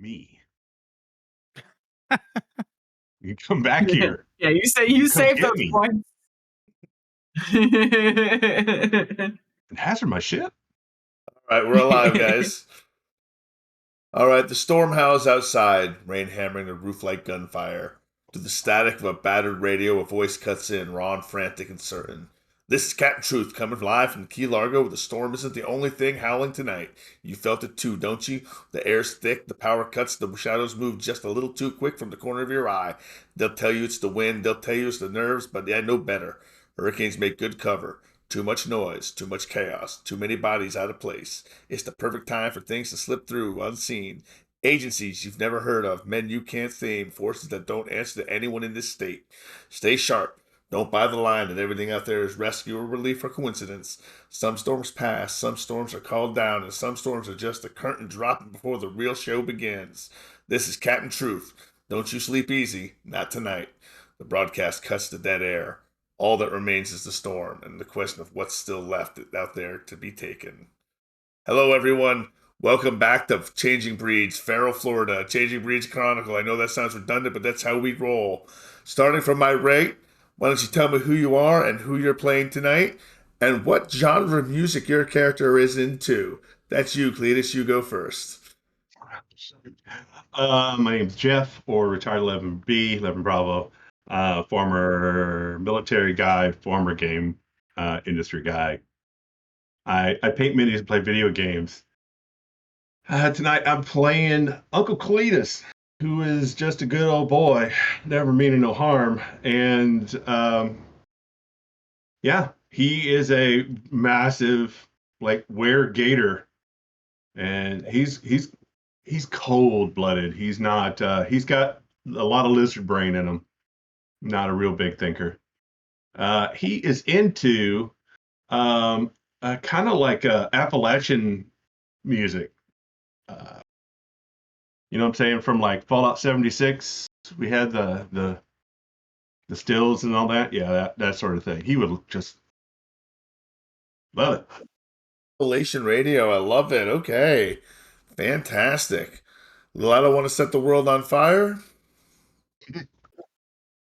me. You come back here. Yeah, you Come saved get those me points. and hazard my ship. All right, we're alive, guys. All right, the storm howls outside, rain hammering the roof like gunfire. To the static of a battered radio, a voice cuts in, raw and frantic and certain. This is Captain Truth coming live from Key Largo, where the storm isn't the only thing howling tonight. You felt it too, don't you? The air's thick, the power cuts, the shadows move just a little too quick from the corner of your eye. They'll tell you it's the wind, they'll tell you it's the nerves, but they know better. Hurricanes make good cover. Too much noise, too much chaos, too many bodies out of place. It's the perfect time for things to slip through unseen. Agencies you've never heard of, men you can't name, forces that don't answer to anyone in this state. Stay sharp. Don't buy the line that everything out there is rescue or relief or coincidence. Some storms pass, some storms are called down, and some storms are just the curtain dropping before the real show begins. This is Captain Truth. Don't you sleep easy, not tonight. The broadcast cuts to dead air. All that remains is the storm and the question of what's still left out there to be taken. Hello, everyone. Welcome back to Changing Breeds, Farrell, Florida. Changing Breeds Chronicle. I know that sounds redundant, but that's how we roll. Starting from my right, why don't you tell me who you are and who you're playing tonight, and what genre of music your character is into? That's you, Cletus. You go first. My name's Jeff, or retired 11B, 11 Bravo. Former military guy, former game industry guy. I paint minis and play video games. Tonight I'm playing Uncle Cletus, who is just a good old boy, never meaning no harm. And yeah, he is a massive were-gator, and he's cold-blooded. He's not. He's got a lot of lizard brain in him. Not a real big thinker. He is into kind of like Appalachian music. You know what I'm saying? From like Fallout 76, we had the stills and all that. Yeah, that sort of thing. He would just love it. Appalachian Radio. I love it. Okay. Fantastic. I don't want to set the world on fire.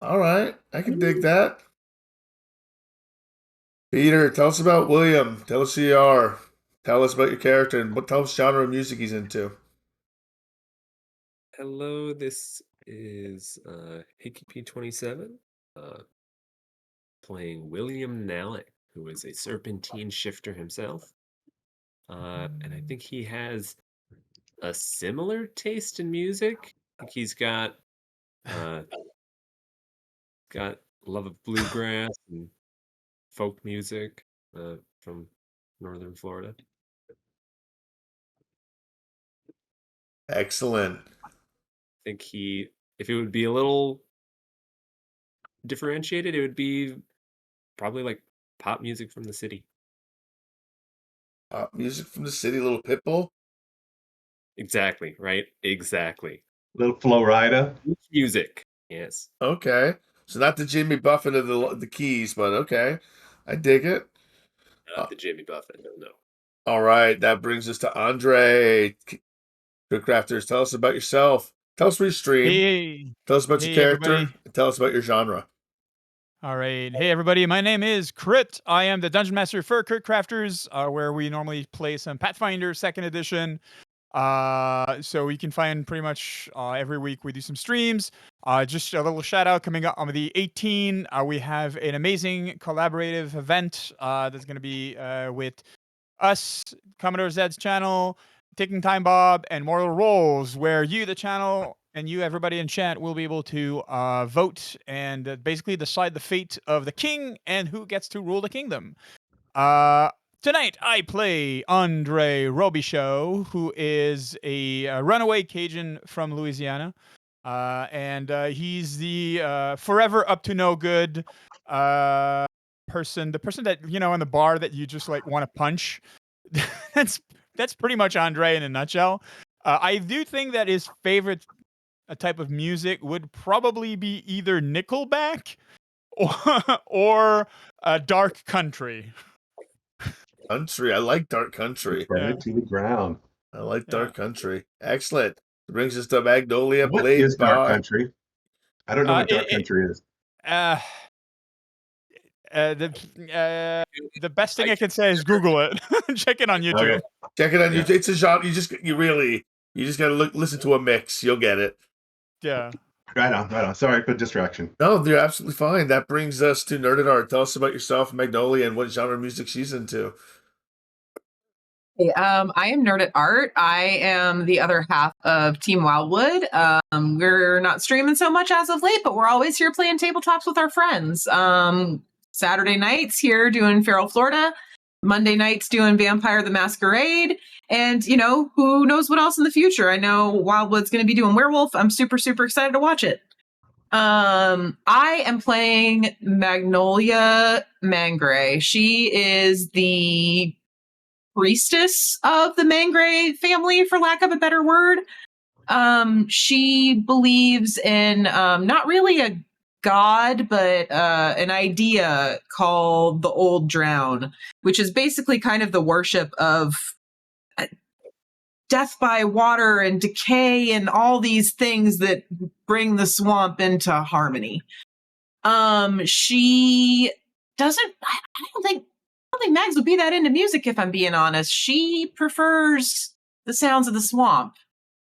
All right. I can dig that. Peter, tell us about William. Tell us who you are. Tell us about your character and tell us genre of music he's into. Hello, this is Hickey P27, playing William Nalek, who is a serpentine shifter himself. And I think he has a similar taste in music. I think he's got love of bluegrass and folk music from northern Florida. Excellent. I think if it would be a little differentiated, it would be probably like pop music from the city. Pop music from the city, little Pitbull. Exactly, right? Exactly. Little Florida. Music, yes. Okay. So not the Jimmy Buffett of the Keys, but okay. I dig it. Not the Jimmy Buffett, no. All right. That brings us to Andre. Good Crafters, tell us about yourself. Tell us where you stream. Hey. Tell us about your character. Everybody. And tell us about your genre. All right. Hey, everybody. My name is Crit. I am the Dungeon Master for Crit Crafters, where we normally play some Pathfinder 2nd Edition. So you can find pretty much every week we do some streams. Just a little shout out coming up on the 18th. We have an amazing collaborative event that's going to be with us, Commodore Zed's channel, Taking Time Bob, and Mortal Rolls, where you, the channel, and you, everybody in chat, will be able to vote and basically decide the fate of the king and who gets to rule the kingdom. Tonight, I play Andre Robichaud, who is a runaway Cajun from Louisiana. And he's the forever up to no good person. The person that, in the bar that you just like want to punch. That's pretty much Andre in a nutshell. I do think that his favorite type of music would probably be either Nickelback or dark country. Country. I like dark country. Burn it to the ground. I like dark country. Excellent. Brings us to Magnolia, What played is Dark by. Country? I don't know what Dark It, Country is. uh, uh, the the best thing I can say is Google it. Check it on YouTube. Okay. Check it on Yeah. YouTube. It's a genre. You just gotta listen to a mix. You'll get it. Yeah. Right on, right on. Sorry for distraction. No, you're absolutely fine. That brings us to Nerd at Art. Tell us about yourself, Magnolia, and what genre of music she's into. Hey, I am Nerd at Art. I am the other half of Team Wildwood. We're not streaming so much as of late, but we're always here playing tabletops with our friends. Saturday nights here doing Feral Florida. Monday nights doing Vampire the Masquerade. And, who knows what else in the future? I know Wildwood's going to be doing Werewolf. I'm super, super excited to watch it. I am playing Magnolia Mangray. She is the priestess of the Mangray family, for lack of a better word. She believes in not really a god, but an idea called the Old Drown, which is basically kind of the worship of death by water and decay and all these things that bring the swamp into harmony. She doesn't. I don't think Mags would be that into music, if I'm being honest. She prefers the sounds of the swamp.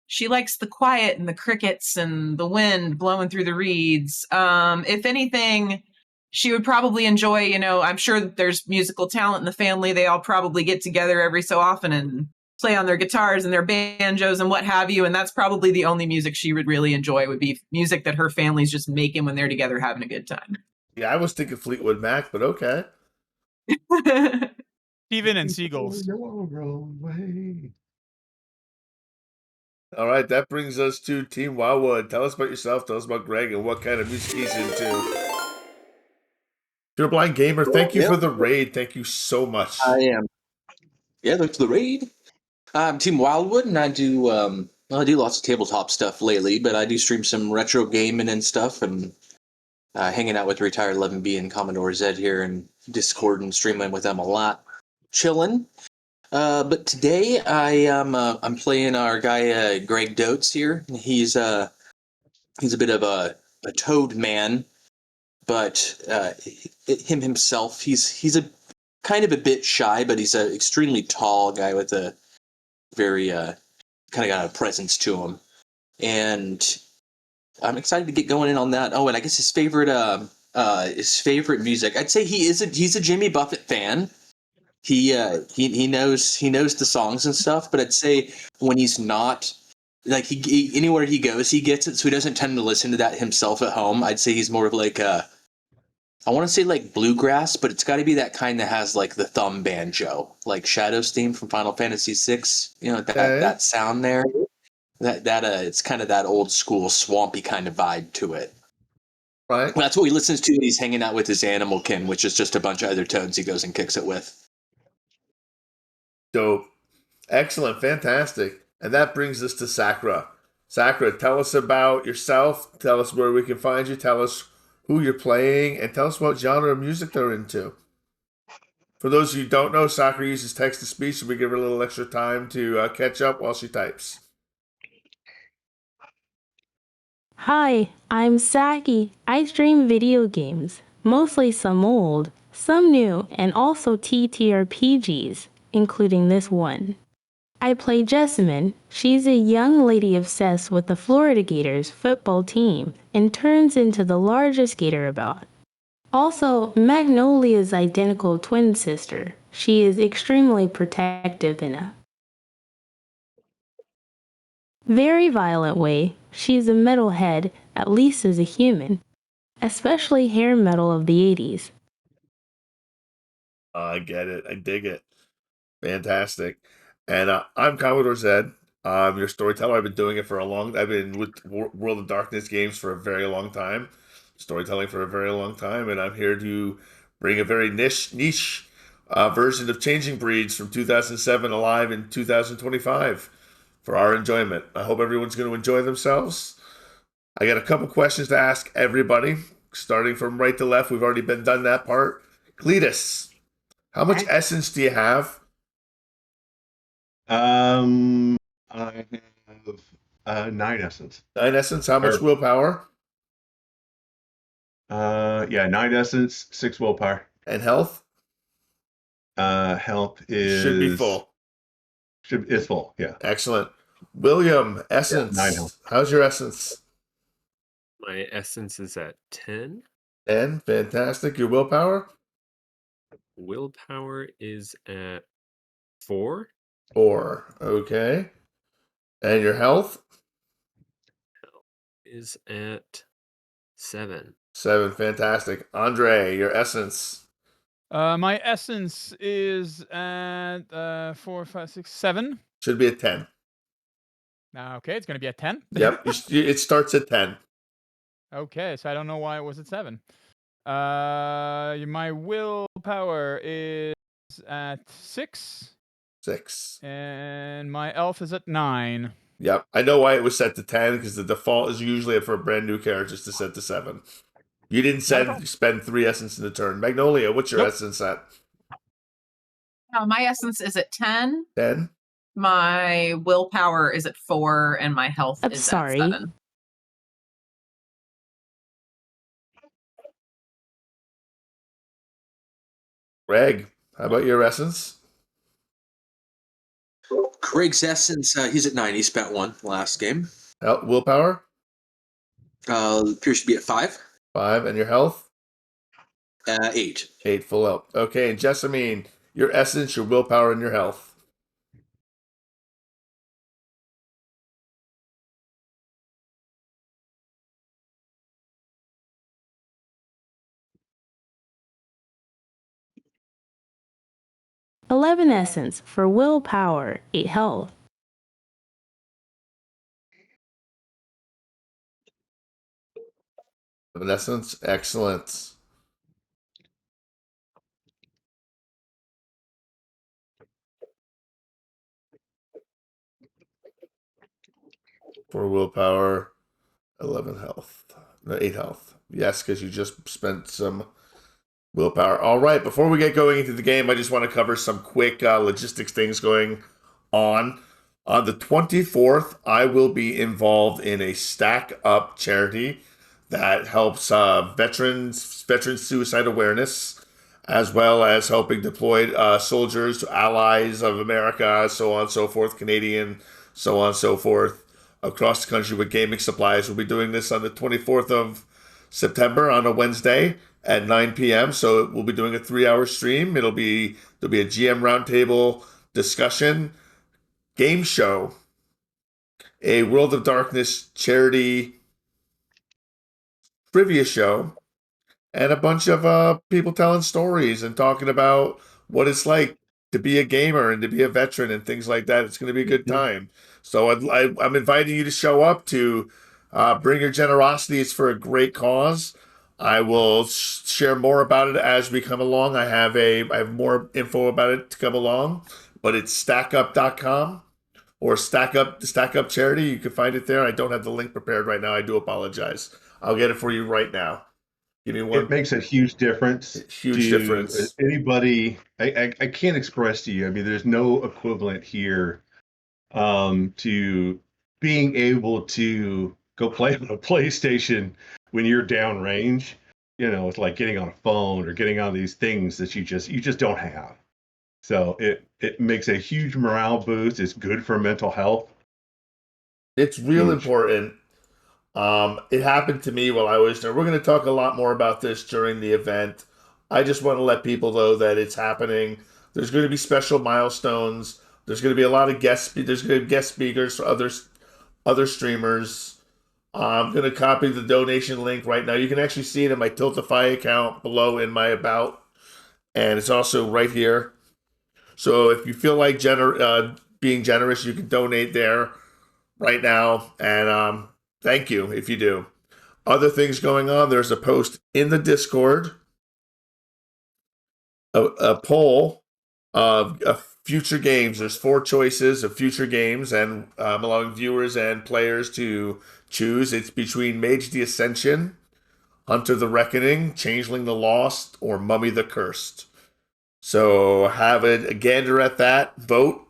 She likes the quiet and the crickets and the wind blowing through the reeds. If anything, she would probably enjoy, I'm sure that there's musical talent in the family. They all probably get together every so often and play on their guitars and their banjos and what have you. And that's probably the only music she would really enjoy, would be music that her family's just making when they're together having a good time. Yeah, I was thinking Fleetwood Mac, but okay. Steven and Seagulls. All right, that brings us to Team Wildwood. Tell us about yourself. Tell us about Greg and what kind of music he's into. You're a blind gamer. Thank you for the raid. Thank you so much. I am. Yeah, thanks for the raid. I'm Team Wildwood, and I do lots of tabletop stuff lately, but I do stream some retro gaming and stuff, and hanging out with retired 11B and Commodore Z here in Discord and streaming with them a lot, chilling. But today I'm playing our guy Greg Dotes here. He's a bit of a toad man, but himself, he's a kind of a bit shy, but he's an extremely tall guy with a very kind of got a presence to him, and I'm excited to get going in on that. Oh, and I guess his favorite music, I'd say he's a Jimmy Buffett fan. He knows the songs and stuff, but I'd say when he's not, like, he anywhere he goes he gets it, so he doesn't tend to listen to that himself at home. I'd say he's more of like I want to say like bluegrass, but it's got to be that kind that has like the thumb banjo, like Shadow's theme from Final Fantasy VI. That sound there. That it's kind of that old school swampy kind of vibe to it. Right. Well, that's what he listens to when he's hanging out with his animal kin, which is just a bunch of other toads he goes and kicks it with. Dope. Excellent. Fantastic. And that brings us to Sakura. Sakura, tell us about yourself. Tell us where we can find you. Tell us who you're playing, and tell us what genre of music they're into. For those of you who don't know, Sakura uses text-to-speech, so we give her a little extra time to catch up while she types. Hi, I'm Saki. I stream video games, mostly some old, some new, and also TTRPGs, including this one. I play Jessamine. She's a young lady obsessed with the Florida Gators football team and turns into the largest gator about. Also, Magnolia's identical twin sister. She is extremely protective in a very violent way. She's a metalhead, at least as a human, especially hair metal of the 80s. I get it. I dig it. Fantastic. And I'm Commodore Zed. I'm your storyteller. I've been doing it for I've been with World of Darkness games for a very long time, storytelling for a very long time, and I'm here to bring a very niche version of Changing Breeds from 2007 alive in 2025 for our enjoyment. I hope everyone's going to enjoy themselves. I got a couple questions to ask everybody, starting from right to left. We've already done that part. Cletus, how much essence do you have? I have 9 essence. 9 essence. How much Or- willpower? 9 essence, 6 willpower. And health? Health is Should be full. Is full, yeah. Excellent. William, essence. 9 health. How's your essence? My essence is at 10. 10. Fantastic. Your willpower? Willpower is at 4. 4. Okay. And your health? Is at 7. 7. Fantastic. Andre, your essence? My essence is at 4, 5, 6, 7. Should be at 10. Okay, it's going to be at 10. Yep. It starts at 10. Okay, so I don't know why it was at 7. My willpower is at 6. 6. And my elf is at 9. Yep. I know why it was set to 10 because the default is usually for brand new characters to set to 7. You didn't spend 3 essence in the turn. Magnolia, what's your essence at? My essence is at 10. 10? My willpower is at 4, and my health I'm is sorry. at 7. Greg, how about your essence? Greg's essence, he's at 9. He spent 1 last game. Willpower? Appears to be at 5. 5. And your health? 8. 8 full health. Okay, and Jessamine, your essence, your willpower, and your health. $11 essence for willpower, 8 health. An essence, excellent. For willpower, 11 health. No, 8 health. Yes, because you just spent some willpower. All right, before we get going into the game, I just want to cover some quick logistics things going on. On the 24th, I will be involved in a Stack Up charity that helps veterans suicide awareness, as well as helping deployed soldiers to allies of America, so on and so forth, Canadian, so on and so forth, across the country with gaming supplies. We'll be doing this on the 24th of September on a Wednesday at 9 p.m. So we'll be doing a 3-hour stream. There'll be a GM roundtable discussion, game show, a World of Darkness charity trivia show, and a bunch of people telling stories and talking about what it's like to be a gamer and to be a veteran and things like that. It's going to be a good time. So I'm inviting you to show up to bring your generosity. It's for a great cause. I will share more about it as we come along. I have more info about it to come along, but it's stackup.com or Stack Up Charity. You can find it there. I don't have the link prepared right now. I do apologize. I'll get it for you right now. Give me one. It makes a huge difference. Difference. Anybody, I can't express to you. I mean, there's no equivalent here to being able to go play on a PlayStation when you're downrange. You know, it's like getting on a phone or getting on these things that you just don't have. So it makes a huge morale boost. It's good for mental health. It's real important. It happened to me while I was there. We're going to talk a lot more about this during the event. I just want to let people know that it's happening. There's going to be special milestones. There's going to be a lot of guest speakers for other streamers. I'm going to copy the donation link right now. You can actually see it in my Tiltify account below in my about, and it's also right here. So if you feel like being generous, you can donate there right now, and thank you if you do. Other things going on, there's a post in the Discord, a poll of future games. There's 4 choices of future games, and allowing viewers and players to choose. It's between Mage the Ascension, Hunter the Reckoning, Changeling the Lost, or Mummy the Cursed. So have a gander at that. Vote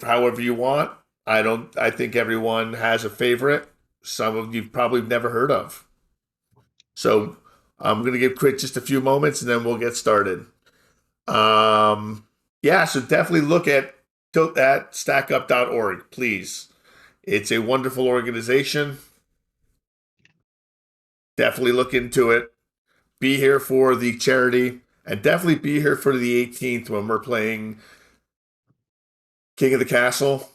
however you want. I think everyone has a favorite. Some of you've probably never heard of. So I'm going to give Crit just a few moments and then we'll get started. Yeah, so definitely look at stackup.org, please. It's a wonderful organization. Definitely look into it. Be here for the charity and definitely be here for the 18th when we're playing King of the Castle.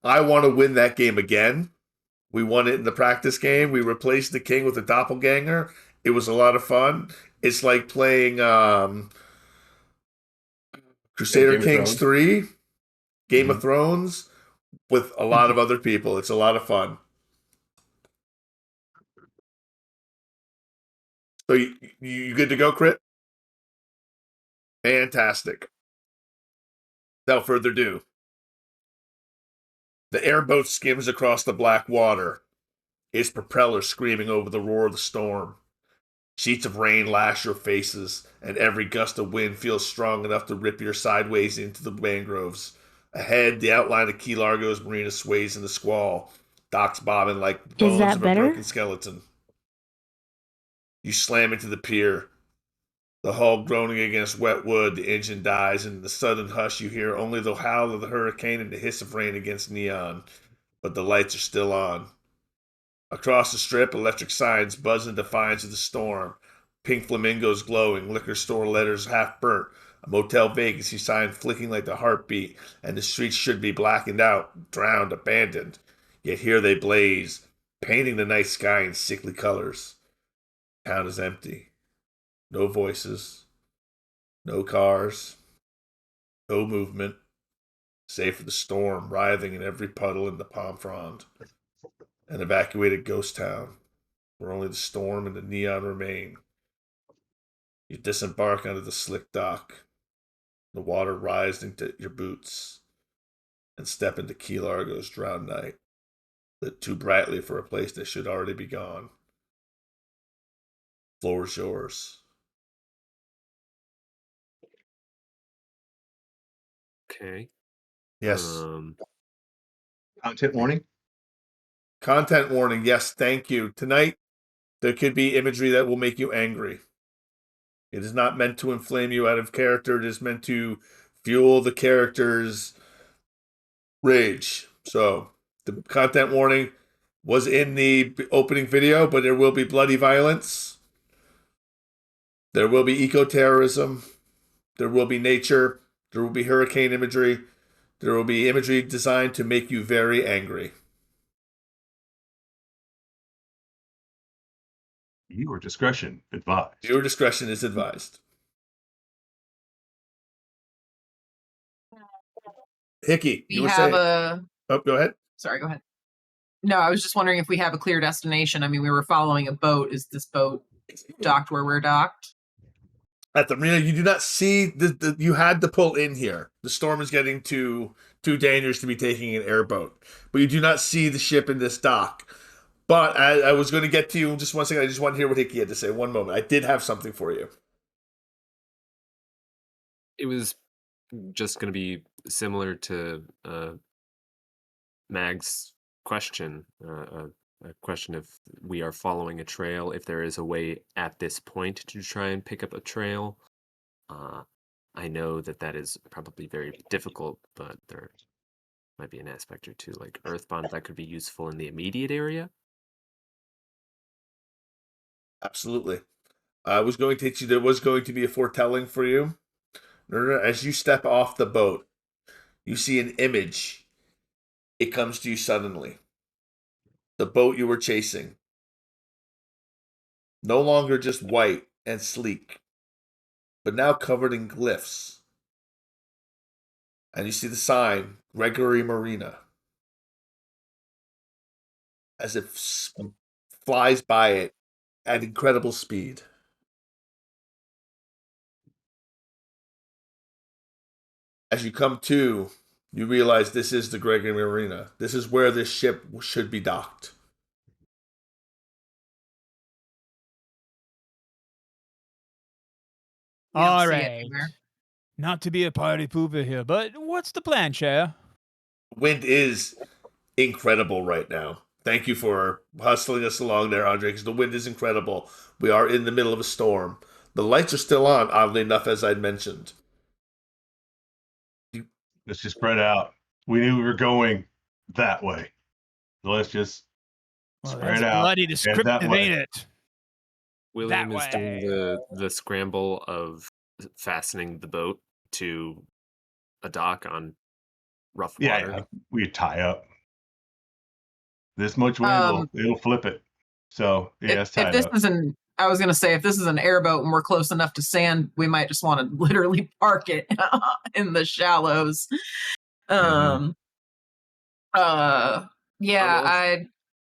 I want to win that game again. We won it in the practice game. We replaced the king with a doppelganger. It was a lot of fun. It's like playing Crusader Kings 3, Game of Thrones, with a lot of other people. It's a lot of fun. So you good to go, Crit? Fantastic. Without further ado, the airboat skims across the black water, its propeller screaming over the roar of the storm. Sheets of rain lash your faces, and every gust of wind feels strong enough to rip you sideways into the mangroves. Ahead, the outline of Key Largo's marina sways in the squall, docks bobbing like bones that of better? a broken skeleton. You slam into the pier, the hull groaning against wet wood. The engine dies, and in the sudden hush you hear only the howl of the hurricane and the hiss of rain against neon. But the lights are still on. Across the strip, electric signs buzz in defiance of the storm. Pink flamingos glowing, liquor store letters half burnt, a motel vacancy sign flicking like the heartbeat, and the streets should be blackened out, drowned, abandoned. Yet here they blaze, painting the night sky in sickly colors. Town is empty. No voices. No cars. No movement. Save for the storm writhing in every puddle in the palm frond. An evacuated ghost town, where only the storm and the neon remain. You disembark onto the slick dock, the water rising to your boots, and step into Key Largo's drowned night, lit too brightly for a place that should already be gone. Floor is yours. Okay. Yes. Content warning. Content warning. Yes, thank you. Tonight, there could be imagery that will make you angry. It is not meant to inflame you out of character. It is meant to fuel the character's rage. So, the content warning was in the opening video, but there will be bloody violence. There will be eco-terrorism. There will be nature. There will be hurricane imagery. There will be imagery designed to make you very angry. Viewer discretion advised. Viewer discretion is advised. Hickey, you were saying. Oh, go ahead. Sorry, go ahead. No, I was just wondering if we have a clear destination. I mean, we were following a boat. Is this boat docked where we're docked? At the marina, you do not see you had to pull in here. The storm is getting too dangerous to be taking an airboat. But you do not see the ship in this dock. But I was going to get to you in just one second. I just want to hear what Hickey had to say. One moment. I did have something for you. It was just going to be similar to Mag's question. A question if we are following a trail, if there is a way at this point to try and pick up a trail. I know that is probably very difficult, but there might be an aspect or two like Earthbound that could be useful in the immediate area. Absolutely. I was going to hit you. There was going to be a foretelling for you. As you step off the boat, you see an image. It comes to you suddenly. The boat you were chasing. No longer just white and sleek, but now covered in glyphs. And you see the sign, Gregory Marina. As it flies by it at incredible speed. As you come to, you realize this is the Gregory Marina. This is where this ship should be docked. All right. Not to be a party pooper here, but what's the plan, Chair? Wind is incredible right now. Thank you for hustling us along there, Andre, because the wind is incredible. We are in the middle of a storm. The lights are still on, oddly enough, as I'd mentioned. Let's just spread out. We knew we were going that way. So let's just spread out. Bloody and that descriptive, way. ain't it? William is way. doing the scramble of fastening the boat to a dock on rough water. Yeah, we tie up. This much wind it'll flip it. So yeah, it's tied if this up. I was gonna say, if this is an airboat and we're close enough to sand, we might just want to literally park it in the shallows. Mhm. Yeah,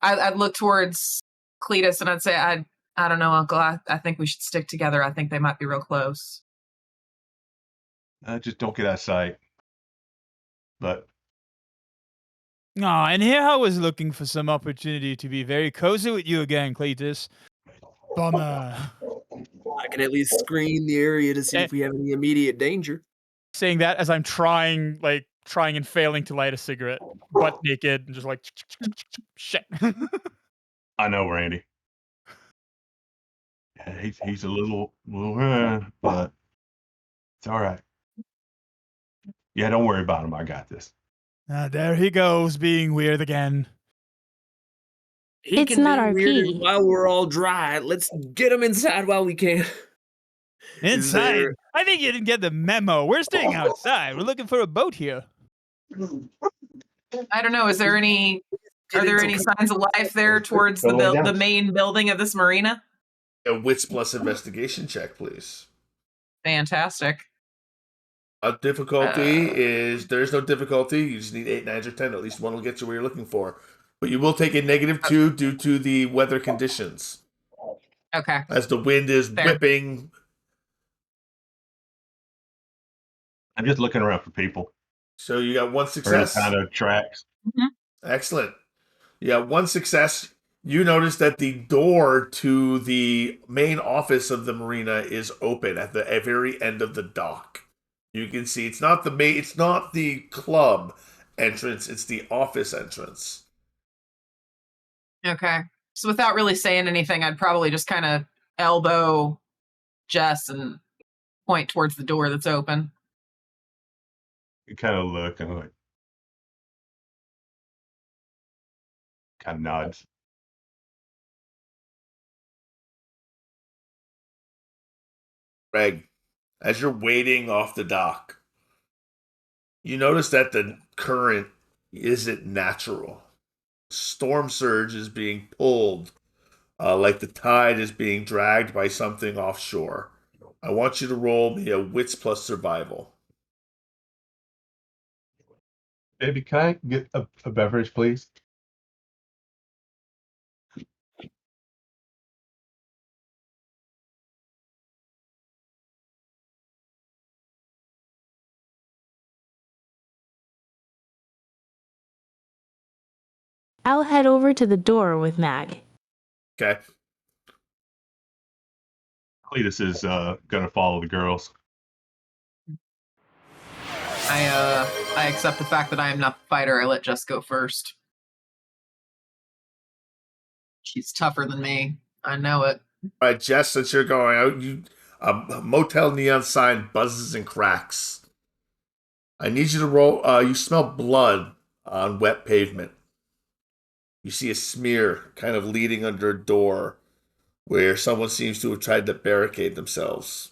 I'd look towards Cletus and I'd say, I don't know, Uncle. I think we should stick together. I think they might be real close. Just don't get out of sight. But And here I was looking for some opportunity to be very cozy with you again, Cletus. Bummer. I can at least screen the area to see if we have any immediate danger. Saying that as I'm trying and failing to light a cigarette, butt naked, and just like shit. I know, Randy. Yeah, he's a little, but it's all right. Yeah, don't worry about him. I got this. There he goes, being weird again. He It's can not be our weird pee. while we're all dry. Let's get him inside while we can. Inside? I think you didn't get the memo. We're staying outside. We're looking for a boat here. I don't know. Are there any signs of life there towards Go lay down. the main building of this marina? A wits plus investigation check, please. Fantastic. Difficulty is there's no difficulty. You just need 8, 9, or 10. At least one will get you where you're looking for. But you will take a -2 due to the weather conditions. Okay. As the wind is Fair. whipping. I'm just looking around for people. So you got one Or any success. kind of tracks. Excellent. You got one success. You notice that the door to the main office of the marina is open at the very end of the dock. You can see it's not the club entrance, it's the office entrance. Okay. So without really saying anything, I'd probably just kind of elbow Jess and point towards the door that's open. You kind of look and like, kind of nods. Greg, as you're waiting off the dock, you notice that the current isn't natural. Storm surge is being pulled like the tide is being dragged by something offshore. I want you to roll me a wits plus survival. Baby, can I get a beverage, please? I'll head over to the door with Mag. Okay. Cletus is gonna follow the girls. I accept the fact that I am not the fighter. I let Jess go first. She's tougher than me. I know it. All right, Jess, since you're going out, a motel neon sign buzzes and cracks. I need you to roll. You smell blood on wet pavement. You see a smear kind of leading under a door where someone seems to have tried to barricade themselves.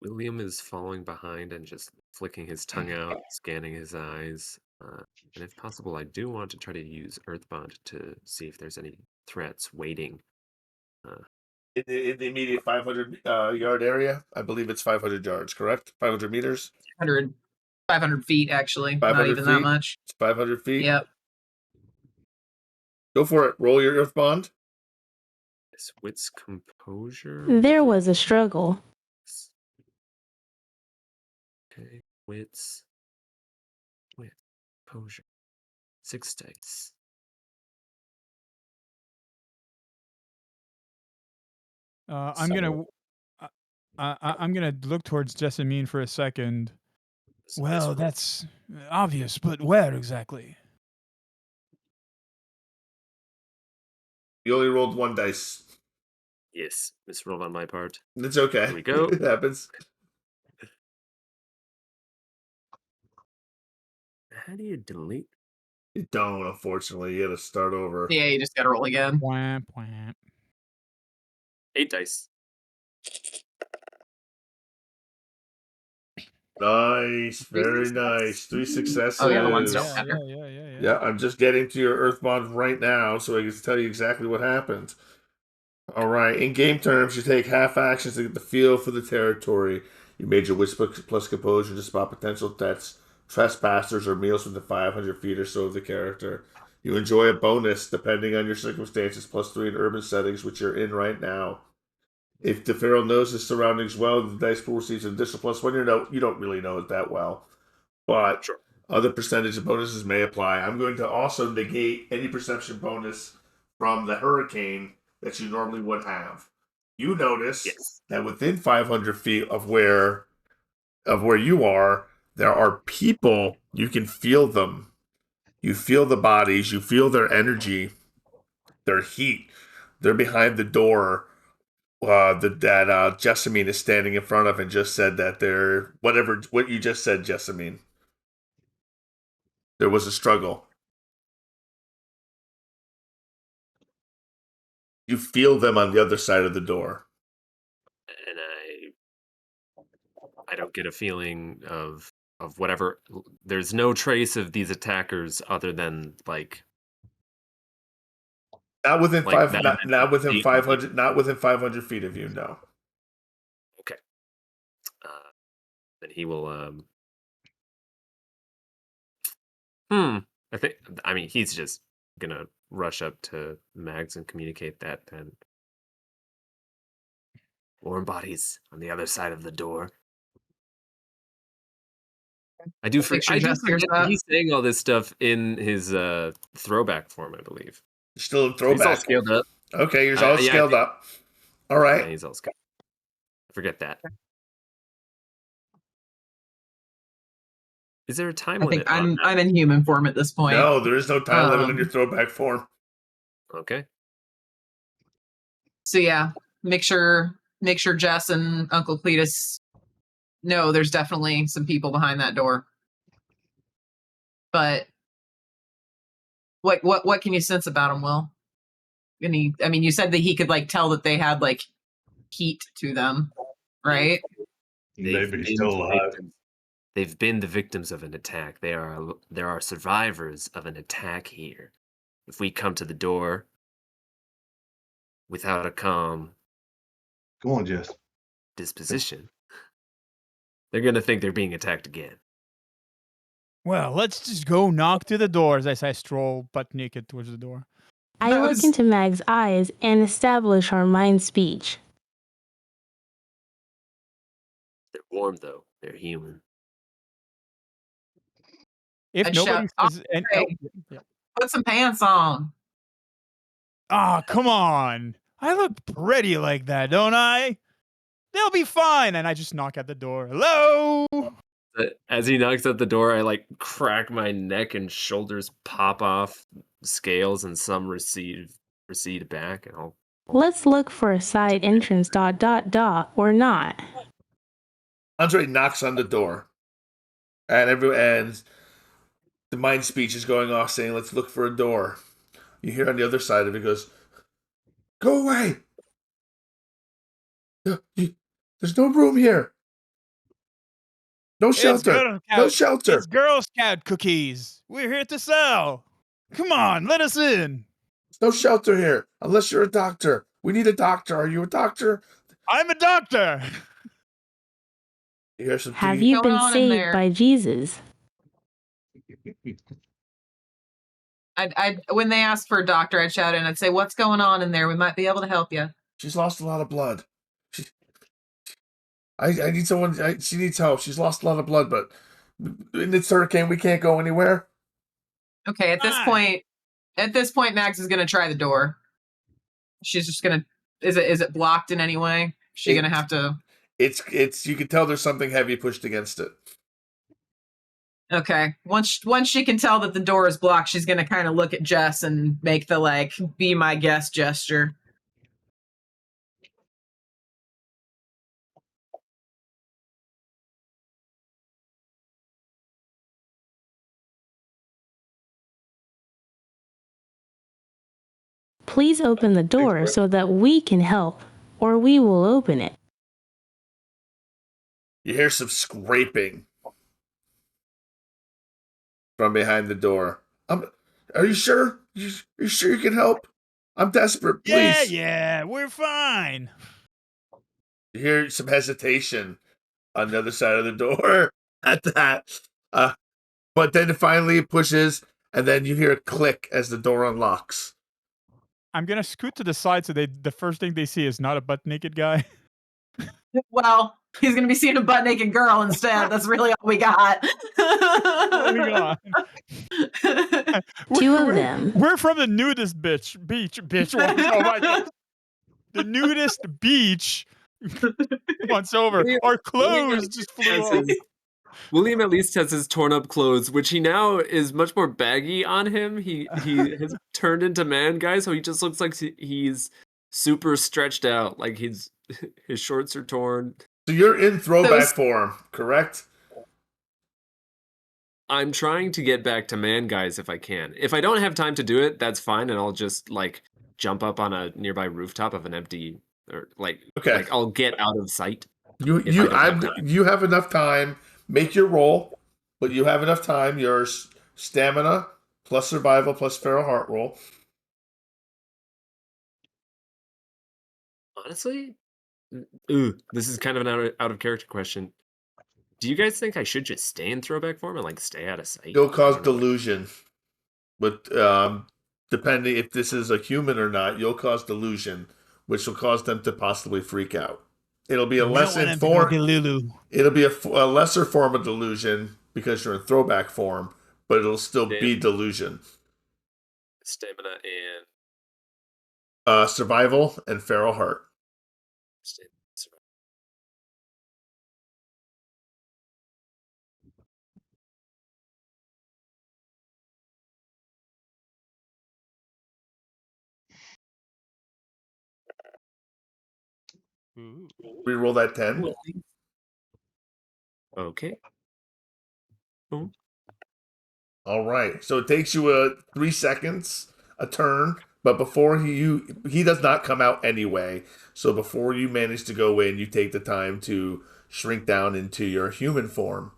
William is following behind and just flicking his tongue out, scanning his eyes. And if possible, I do want to try to use Earthbound to see if there's any threats waiting. In the immediate 500 yard area, I believe it's 500 yards, correct? 500 meters? 500 feet, actually. 500 Not even feet? that much. It's 500 feet? Yep. Go for it. Roll your Earth Bond. Is wits composure? There was a struggle. Okay, wits, composure, 6 dice. I'm gonna I'm gonna look towards Jessamine for a second. Well, that's obvious, but where exactly? You only rolled 1 dice. Yes, misrolled on my part. It's okay. Here we go. It happens. How do you delete? You don't, unfortunately. You got to start over. Yeah, you just gotta roll again. Wamp, wamp. 8 dice. Nice. Very nice. 3 successes. Oh, yeah, the ones don't Yeah, matter. Yeah, I'm just getting to your Earthbond right now so I can tell you exactly what happened. All right. In game terms, you take half actions to get the feel for the territory. You made your wits plus composure to spot potential threats, trespassers, or meals within 500 feet or so of the character. You enjoy a bonus depending on your circumstances, +3 in urban settings, which you're in right now. If the Pharaoh knows his surroundings well, the dice pool receives an additional +1. You don't really know it that well, but Sure. other percentage of bonuses may apply. I'm going to also negate any perception bonus from the hurricane that you normally would have. You notice that within 500 feet of where you are, there are people. You can feel them. You feel the bodies. You feel their energy, their heat. They're behind the door that Jessamine is standing in front of, and just said that they're what you just said, Jessamine. There was a struggle. You feel them on the other side of the door. And I don't get a feeling of whatever. There's no trace of these attackers other than like Not within Like five. that Not within the- 500. Not within 500 feet of you. No. okay. Then he will. I mean, he's just gonna rush up to Mags and communicate that. Then warm bodies on the other side of the door. I do. Make sure I do Jess hears forget that that. he's saying all this stuff in his throwback form, I believe. You're still in He's all throwback. scaled up. Okay, you're all scaled up. All Yeah, right. he's all scaled. I forget that. Is there a time I think limit? on that? I'm in human form at this point. No, there is no time limit on your throwback form. Okay. So yeah, make sure Jess and Uncle Cletus know there's definitely some people behind that door. But what can you sense about him, Will? I mean, you said that he could like tell that they had like heat to them, right? Maybe he's still alive. They've been the victims of an attack. There are survivors of an attack here. If we come to the door without a calm Go on, Jess. disposition, they're gonna think they're being attacked again. Well, let's just go knock to the doors as I stroll butt naked towards the door. I look into Mag's eyes and establish our mind speech. They're warm though. They're human. If I'd nobody shout, says, put some pants on. come on. I look pretty like that, don't I? They'll be fine. And I just knock at the door. Hello? As he knocks at the door, I like crack my neck and shoulders pop off scales and some recede back, and I'll Let's look for a side entrance ... or not. Andre knocks on the door, and the mind speech is going off, saying, "Let's look for a door." You hear on the other side of it goes, "Go away! There's no room here. No shelter. No shelter. It's Girl Scout cookies. We're here to sell. Come on, let us in. There's no shelter here, unless you're a doctor. We need a doctor. Are you a doctor?" I'm a doctor. You hear some Have you been saved by Jesus? I'd when they ask for a doctor, I'd shout in. I'd say, "What's going on in there? We might be able to help you." She's lost a lot of blood. I need someone. She needs help. She's lost a lot of blood, but in this hurricane, we can't go anywhere. Okay, at this point, Max is gonna try the door. She's just gonna. Is it blocked in any way? Is she gonna have to? It's you can tell there's something heavy pushed against it. Okay. Once she can tell that the door is blocked, she's gonna kind of look at Jess and make the like be my guest gesture. Please open the door so that we can help, or we will open it. You hear some scraping from behind the door. Are you sure? You sure you can help? I'm desperate, please. Yeah, we're fine. You hear some hesitation on the other side of the door at that. But then finally it pushes, and then you hear a click as the door unlocks. I'm gonna scoot to the side so the first thing they see is not a butt naked guy. Well, he's gonna be seeing a butt naked girl instead. That's really all we got. What we got? Two of them. We're from the nudist beach. Oh my God. The nudist beach once over. Our clothes just flew off. William at least has his torn up clothes, which he now is much more baggy on him. He has turned into man guy, so he just looks like he's super stretched out. Like his shorts are torn. So you're in throwback form, correct? I'm trying to get back to man guys if I can. If I don't have time to do it, that's fine, and I'll just like jump up on a nearby rooftop of an empty or like I'll get out of sight. You have enough time. Make your roll, but you have enough time. Your stamina plus survival plus feral heart roll. Honestly, this is kind of an out of character question. Do you guys think I should just stay in throwback form and like stay out of sight? You'll cause delusion, but depending if this is a human or not, you'll cause delusion, which will cause them to possibly freak out. It'll be a lesser form. It'll be a lesser form of delusion because you're in throwback form, but it'll still be delusion. Stamina and survival and feral heart. Reroll that 10. Okay. Boom. All right. So it takes you 3 seconds a turn, but before he does not come out anyway. So before you manage to go in, you take the time to shrink down into your human form,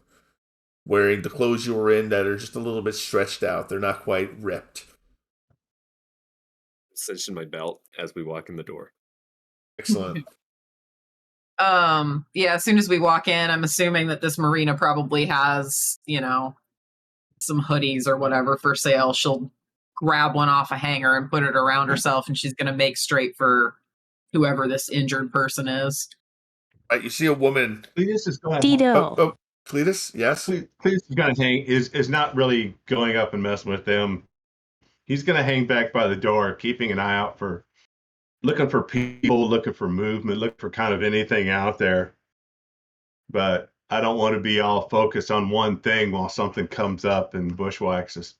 wearing the clothes you were in that are just a little bit stretched out. They're not quite ripped. Cinching my belt as we walk in the door. Excellent. Yeah, as soon as we walk in, I'm assuming that this marina probably has, some hoodies or whatever for sale. She'll grab one off a hanger and put it around herself, and she's going to make straight for whoever this injured person is. You see a woman. Cletus is going. Dido. Cletus, yes. Cletus is going to hang. Is not really going up and messing with them. He's going to hang back by the door, keeping an eye out for, looking for people, looking for movement, looking for kind of anything out there. But I don't want to be all focused on one thing while something comes up and bushwhacks us.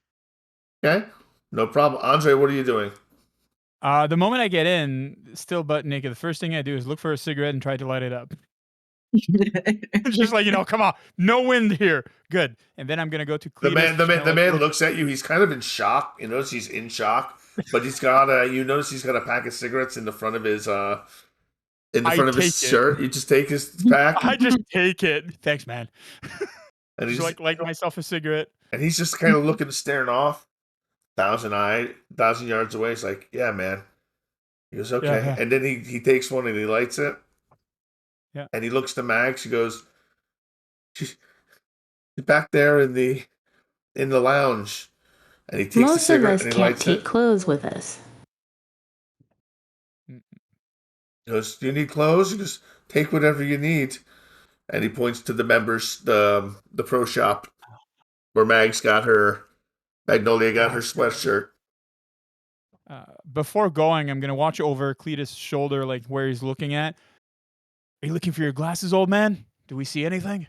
Okay, no problem. Andre, what are you doing? The moment I get in, still butt naked, the first thing I do is look for a cigarette and try to light it up. Just like, come on, no wind here. Good. And then I'm going to go to Cletus. The man looks at you. He's kind of in shock. You notice he's in shock, but he's got a pack of cigarettes in the front of his shirt. You just take his pack. I just take it. Thanks, man. And he's just like myself a cigarette. And he's just kind of looking, staring off, 1,000 yards away. He's like, yeah, man. He goes, okay. Yeah. And then he takes one and he lights it. Yeah. And he looks to Mags. He goes, she's back there in the lounge. And he takes the cigarette and he lights it. Most of us can't take clothes with us. He goes, do you need clothes? You just take whatever you need. And he points to the members, the pro shop where Magnolia got her sweatshirt. Before going, I'm going to watch over Cletus' shoulder, like where he's looking at. Are you looking for your glasses, old man? Do we see anything?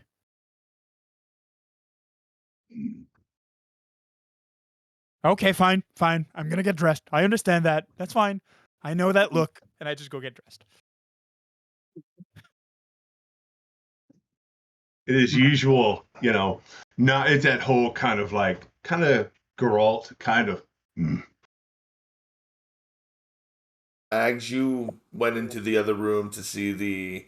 Okay, fine. I'm gonna get dressed. I understand that. That's fine. I know that look, and I just go get dressed. It is usual, not it's that whole kind of Geralt kind of. Ags, you went into the other room to see the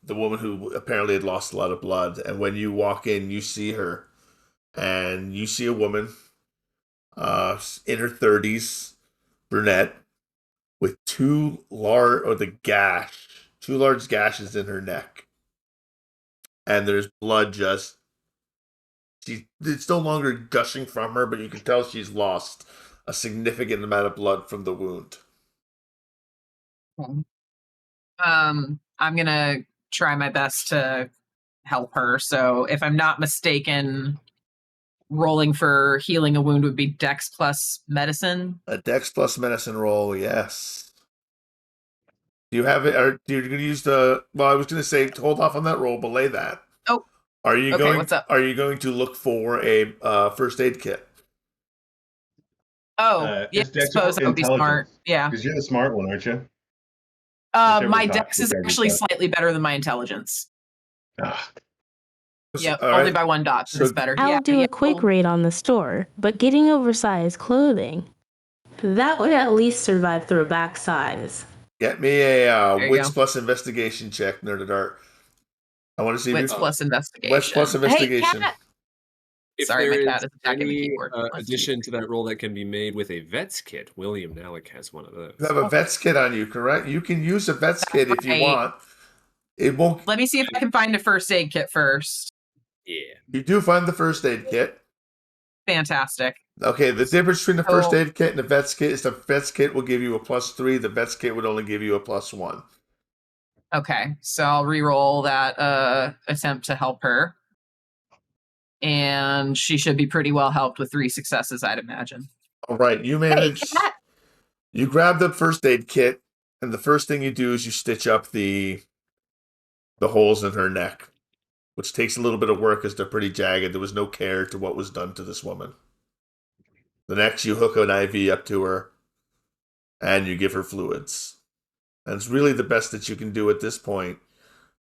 woman who apparently had lost a lot of blood, and when you walk in, you see her, and you see a woman, in her 30s, brunette, with two large gashes in her neck, and there's blood it's no longer gushing from her, but you can tell she's lost a significant amount of blood from the wound. I'm gonna try my best to help her. So if I'm not mistaken, rolling for healing a wound would be Dex plus medicine. A Dex plus medicine roll, yes. Do you have it? Or you're going to use the? Well, I was going to say hold off on that roll, belay that. Oh, Are you okay, going? what's up? Are you going to look for a first aid kit? Oh, yeah, I suppose that would be smart. Yeah, because you're the smart one, aren't you? my Dex is actually slightly better than my intelligence. Yep, only by 1 dot. So it's better. I'll do a quick raid on the store, but getting oversized clothing, that would at least survive through a back size. Get me a Wits plus investigation check, Nerd at Art. I want to see Wits plus investigation. Wits plus investigation. Hey, cat. If Sorry, there my cat is is attacking the any keyboard. addition to that roll that can be made with a vet's kit, William Nalick has one of those. You have a vet's kit on you, correct? You can use a vet's kit if you want. It won't. Let me see if I can find a first aid kit first. Yeah. You do find the first aid kit. Fantastic. Okay, the difference between the first aid kit and the vet's kit is the vet's kit will give you a +3. The vet's kit would only give you a +1. Okay, so I'll re-roll that attempt to help her. And she should be pretty well helped with 3 successes, I'd imagine. All right, you manage. You grab the first aid kit, and the first thing you do is you stitch up the holes in her neck, which takes a little bit of work as they're pretty jagged. There was no care to what was done to this woman. The next, you hook an IV up to her, and you give her fluids. And it's really the best that you can do at this point,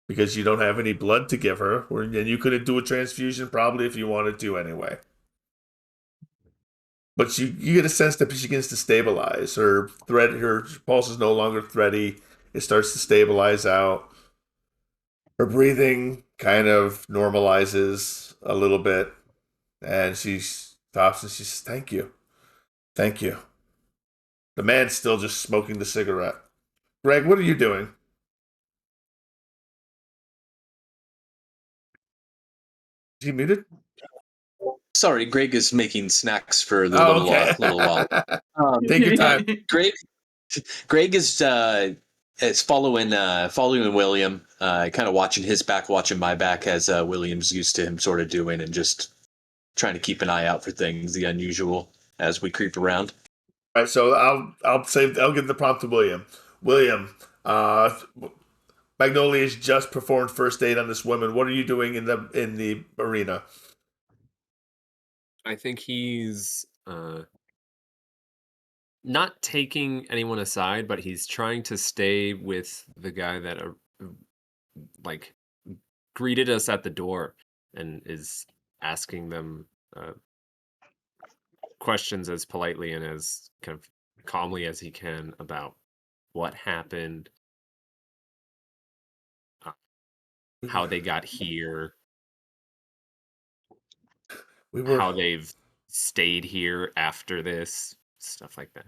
because you don't have any blood to give her, and you couldn't do a transfusion probably if you wanted to anyway. But you get a sense that she begins to stabilize. Her pulse is no longer thready. It starts to stabilize out. Her breathing kind of normalizes a little bit, and she stops and she says, "Thank you. Thank you." The man's still just smoking the cigarette. Greg, what are you doing? Is he muted? Sorry, Greg is making snacks for the little while. Take your time. Greg is following William, kind of watching his back, watching my back, as William's used to him sort of doing, and just trying to keep an eye out for things, the unusual, as we creep around. All right, so I'll give the prompt to William. William, Magnolia's just performed first aid on this woman. What are you doing in the arena? I think he's not taking anyone aside, but he's trying to stay with the guy that greeted us at the door and is asking them questions as politely and as kind of calmly as he can about what happened, how they got here, how they've stayed here after this, stuff like that.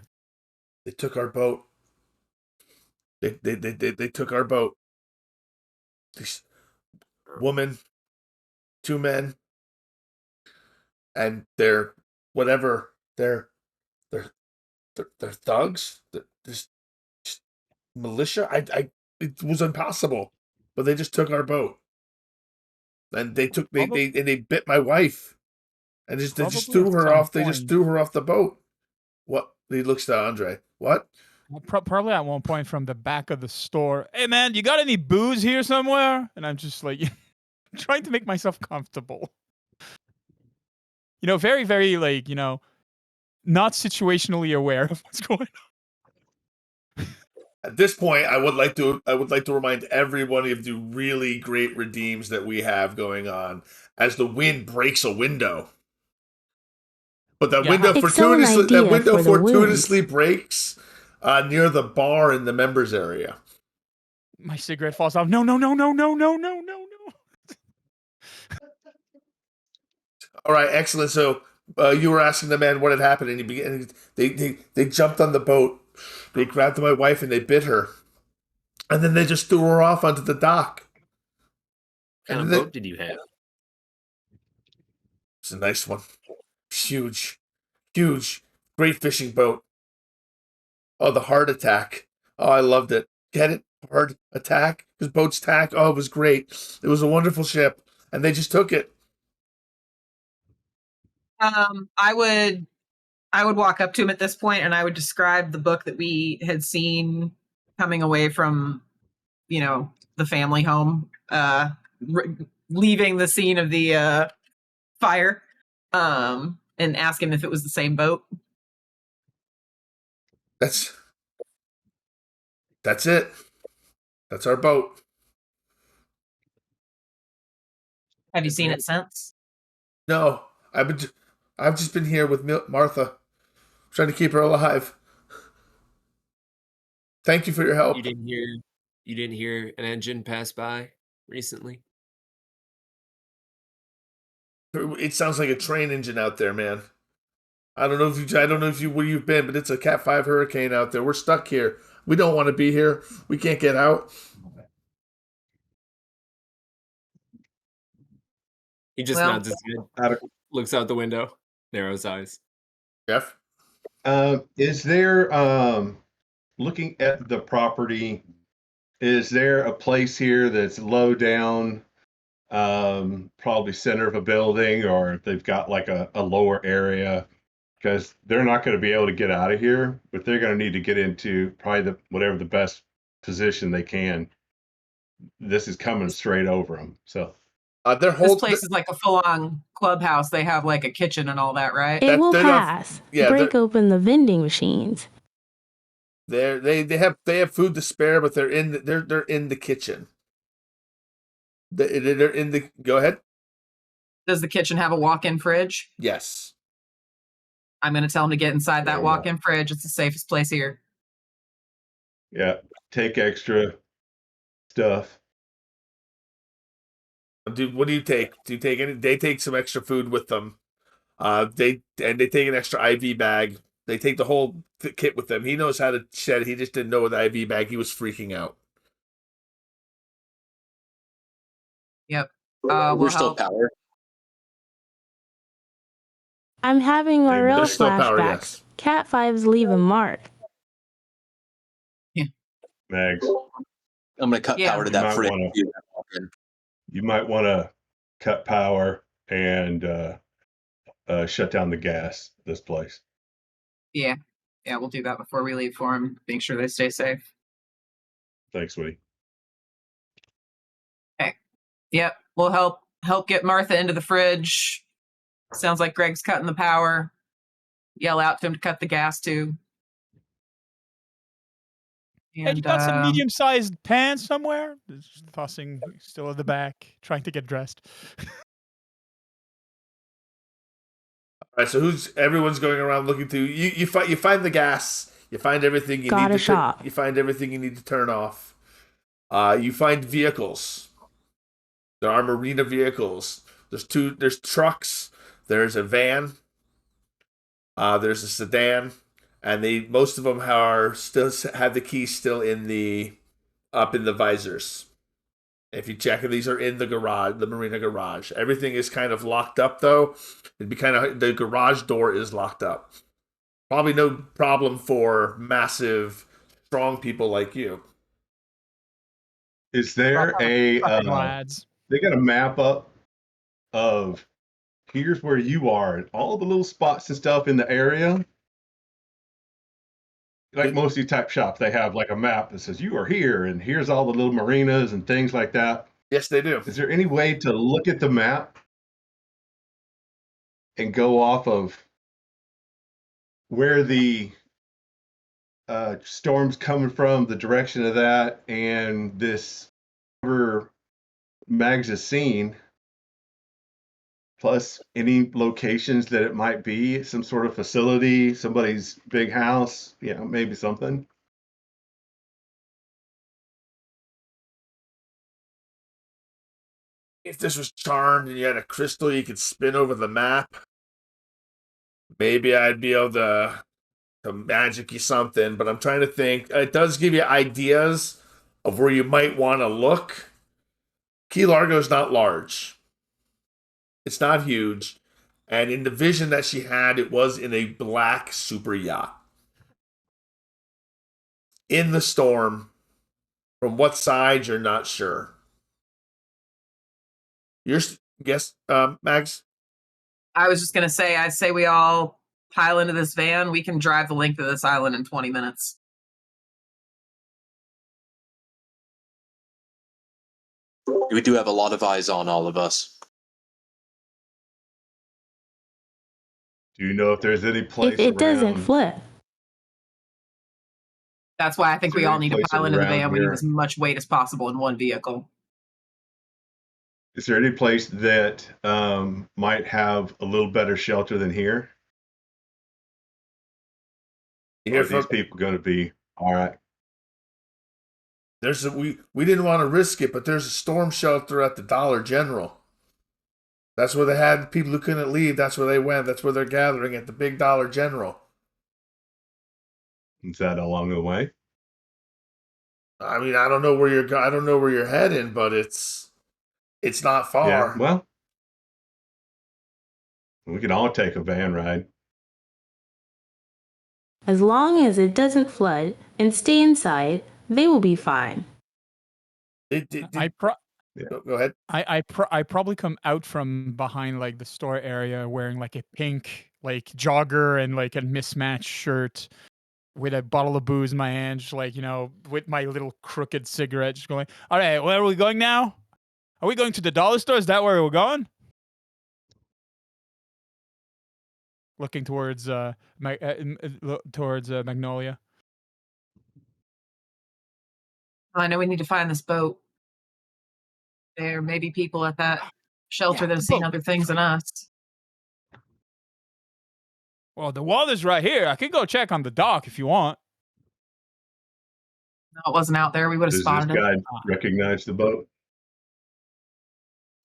They took our boat. They took our boat. This woman, 2 men, and they're whatever. They're thugs. They're just militia. It was impossible, but they just took our boat, and they bit my wife, and they just threw her off. They just threw her off the boat. What? He looks to Andre. What? Probably at one point from the back of the store. Hey man, you got any booze here somewhere? And I'm just like trying to make myself comfortable. Very, very like, not situationally aware of what's going on. At this point, I would like to remind everyone of the really great redeems that we have going on as the wind breaks a window. But that window fortuitously breaks near the bar in the members area. My cigarette falls off. No. All right, excellent. So you were asking the man what had happened, and they jumped on the boat. They grabbed my wife and they bit her, and then they just threw her off onto the dock. What kind of boat did you have? It's a nice one, huge, great fishing boat. Oh, the heart attack. Oh, I loved it. Get it? Heart attack? Because boats tack. Oh, it was great. It was a wonderful ship, and they just took it. I would walk up to him at this point and I would describe the book that we had seen coming away from, the family home, leaving the scene of the fire, and ask him if it was the same boat. That's it. That's our boat. Have you seen it since? No, I've just been here with Martha, trying to keep her alive. Thank you for your help. You didn't hear an engine pass by recently? It sounds like a train engine out there, man. I don't know if you where you've been, but it's a Cat 5 hurricane out there. We're stuck here. We don't want to be here. We can't get out. He just nods his head, looks out the window, narrows eyes. Jeff? Is there, looking at the property, is there a place here that's low down, probably center of a building, or they've got like a lower area? Because they're not going to be able to get out of here, but they're going to need to get into probably whatever the best position they can. This is coming straight over them. So this place is like a full-on clubhouse. They have like a kitchen and all that, right? It will pass. Break open the vending machines. They have food to spare, but they're in the kitchen. They're in the. Go ahead. Does the kitchen have a walk-in fridge? Yes. I'm going to tell them to get inside that walk-in fridge. It's the safest place here. Yeah, take extra stuff. Dude, what do you take? Do you take any? They take some extra food with them. They take an extra IV bag. They take the whole kit with them. He knows how to shed. He just didn't know with the IV bag. He was freaking out. Yep. We're still powered. I'm having real flashbacks. Power, yes. Cat 5's leave a mark. Yeah. Mags. I'm going to cut power to that fridge. You might want to cut power and shut down the gas this place. Yeah, we'll do that before we leave for them. Make sure they stay safe. Thanks, Woody. Okay. Yep, we'll help get Martha into the fridge. Sounds like Greg's cutting the power. Yell out to him to cut the gas too. And you got some medium-sized pants somewhere? Just tossing still at the back, trying to get dressed. All right, so everyone's going around looking through. You find the gas. You find everything you need to. You find everything you need to turn off. You find vehicles. There are marina vehicles. There's trucks. There's a van. There's a sedan, and most of them still have the keys still up in the visors. If you check, these are in the garage, the marina garage. Everything is kind of locked up, though. The garage door is locked up. Probably no problem for massive, strong people like you. Is there they got a map up of here's where you are and all the little spots and stuff in the area? like most of these type shops, they have like a map that says you are here and here's all the little marinas and things like that. Yes, they do. Is there any way to look at the map and go off of where the storm's coming from, the direction of that, and this whatever Mags has seen, plus any locations that it might be, some sort of facility, somebody's big house, maybe something? If this was charmed and you had a crystal you could spin over the map, maybe I'd be able to magic you something, but I'm trying to think. It does give you ideas of where you might want to look. Key Largo is not large. It's not huge. And in the vision that she had, it was in a black super yacht. In the storm. From what side, you're not sure. Mags? I was just going to say, I'd say we all pile into this van. We can drive the length of this island in 20 minutes. We do have a lot of eyes on all of us. Do you know if there's any place If it doesn't around? flip. That's why I think Is we there all any need to place pile into the around van. We need here? as much weight as possible in one vehicle. Is there any place that might have a little better shelter than here? Or are these people going to be all right? We didn't want to risk it, but there's a storm shelter at the Dollar General. That's where they had people who couldn't leave. That's where they went. That's where they're gathering at the big Dollar General. Is that along the way? I mean, I don't know where you're heading, but it's not far. Yeah. Well, we can all take a van ride. As long as it doesn't flood and stay inside, they will be fine. Go ahead. I probably come out from behind like the store area wearing like a pink like jogger and like a mismatched shirt with a bottle of booze in my hand, just like, with my little crooked cigarette, just going, all right, where are we going now? Are we going to the dollar store? Is that where we're going? Looking towards Magnolia. I know we need to find this boat. There may be people at that shelter that have seen other things than us. Well, the water's right here. I could go check on the dock if you want. No, it wasn't out there. We would have spotted Does this it. guy recognize the boat?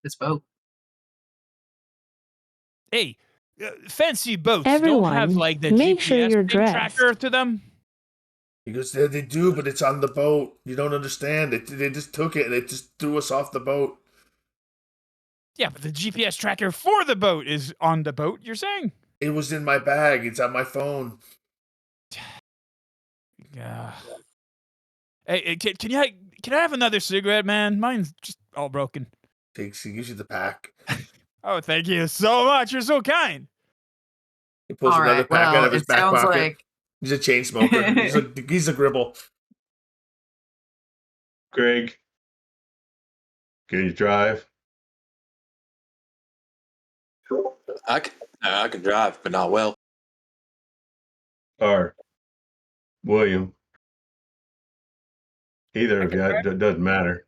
This boat. Hey, fancy boats Everyone, don't have like the make GPS sure you're thing dressed. tracker to them. He goes, yeah, they do, but it's on the boat. You don't understand. They just took it and they just threw us off the boat. Yeah, but the GPS tracker for the boat is on the boat, you're saying? It was in my bag. It's on my phone. Yeah. Hey, can I have another cigarette, man? Mine's just all broken. He gives you the pack. Oh, thank you so much. You're so kind. He pulls All another right. pack out Well, of his it back sounds pocket. like He's a chain smoker. he's a gribble. Greg, can you drive? I can drive, but not well. Or William? Either of you, it doesn't matter.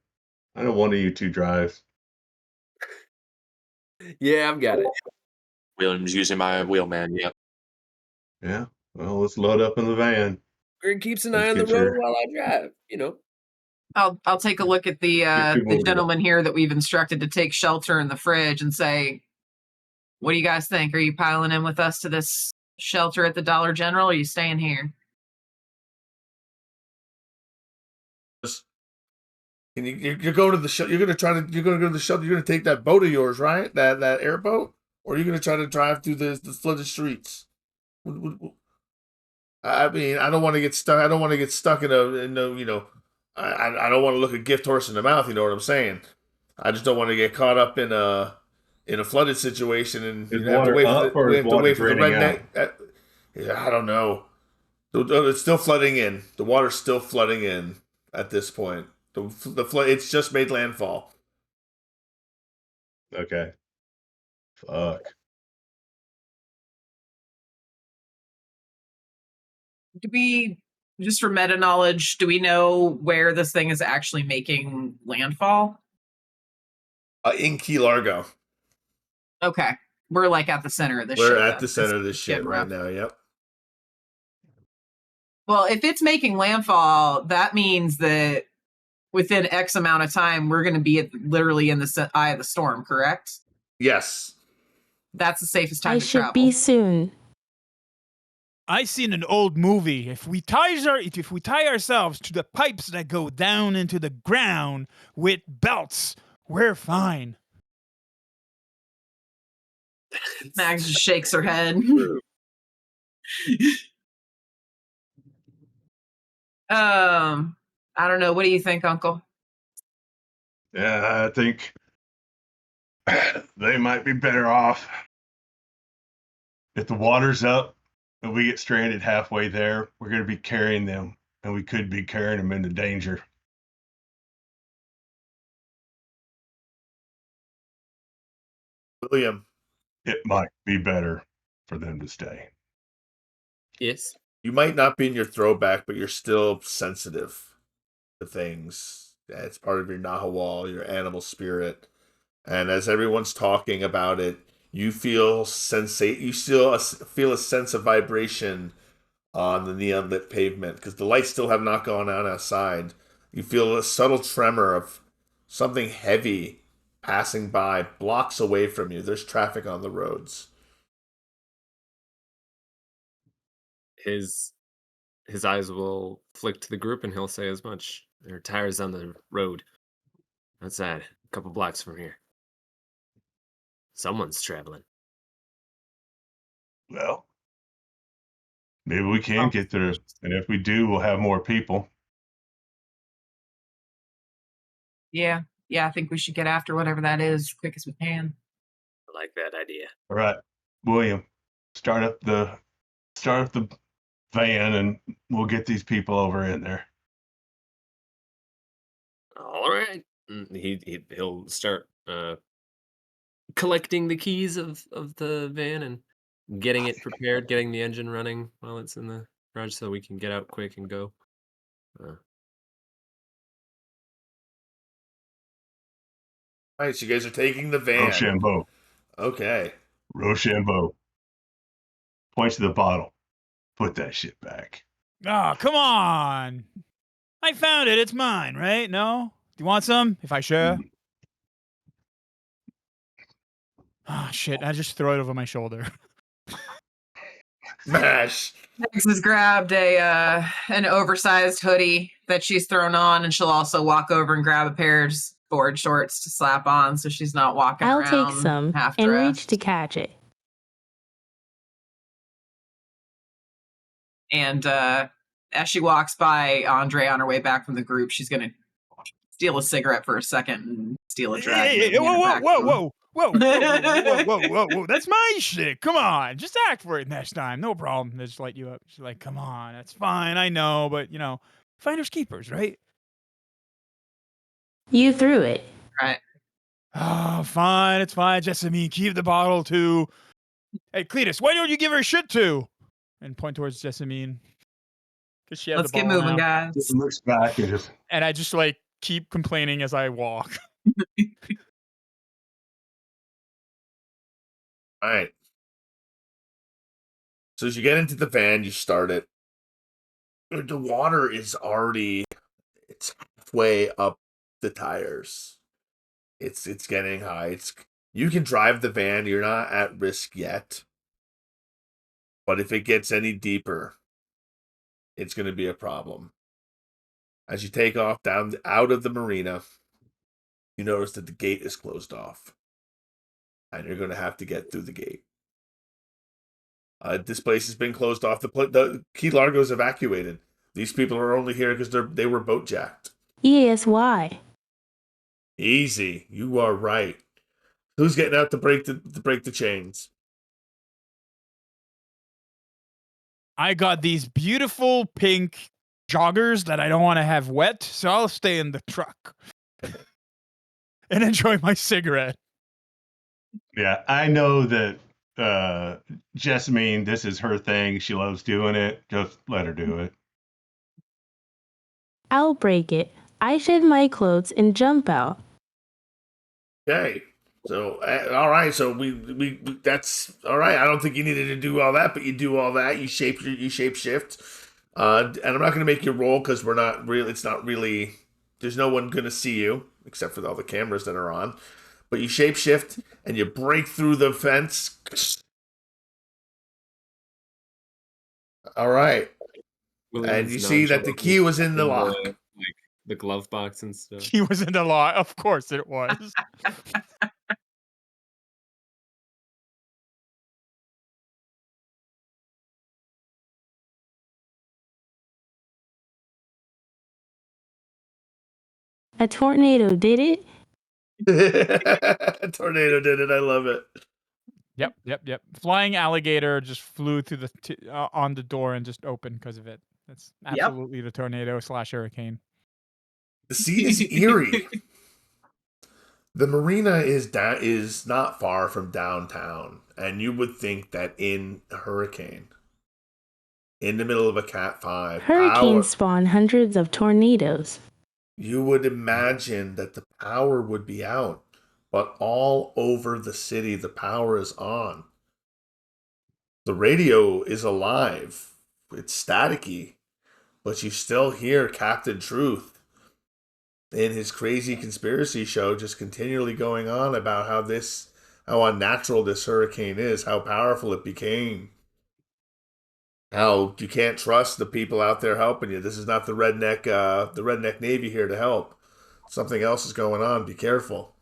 I know one of you two drives. Yeah, I've got it. William's using my wheelman, yeah. Yeah. Well, let's load up in the van. Greg keeps an Let's eye on the get road your- while I drive. I'll take a look at the Get your moving. gentleman here that we've instructed to take shelter in the fridge and say, what do you guys think? Are you piling in with us to this shelter at the Dollar General, or are you staying here? And you're going to the show. You're going to go to the shelter. You're going to take that boat of yours, right? That airboat, or are you going to try to drive through the flooded streets? I mean, I don't want to get stuck. I don't want to get stuck in a. I don't want to look a gift horse in the mouth. You know what I'm saying? I just don't want to get caught up in a flooded situation and Is have to water wait up or we is have to water wait for the draining redneck. Yeah, I don't know. It's still flooding in. The water's still flooding in at this point. The flood. It's just made landfall. Okay. Fuck. Do we, just for meta knowledge, do we know where this thing is actually making landfall? In Key Largo. Okay. We're like at the center of this We're shit. at the center of this shit right now. Yep. Well, if it's making landfall, that means that within X amount of time, we're going to be literally in the eye of the storm, correct? Yes. That's the safest time I to should travel. be soon. I seen an old movie. If we tie ourselves to the pipes that go down into the ground with belts, we're fine. Max just shakes her head. I don't know. What do you think, Uncle? Yeah, I think they might be better off if the water's up and we get stranded halfway there. We're going to be carrying them, and we could be carrying them into danger. William, It might be better for them to stay. Yes. you might not be in your throwback, but you're still sensitive to things. It's part of your Nahawal, your animal spirit. And as everyone's talking about it, you feel you still feel a sense of vibration on the neon lit pavement because the lights still have not gone out outside. You feel a subtle tremor of something heavy passing by blocks away from you. There's traffic on the roads. His eyes will flick to the group and he'll say as much. There are tires on the road. Outside, a couple blocks from here. Someone's traveling. Well, maybe we can get there, and if we do, we'll have more people. Yeah. I think we should get after whatever that is as quick as we can. I like that idea. All right, William, start up the van, and we'll get these people over in there. All right. He'll start collecting the keys of the van and getting it prepared, getting the engine running while it's in the garage so we can get out quick and go. All right, so you guys are taking the van. Rochambeau. Okay. Rochambeau. Points to the bottle. Put that shit back. Oh, come on. I found it. It's mine, right? No? Do you want some? If I share? Ah, shit. I just throw it over my shoulder. Smash. Max has grabbed an oversized hoodie that she's thrown on, and she'll also walk over and grab a pair of board shorts to slap on so she's not walking I'll around take some half and dressed. reach to catch it. And as she walks by Andre on her way back from the group, she's going to steal a cigarette for a second and steal a drag. Hey, whoa. That's my shit. Come on. Just act for it next time. No problem. They just light you up. She's like, come on. That's fine. I know. But, finders keepers, right? You threw it. Right. Oh, fine. It's fine. Jessamine, keep the bottle too. Hey, Cletus, why don't you give her shit too? And point towards Jessamine. Because she has Let's the get bottle moving, now. guys. Looks back and just. And I just keep complaining as I walk. All right. So as you get into the van, you start it. The water is it's halfway up the tires. It's getting high. You can drive the van. You're not at risk yet. But if it gets any deeper, it's going to be a problem. As you take off out of the marina, you notice that the gate is closed off. And you're going to have to get through the gate. This place has been closed off. The Key Largo is evacuated. These people are only here because they were boat jacked. Yes, why? Easy, you are right. Who's getting out to break the chains? I got these beautiful pink joggers that I don't want to have wet, so I'll stay in the truck and enjoy my cigarette. Yeah, I know that Jessamine, this is her thing. She loves doing it. Just let her do it. I'll break it. I shed my clothes and jump out. Okay. So, all right. So we that's all right. I don't think you needed to do all that, but you do all that. You shape shift. And I'm not going to make you roll because we're not really. It's not really. There's no one going to see you except for all the cameras that are on. But you shape shift and you break through the fence. All right. And you see that the key was in the lock. Like the glove box and stuff. He was in the law. Of course it was. A tornado did it? Tornado did it. I love it. Yep. Flying alligator just flew through on the door and just opened because of it. That's absolutely the tornado / hurricane. The scene is eerie. The marina is not far from downtown, and you would think that in a hurricane, in the middle of a Cat 5, Hurricanes spawn hundreds of tornadoes. you would imagine that the power would be out, but all over the city, the power is on. The radio is alive. It's staticky, but you still hear Captain Truth in his crazy conspiracy show just continually going on about how unnatural this hurricane is, how powerful it became, how you can't trust the people out there helping you. This is not the redneck Navy here to help. Something else is going on. Be careful.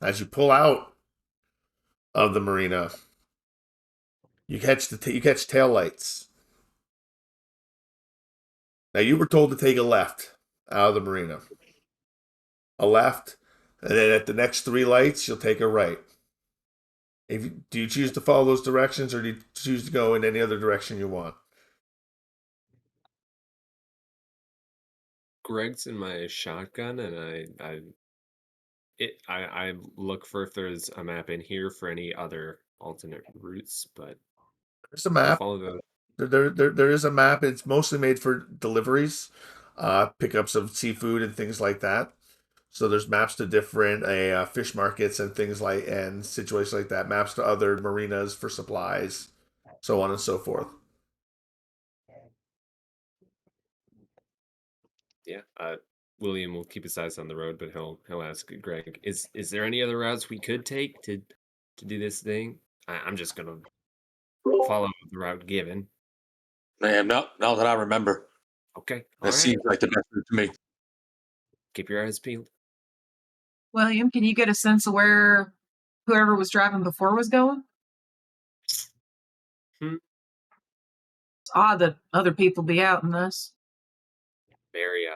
As you pull out of the marina, you catch tail lights. Now you were told to take a left out of the marina. A left, and then at the next 3 lights, you'll take a right. Do you choose to follow those directions, or do you choose to go in any other direction you want? Greg's in my shotgun, and I look for if there's a map in here for any other alternate routes, but There's a map. follow the. There is a map. It's mostly made for deliveries, pickups of seafood and things like that. So there's maps to different fish markets and and situations like that. Maps to other marinas for supplies, so on and so forth. Yeah, William will keep his eyes on the road, but he'll ask Greg, is there any other routes we could take to do this thing? I'm just gonna follow the route given. Man, no, not that I remember. Okay, That seems like the best route to me. Keep your eyes peeled. William, can you get a sense of where whoever was driving before was going? It's odd that other people be out in this. Very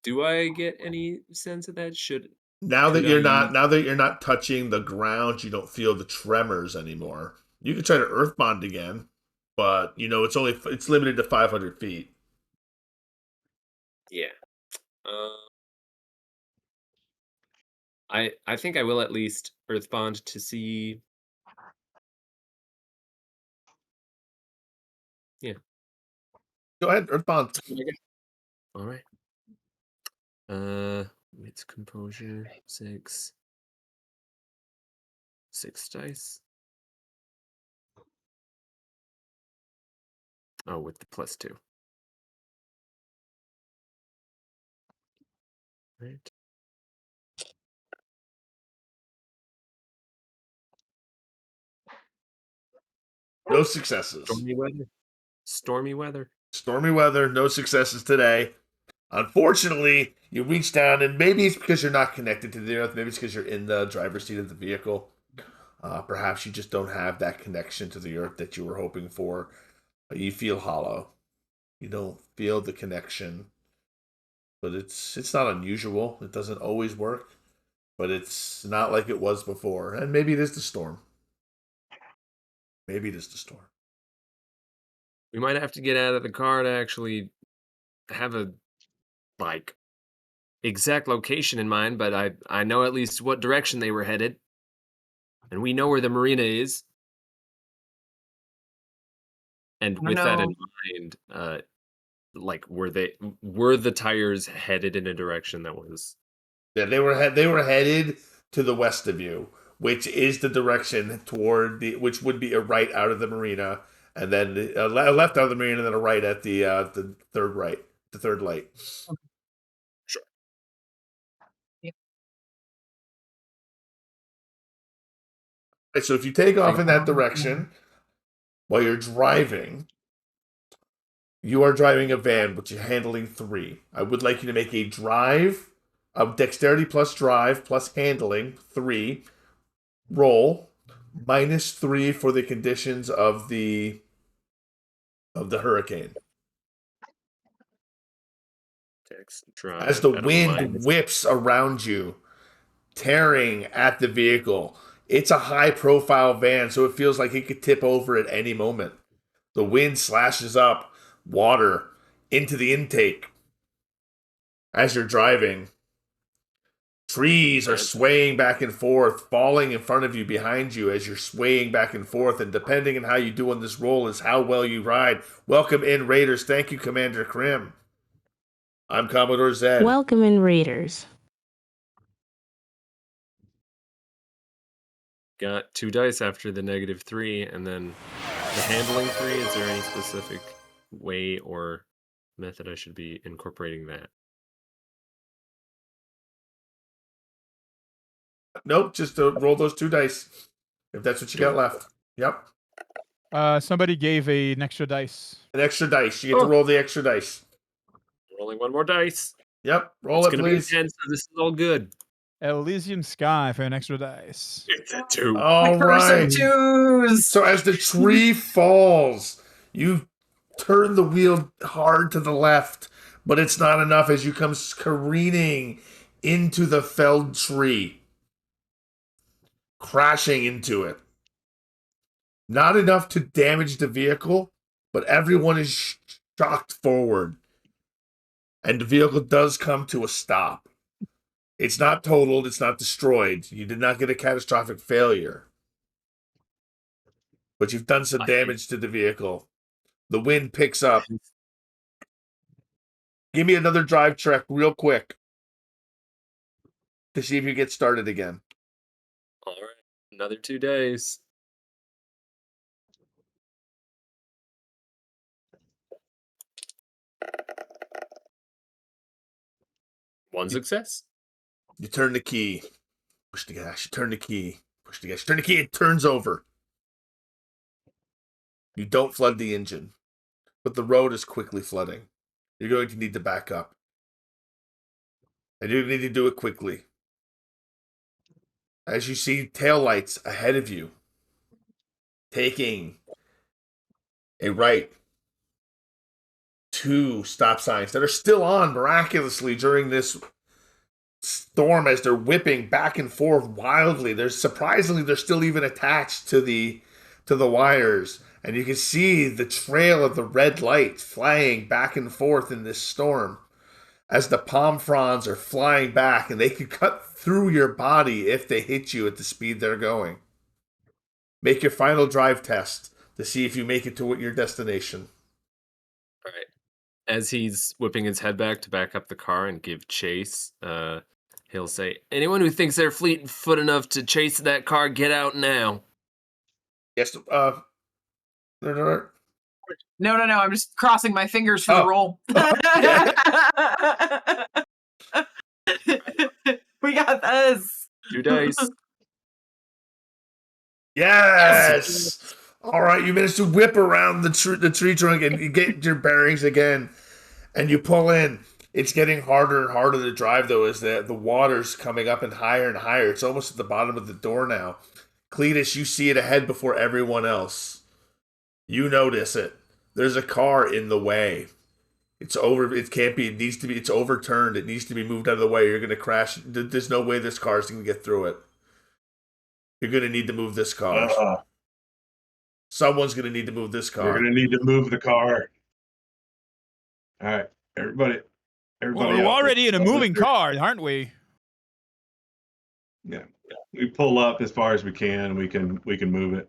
do I get any sense of that? Now that you're not touching the ground, you don't feel the tremors anymore. You can try to earthbond again, but it's limited to 500 feet. Yeah. I think I will at least earthbond to see. Yeah. Go ahead, earthbond. All right. It's composure 6 dice. Oh, with the +2. Right. No successes. Stormy weather. Stormy weather. No successes today. Unfortunately, you reach down, and maybe it's because you're not connected to the earth. Maybe it's because you're in the driver's seat of the vehicle. Perhaps you just don't have that connection to the earth that you were hoping for. You feel hollow. You don't feel the connection. But it's not unusual. It doesn't always work. But it's not like it was before. And maybe it is the storm. Maybe it is the storm. We might have to get out of the car to actually have a exact location in mind, but I know at least what direction they were headed, and we know where the marina is. And with that in mind, were the tires headed in a direction that was? Yeah, they were headed to the west of you, which is the direction which would be a right out of the marina, and then a left out of the marina, and then a right at the third light. Sure. Yeah. Right, so if you take off in that direction while you're driving, you are driving a van, but you're handling 3. I would like you to make a drive of dexterity plus drive plus handling 3 roll -3 for the conditions of the hurricane. Drive, As the wind whips around you, tearing at the vehicle. It's a high profile van, so it feels like it could tip over at any moment. The wind slashes up water into the intake as you're driving. Trees are swaying back and forth, falling in front of you, behind you, as you're swaying back and forth. And depending on how you do on this roll is how well you ride. Welcome in, Raiders. Thank you, Commander Krim. I'm Commodore Zed. Welcome in, Raiders. Got 2 dice after the -3, and then the handling 3. Is there any specific way or method I should be incorporating that? Nope, just roll those 2 dice. If that's what you got left. Yep. Somebody gave an extra dice. An extra dice. You get to roll the extra dice. Rolling 1 more dice. Yep, roll it, please. Be 10, so this is all good. Elysium Sky for an extra dice. It's a 2. All right. Twos. So as the tree falls, you turn the wheel hard to the left, but it's not enough as you come careening into the felled tree, crashing into it. Not enough to damage the vehicle, but everyone is shocked forward. And the vehicle does come to a stop. It's not totaled, it's not destroyed. You did not get a catastrophic failure. But you've done some damage to the vehicle. The wind picks up. Give me another drive check real quick to see if you get started again. All right. Another 2 days. One success. You turn the key. Push the gas. You turn the key. Push the gas. You turn the key. It turns over. You don't flood the engine, but the road is quickly flooding. You're going to need to back up. And you're going to need to do it quickly. As you see taillights ahead of you, taking a right, 2 stop signs that are still on miraculously during this storm as they're whipping back and forth wildly. They're still even attached to the wires, and you can see the trail of the red light flying back and forth in this storm as the palm fronds are flying back, and they can cut through your body if they hit you at the speed they're going. Make your final drive test to see if you make it to your destination. All right. As he's whipping his head back to back up the car and give chase, he'll say, "Anyone who thinks they're fleet of foot enough to chase that car, get out now." Yes, No. I'm just crossing my fingers for the roll. We got this. 2 dice. Yes! All right, you managed to whip around the tree trunk and you get your bearings again, and you pull in. It's getting harder and harder to drive, though, as the water's coming up and higher. It's almost at the bottom of the door now. Cletus, you see it ahead before everyone else. You notice it. There's a car in the way. It's over. It can't be. It needs to be. It's overturned. It needs to be moved out of the way. You're going to crash. There's no way this car is going to get through it. You're going to need to move this car. Someone's going to need to move this We're car. gonna need to move the car. All right, everybody. Well, we're out already in a there. moving car, aren't we? Yeah, we pull up as far as we can. We can move it.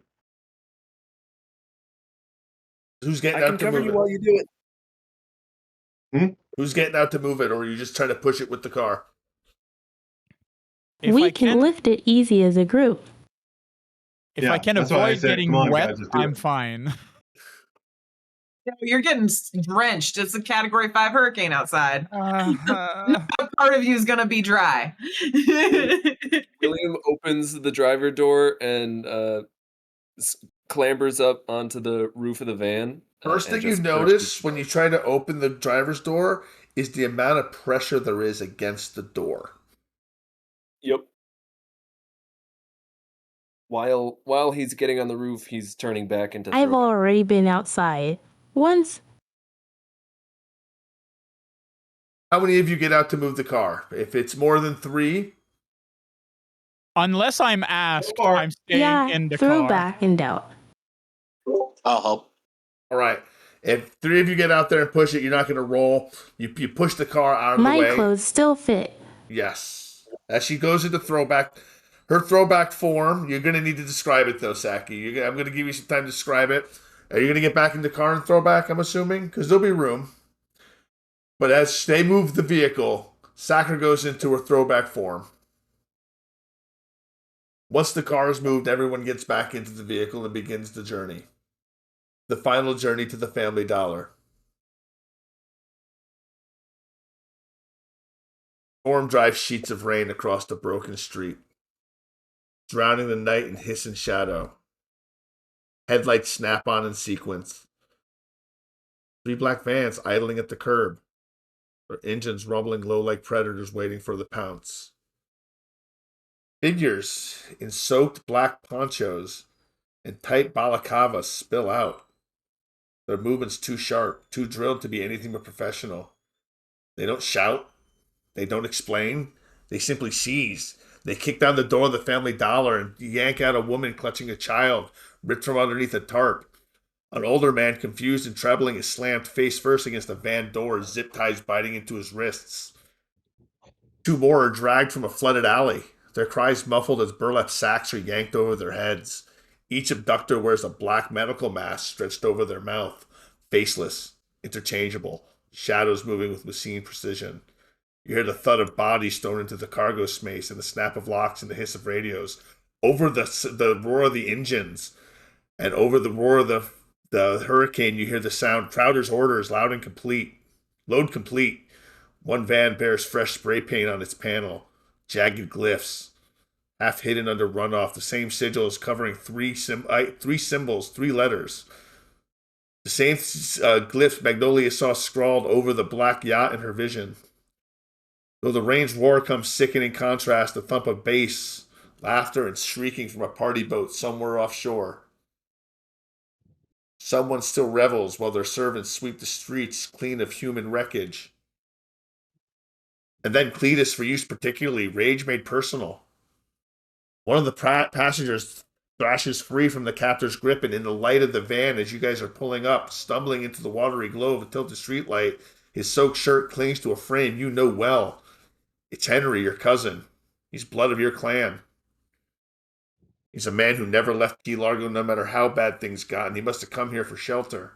Who's I getting can out to cover move you it? while you do it. Who's getting out to move it, or are you just trying to push it with the car? If We I can lift it easy as a group. If Yeah, I can that's why I avoid said, getting come on, wet, guys, let's do I'm it. fine. You're getting drenched. It's a Category 5 hurricane outside. Uh, Part of you is going to be dry. William opens the driver door and clambers up onto the roof of the van. First and thing you just notice when you try to open the driver's door is the amount of pressure there is against the door. Yep. While he's getting on the roof, he's turning back into. I've throwback. already been outside. Once, How many of you get out to move the car? If it's more than 3, unless I'm asked, Or- I'm staying yeah, in the car. throwback in doubt. I'll help. all right. If 3 of you get out there and push it, you're not going to roll. You push the car out of My the way. clothes still fit. Yes. As she goes into her throwback form, you're going to need to describe it, though, Saki. I'm going to give you some time to describe it. Are you going to get back in the car and throw back, I'm assuming? Because there'll be room. But as they move the vehicle, Sakura goes into her throwback form. Once the car is moved, everyone gets back into the vehicle and begins the journey. The final journey to the Family Dollar. Storm drives sheets of rain across the broken street, drowning the night in hiss and shadow. Headlights snap on in sequence. 3 black vans idling at the curb, their engines rumbling low like predators waiting for the pounce. Figures in soaked black ponchos and tight balaclavas spill out. Their movements too sharp, too drilled to be anything but professional. They don't shout. They don't explain. They simply seize. They kick down the door of the Family Dollar and yank out a woman clutching a child, ripped from underneath a tarp. An older man, confused and trembling, is slammed face first against the van door, zip ties biting into his wrists. 2 more are dragged from a flooded alley, their cries muffled as burlap sacks are yanked over their heads. Each abductor wears a black medical mask stretched over their mouth, faceless, interchangeable, shadows moving with machine precision. You hear the thud of bodies thrown into the cargo space and the snap of locks and the hiss of radios. Over the roar of the engines and over the roar of the hurricane, you hear the sound. Crowder's orders, loud and complete. Load complete. 1 van bears fresh spray paint on its panel. Jagged glyphs, half hidden under runoff. The same sigil is covering 3 symbols, 3 letters. The same glyphs Magnolia saw scrawled over the black yacht in her vision. Though the rain's roar comes sickening contrast, the thump of bass, laughter, and shrieking from a party boat somewhere offshore. Someone still revels while their servants sweep the streets clean of human wreckage. And then Cletus, for use particularly, rage made personal. One of the passengers thrashes free from the captor's grip, and in the light of the van, as you guys are pulling up, stumbling into the watery glow of a tilted streetlight, his soaked shirt clings to a frame you know well. It's Henry, your cousin. He's blood of your clan. He's a man who never left Key Largo no matter how bad things got, and he must have come here for shelter,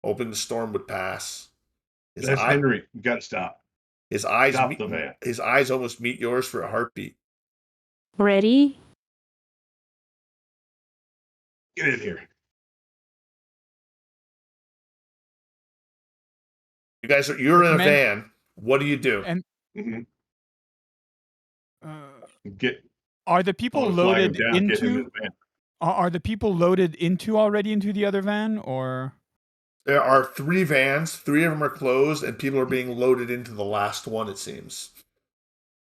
hoping the storm would pass. That's Henry. You got to stop. His eyes Stop the van. His eyes almost meet yours for a heartbeat. Ready? Get in here. You're in a Man. van. What do you do? And Mm-hmm. are the people flag him loaded down, get him in into? the van. Are the people loaded already into the other van, or? There are 3 vans. 3 of them are closed, and people are being loaded into the last one, it seems.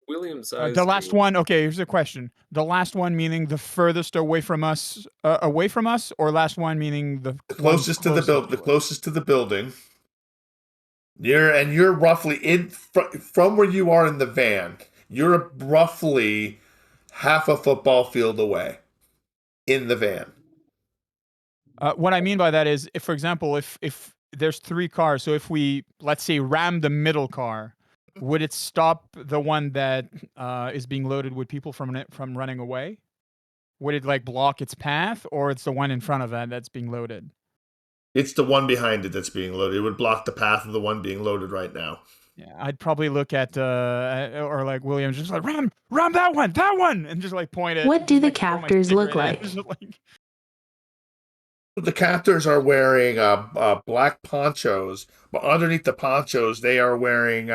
William's The last one. Okay, here's the question: the last one meaning the furthest away from us, or last one meaning the closest to the building. The closest to the building. You're roughly from where you are in the van. You're roughly half a football field away in the van. What I mean by that is, if, for example, if there's 3 cars, so if we, let's say, ram the middle car, would it stop the one that is being loaded with people from running away? Would it like block its path, or it's the one in front of that that's being loaded? It's the one behind it that's being loaded. It would block the path of the one being loaded right now. Yeah, I'd probably look at or like William, just like ram that one, and just like point it. What do just, the like, throw my captors look cigarette in, like? just, like- The captors are wearing black ponchos, but underneath the ponchos, they are wearing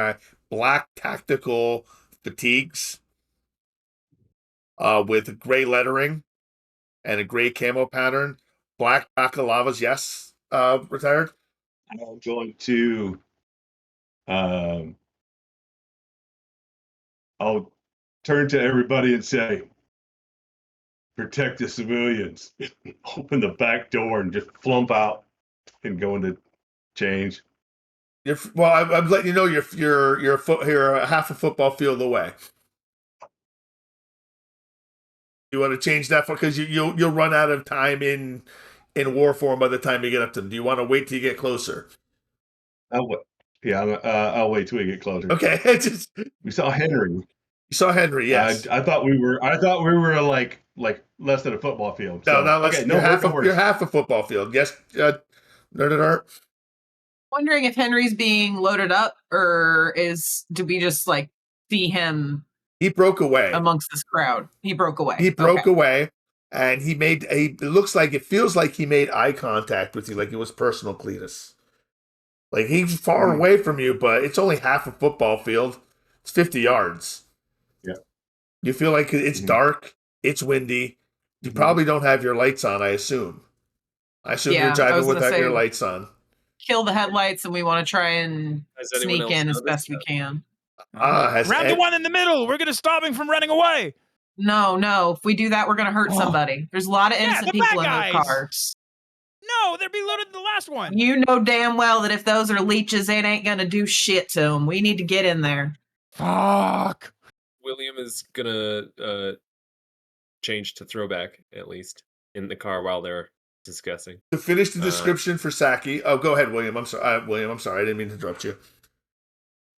black tactical fatigues with gray lettering and a gray camo pattern. Black bakalavas, yes, retired. I'm going to. I'll turn to everybody and say, protect the civilians. Open the back door and just flump out and go into change. I'm letting you know you're a half a football field away. You want to change that because you'll run out of time in war form by the time you get up to them. Do you want to wait till you get closer? I'll wait. Yeah, I'll wait till we get closer. Okay, We saw Henry. You saw Henry, yes. I thought we were like less than a football field. No, So, not less. okay, You're no you're half a football field. Yes, Nerd at Art. Wondering if Henry's being loaded up, or do we just like see him He broke away. amongst this crowd? He broke away. He broke Okay. away, and it feels like he made eye contact with you, like it was personal, Cletus. Like he's far away from you, but it's only half a football field. It's 50 yards. Yeah. You feel like it's dark, it's windy. You probably don't have your lights on, I assume. You're driving without your lights on. Kill the headlights, and we want to try and sneak in as best we can. Ram the one in the middle. We're gonna stop him from running away. No. If we do that, we're gonna hurt somebody. There's a lot of innocent people in those cars. No, they're being loaded in the last one. You know damn well that if those are leeches, it ain't gonna do shit to them. We need to get in there. Fuck. William is gonna change to throwback, at least, in the car while they're discussing. To finish the description for Saki. Oh, go ahead, William. I'm sorry. William, I'm sorry. I didn't mean to interrupt you.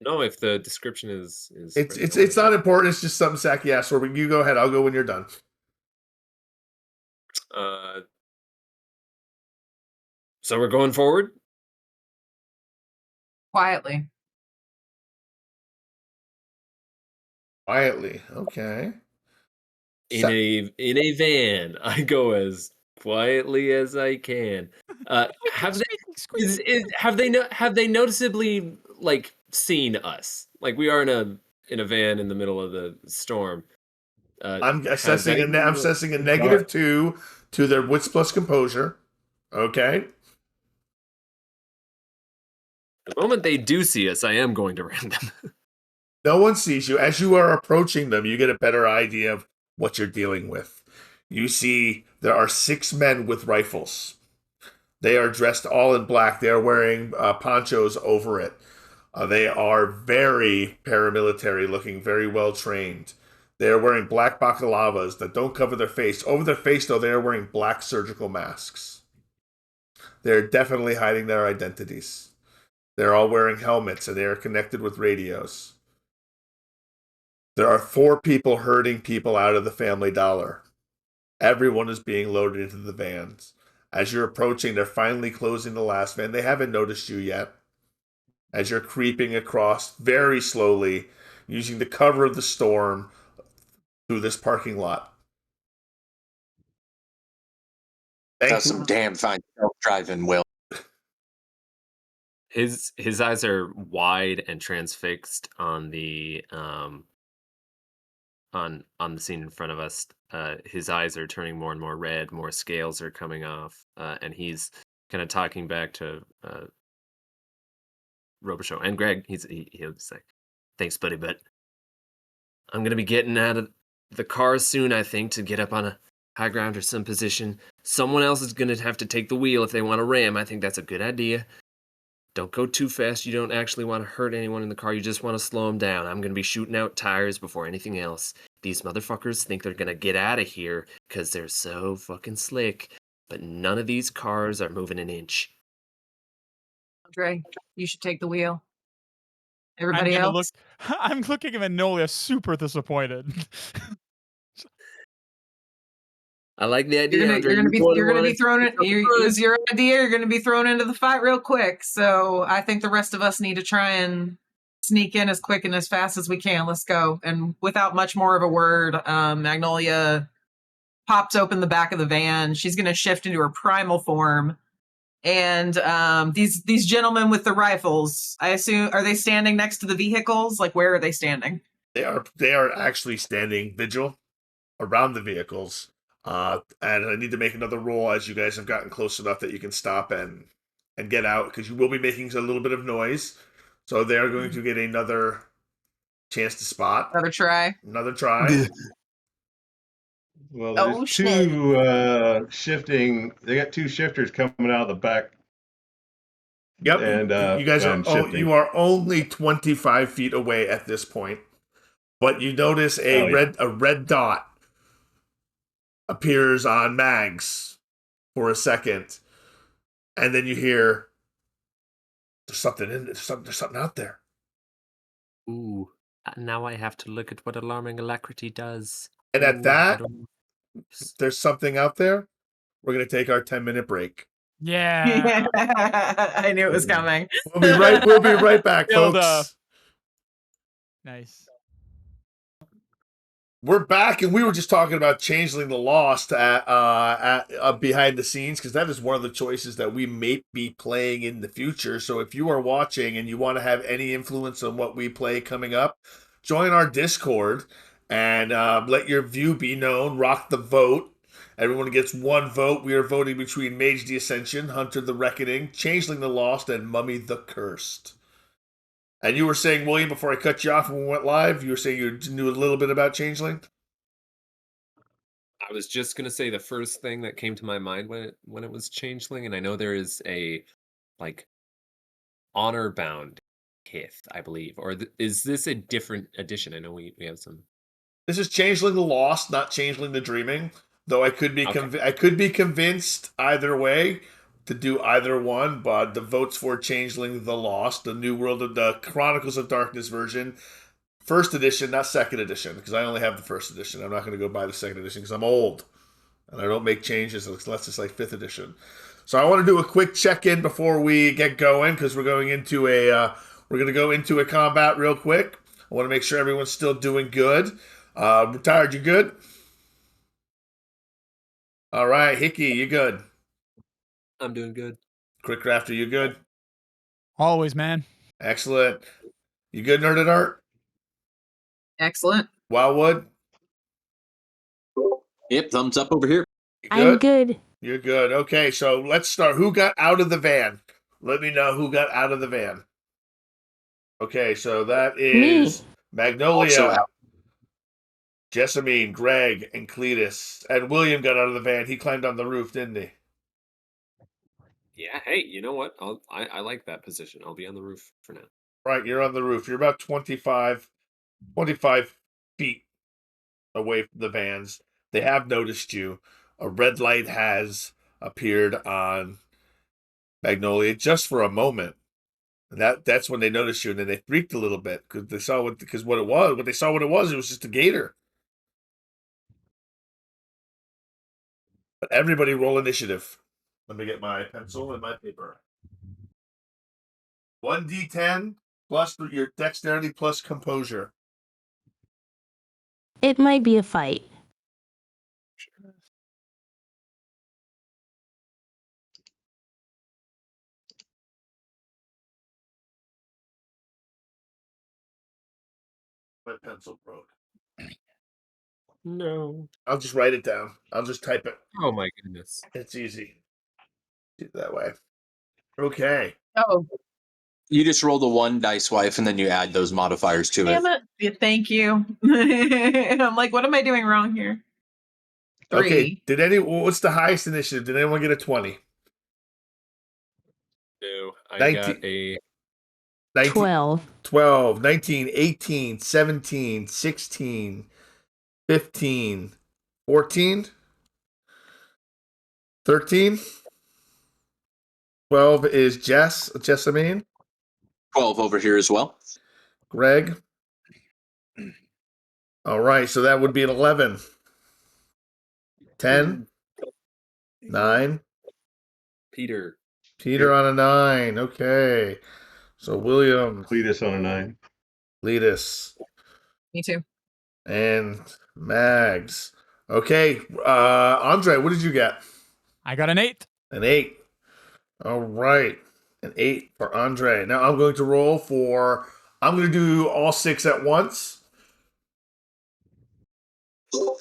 No, if the description is it's not important. It's just something Saki asked for. But you go ahead. I'll go when you're done. So we're going forward? Quietly. Okay. In a van, I go as quietly as I can. Have they noticeably like seen us? Like we are in a van in the middle of the storm. I'm assessing a -2 to their wits plus composure. Okay. The moment they do see us, I am going to ram them. No one sees you. As you are approaching them, you get a better idea of what you're dealing with. You see there are 6 men with rifles. They are dressed all in black. They are wearing ponchos over it. They are very paramilitary looking, very well trained. They are wearing black bakalavas that don't cover their face. Over their face, though, they are wearing black surgical masks. They're definitely hiding their identities. They're all wearing helmets, and they are connected with radios. There are 4 people herding people out of the Family Dollar. Everyone is being loaded into the vans. As you're approaching, they're finally closing the last van. They haven't noticed you yet. As you're creeping across very slowly, using the cover of the storm through this parking lot. That's some damn fine self-driving, Will. His eyes are wide and transfixed on the on the scene in front of us. His eyes are turning more and more red, more scales are coming off, and he's kind of talking back to Robichaux and Greg. He'll say, "Thanks, buddy, but I'm gonna be getting out of the car soon, I think, to get up on a high ground or some position. Someone else is gonna have to take the wheel if they want to ram. I think that's a good idea. Don't go too fast. You don't actually want to hurt anyone in the car. You just want to slow them down. I'm going to be shooting out tires before anything else. These motherfuckers think they're going to get out of here because they're so fucking slick. but none of these cars are moving an inch. Andre, you should take the wheel. I'm Everybody gonna else? I'm looking at Magnolia super disappointed. I like the You're idea, gonna Andre. you're gonna be thrown in. It was your idea. You're gonna be thrown into the fight real quick. So I think the rest of us need to try and sneak in as quick and as fast as we can. Let's go. And without much more of a word, Magnolia pops open the back of the van. She's gonna shift into her primal form. And these gentlemen with the rifles, I assume, are they standing next to the vehicles? Like, where are they standing? They are actually standing vigil around the vehicles. And I need to make another roll as you guys have gotten close enough that you can stop and get out, because you will be making a little bit of noise. So they are going to get another chance to spot. Another try. Another try. Well, there's Oh, shit. two shifting. They got two shifters coming out of the back. Yep. And you guys are shifting. you are only 25 feet away at this point. But you notice a red dot appears on Mags for a second, and then you hear there's something out there. Ooh, now I have to look at what alarming alacrity does. And at Ooh, that, I don't- there's something out there. We're gonna take our 10-minute break. Yeah. I knew it was coming. We'll be right back, Build folks. Nice. We're back, and we were just talking about Changeling the Lost at behind the scenes, because that is one of the choices that we may be playing in the future. So if you are watching and you want to have any influence on what we play coming up, join our Discord and let your view be known. Rock the vote. Everyone gets one vote. We are voting between Mage the Ascension, Hunter the Reckoning, Changeling the Lost, and Mummy the Cursed. And you were saying, William, before I cut you off when we went live, you were saying you knew a little bit about Changeling? I was just gonna say the first thing that came to my mind when it was Changeling, and I know there is a like honor bound Kith, I believe, or is this a different edition? I know we have some. This is Changeling the Lost, not Changeling the Dreaming. Though I could be Okay. I could be convinced either way to do either one, but the votes for Changeling the Lost, the New World of the Chronicles of Darkness version, first edition, not second edition, because I only have the first edition. I'm not going to go buy the second edition because I'm old and I don't make changes unless it's like fifth edition. So I want to do a quick check-in before we get going, because we're going into a combat real quick. I want to make sure everyone's still doing good. Retired, you good? All right, Hickey, you good? I'm doing good. Quick Crafter, you good? Always, man. Excellent. You good, Nerd at Art? Excellent. Wildwood? Yep, thumbs up over here. You I'm good. You're good. Okay, so let's start. Who got out of the van? Let me know who got out of the van. Okay, so that is Me. Magnolia, Also out. Jessamine, Greg, and Cletus. And William got out of the van. He climbed on the roof, didn't he? Yeah. Hey, you know what? I like that position. I'll be on the roof for now. Right, you're on the roof. You're about 25 feet away from the vans. They have noticed you. A red light has appeared on Magnolia just for a moment. And that's when they noticed you, and then they freaked a little bit because they saw what it was. When they saw what it was just a gator. But everybody roll initiative. Let me get my pencil and my paper. 1d10 plus your dexterity plus composure. It might be a fight. My pencil broke. No. I'll just write it down. I'll just type it. Oh my goodness. It's easy. Do it that way. Okay. Oh, You just roll the one dice wife and then you add those modifiers to damn it. it. Yeah, thank you. I'm like, what am I doing wrong here? 3. Okay. What's the highest initiative? Did anyone get a 20? No, I 19. got a 19, 12. 12, 19, 18, 17, 16, 15, 14. 13. 12 is Jessamine. 12 over here as well. Greg. All right, so that would be an 11. 10. 9. Peter. Peter on a 9. Okay. So William, Cletus on a 9. Letus, Me too. and Mags. Okay, Andre, what did you get? I got an 8. An 8. All right, an 8 for Andre. Now I'm going to roll for. I'm going to do all 6 at once.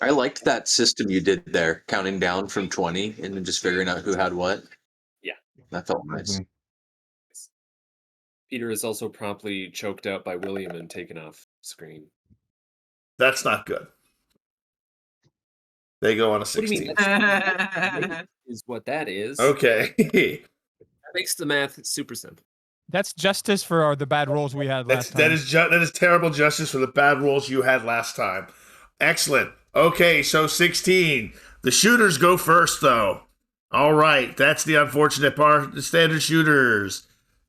I liked that system you did there, counting down from 20 and then just figuring out who had what. Yeah. That felt nice. Mhm. Peter is also promptly choked out by William and taken off screen. That's not good. They go on a What do you 16. mean? Is what that is. Okay. That makes the math super simple. That's justice for the bad rolls we had last time. That is terrible justice for the bad rolls you had last time. Excellent. Okay, so 16. The shooters go first, though. All right, that's the unfortunate part. The standard shooters,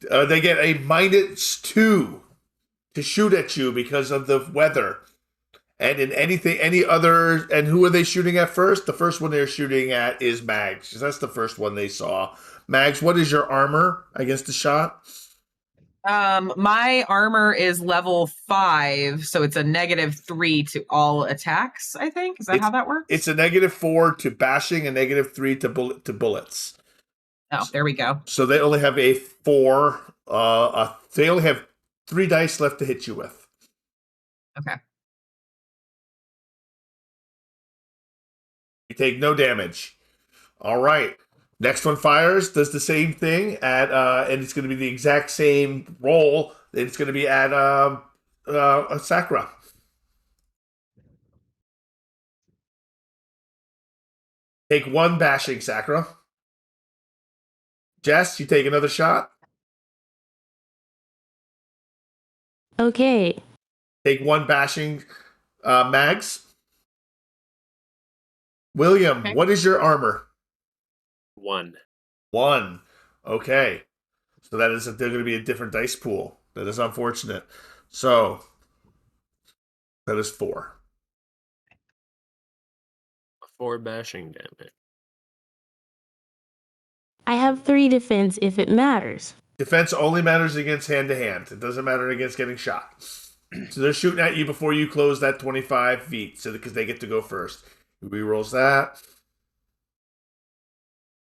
they get a -2 to shoot at you because of the weather. And in any other, and who are they shooting at first? The first one they're shooting at is Mags. That's the first one they saw. Mags, what is your armor against the shot? My armor is level 5, so it's a -3 to all attacks, I think. Is that how that works? It's a -4 to bashing, a -3 to bullets. Oh, there we go. So they only have a 4. They only have 3 dice left to hit you with. Okay. You take no damage. All right. Next one fires, does the same thing at, and it's going to be the exact same roll. It's going to be at Sakura. Take 1 bashing, Sakura. Jess, you take another shot. Okay. Take 1 bashing, Mags. William, Okay. what is your armor? 1. 1. Okay. So that is they're going to be a different dice pool. That is unfortunate. So that is 4. 4 bashing damage. I have 3 defense if it matters. Defense only matters against hand to hand. It doesn't matter against getting shot. So they're shooting at you before you close that 25 feet, so because they get to go first. Rerolls that.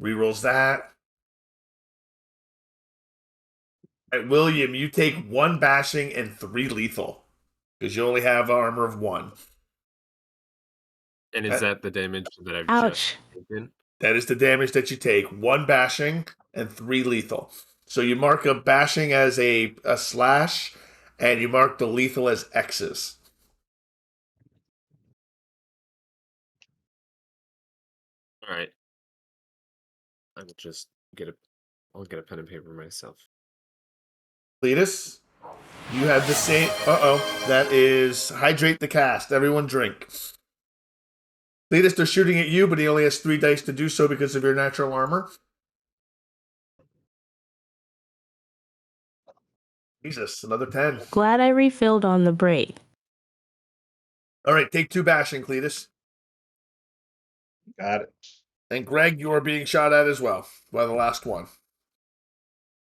Rerolls that. All right, William, you take 1 bashing and 3 lethal because you only have armor of 1. And is that the damage that I've Ouch. just taken? That is the damage that you take. 1 bashing and 3 lethal. So you mark a bashing as a slash, and you mark the lethal as X's. All right. I'll just get I'll get a pen and paper myself. Cletus, you have the same. That is hydrate the cast. Everyone drink. Cletus, they're shooting at you, but he only has 3 dice to do so because of your natural armor. Jesus, another 10. Glad I refilled on the break. All right, take 2 bashing, Cletus. Got it. And Greg, you are being shot at as well by the last one.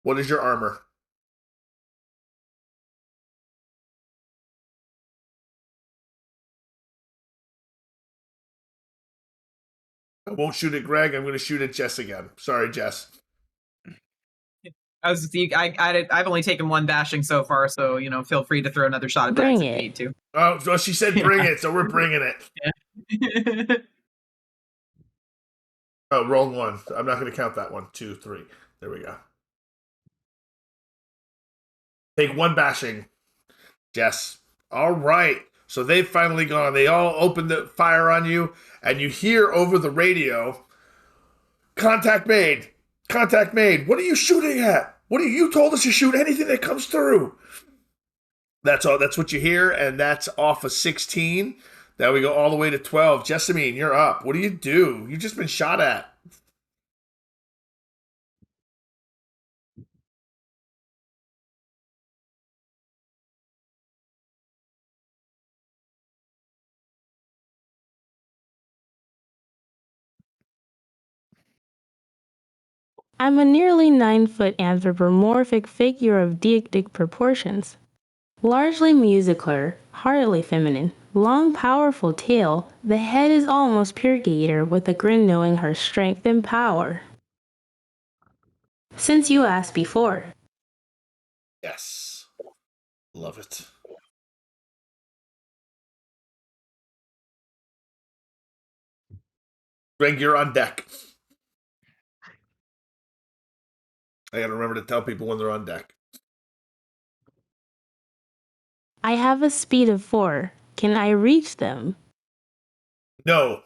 What is your armor? I won't shoot at Greg. I'm going to shoot at Jess again. Sorry, Jess. I've only taken 1 bashing so far, so feel free to throw another shot at Bring Max if it. you need to. Oh, so she said bring it, so we're bringing it. Yeah. Oh, wrong one. I'm not going to count that one. 2, 3. There we go. Take 1 bashing. Jess. All right. So they've finally gone. They all opened the fire on you, and you hear over the radio, contact made. Contact made. What are you shooting at? You told us to shoot anything that comes through. That's all. That's what you hear, and that's off of 16. Now we go all the way to 12. Jessamine, you're up. What do? You've just been shot at. I'm a nearly 9-foot anthropomorphic figure of deitic proportions. Largely muscular, hardly feminine, long powerful tail, the head is almost pure gator with a grin knowing her strength and power. Since you asked before. Yes. Love it. Greg, you're on deck. I gotta remember to tell people when they're on deck. I have a speed of 4. Can I reach them? No.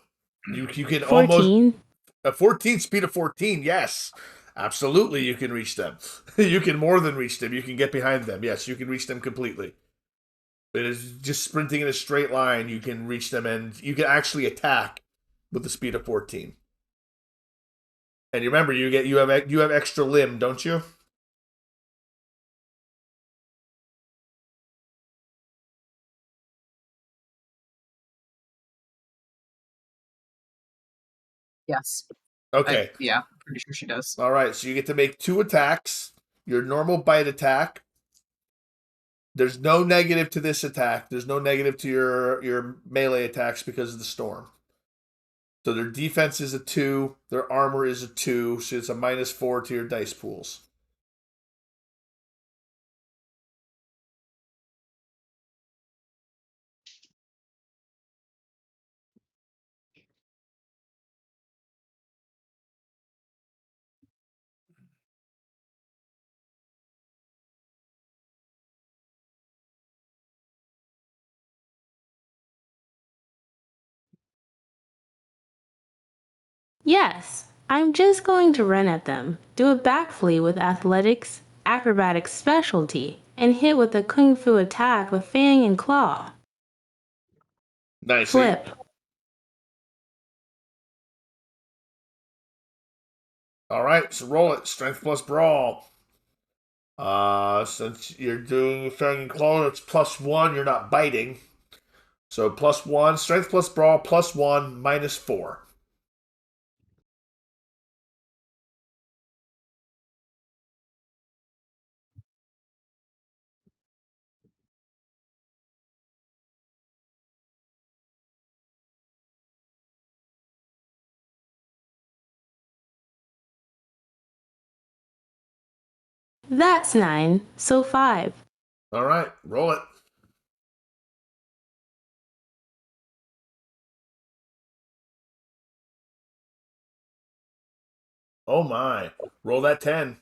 You can 14. almost a 14 speed of 14, yes. Absolutely you can reach them. You can more than reach them. You can get behind them. Yes, you can reach them completely. It is just sprinting in a straight line, you can reach them and you can actually attack with the speed of 14. And you remember you have extra limb, don't you? Yes. Okay. Yeah, pretty sure she does. All right, so you get to make 2 attacks. Your normal bite attack. There's no negative to this attack. There's no negative to your melee attacks because of the storm. So their defense is a 2, their armor is a 2, so it's a -4 to your dice pools. Yes, I'm just going to run at them, do a backflip with athletics, acrobatics specialty, and hit with a kung fu attack with fang and claw. Nice. Flip. All right, so roll it. Strength plus brawl. Since you're doing fang and claw, it's +1. You're not biting, so +1. Strength plus brawl +1 -4. That's 9, so 5. All right, roll it. Oh my! Roll that 10.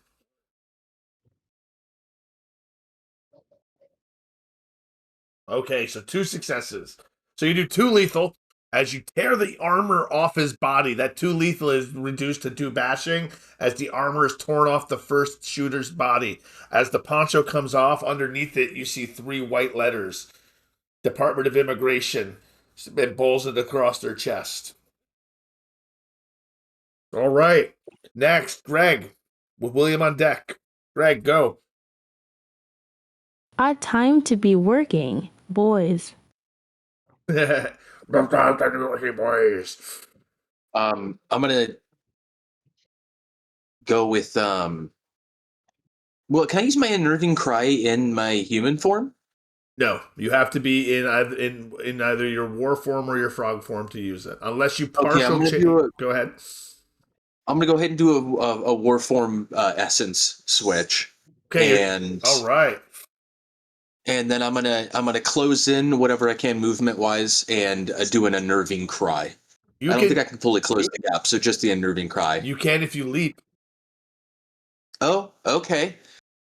Okay, so 2 successes. So you do 2 lethal. As you tear the armor off his body, that 2 lethal is reduced to 2 bashing as the armor is torn off the first shooter's body. As the poncho comes off, underneath it, you see 3 white letters Department of Immigration, emboldened across their chest. All right. Next, Greg, with William on deck. Greg, go. Odd time to be working, boys. No time to do it, boys. I'm gonna go with Well, can I use my unnerving cry in my human form? No, you have to be in either your war form or your frog form to use it, unless you Okay, I'm partial gonna change. do Go ahead. I'm gonna go ahead and do a war form essence switch, Okay. and All right. and then I'm gonna close in whatever I can movement wise and do an unnerving cry. You I don't can think I can fully close the gap, so just the unnerving cry. you can if you leap. Oh, okay.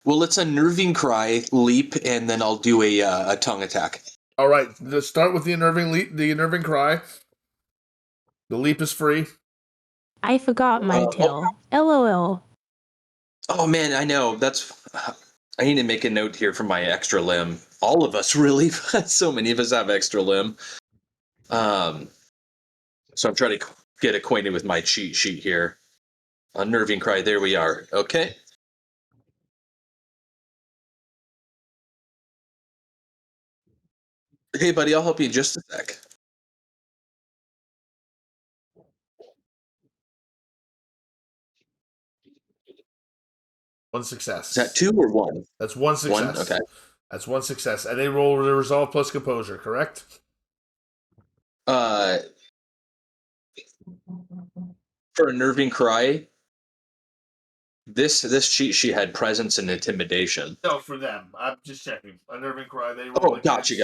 Well, let's unnerving cry, leap, and then I'll do a tongue attack. All right. Let's start with the unnerving leap, the unnerving cry. The leap is free. I forgot my tail. LOL. Oh man, I know. I need to make a note here for my extra limb. All of us, really. So many of us have extra limb. So I'm trying to get acquainted with my cheat sheet here. Unnerving cry. There we are. Okay. Hey, buddy, I'll help you in just a sec. One success. Is that 2 or 1? That's one success. Okay. That's one success. And they roll the resolve plus composure, correct? For Unnerving Cry, this cheat sheet had presence and intimidation. No, for them. I'm just checking. Unnerving Cry, they roll. Oh, gotcha.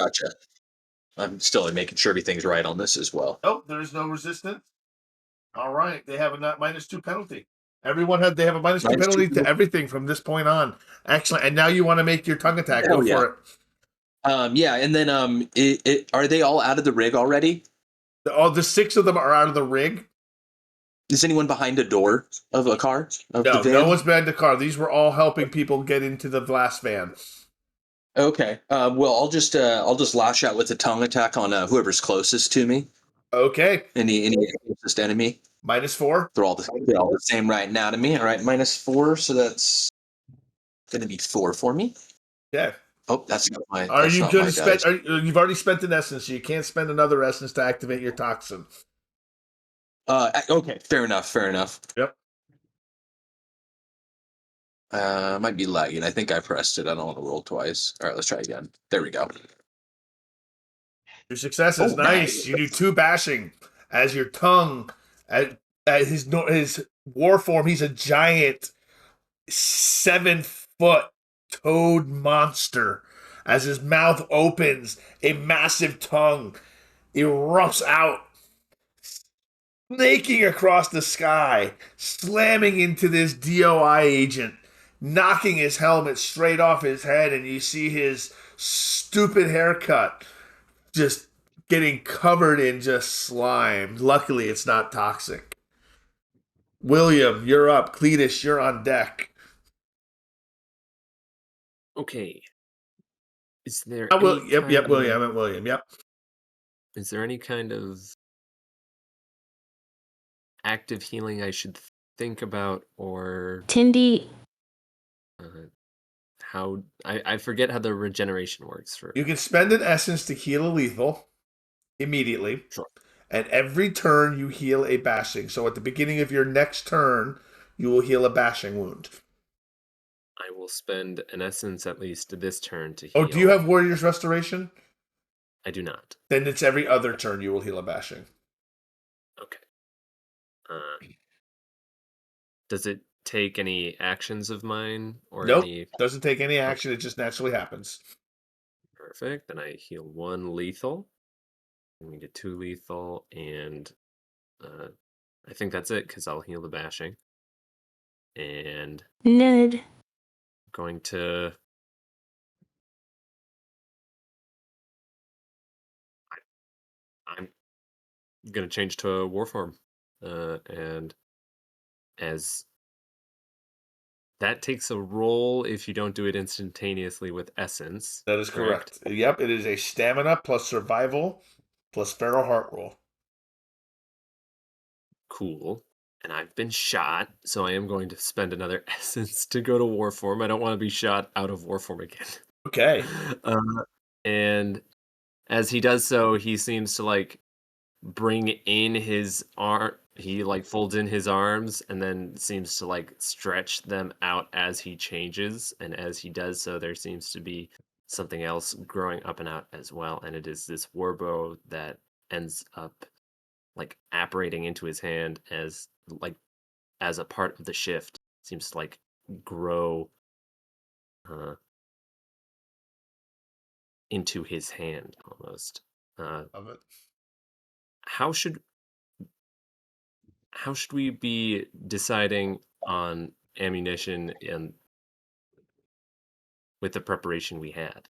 I'm still making sure everything's right on this as well. Nope, there's no resistance. All right, they have a -2 penalty. They have a -2 penalty to everything from this point on. Excellent. And now you want to make your tongue attack. Go for it. Yeah, and then are they all out of the rig already? The 6 of them are out of the rig. Is anyone behind a door of a car? No, no one's behind the car. These were all helping people get into the blast van. Okay. Well, I'll just lash out with a tongue attack on whoever's closest to me. Okay. Any closest enemy. -4. They're all the same right now to me. All right, -4, so that's going to be 4 for me. Yeah. Oh, that's not my. Are you going to spend? You've already spent an essence, so you can't spend another essence to activate your toxin. Okay, fair enough. Yep. Might be lagging. I think I pressed it. I don't want to roll twice. All right, let's try again. There we go. Your successes, nice. You do 2 bashing as your tongue, at his war form. He's a giant 7-foot toad monster. As his mouth opens, a massive tongue erupts out, snaking across the sky, slamming into this DOI agent, knocking his helmet straight off his head, and you see his stupid haircut just getting covered in just slime. Luckily, it's not toxic. William, you're up. Cletus, you're on deck. Okay. Is there? William. Yep. Is there any kind of active healing I should think about, or Tindy, how I forget how the regeneration works for. You can spend an essence to heal a lethal immediately. Sure. And every turn you heal a bashing. So at the beginning of your next turn, you will heal a bashing wound. I will spend an essence at least this turn to heal. Oh, do you have Warrior's Restoration? I do not. Then it's every other turn you will heal a bashing. Okay. Does it take any actions of mine or Nope. any? Doesn't take any action. It just naturally happens. Perfect. Then I heal 1 lethal. And we get 2 lethal, and I think that's it because I'll heal the bashing. And Ned, going to. I'm gonna change to a war form, and as that takes a roll if you don't do it instantaneously with essence. That is correct. Yep, it is a stamina plus survival plus feral heart roll. Cool. And I've been shot, so I am going to spend another essence to go to war form. I don't want to be shot out of war form again. Okay. And as he does so, he seems to like bring in his arm. He like folds in his arms and then seems to like stretch them out as he changes. And as he does so, there seems to be something else growing up and out as well. And it is this warbow that ends up like apparating into his hand as a part of the shift. Seems to like grow into his hand almost. Love it. How should we be deciding on ammunition and with the preparation we had?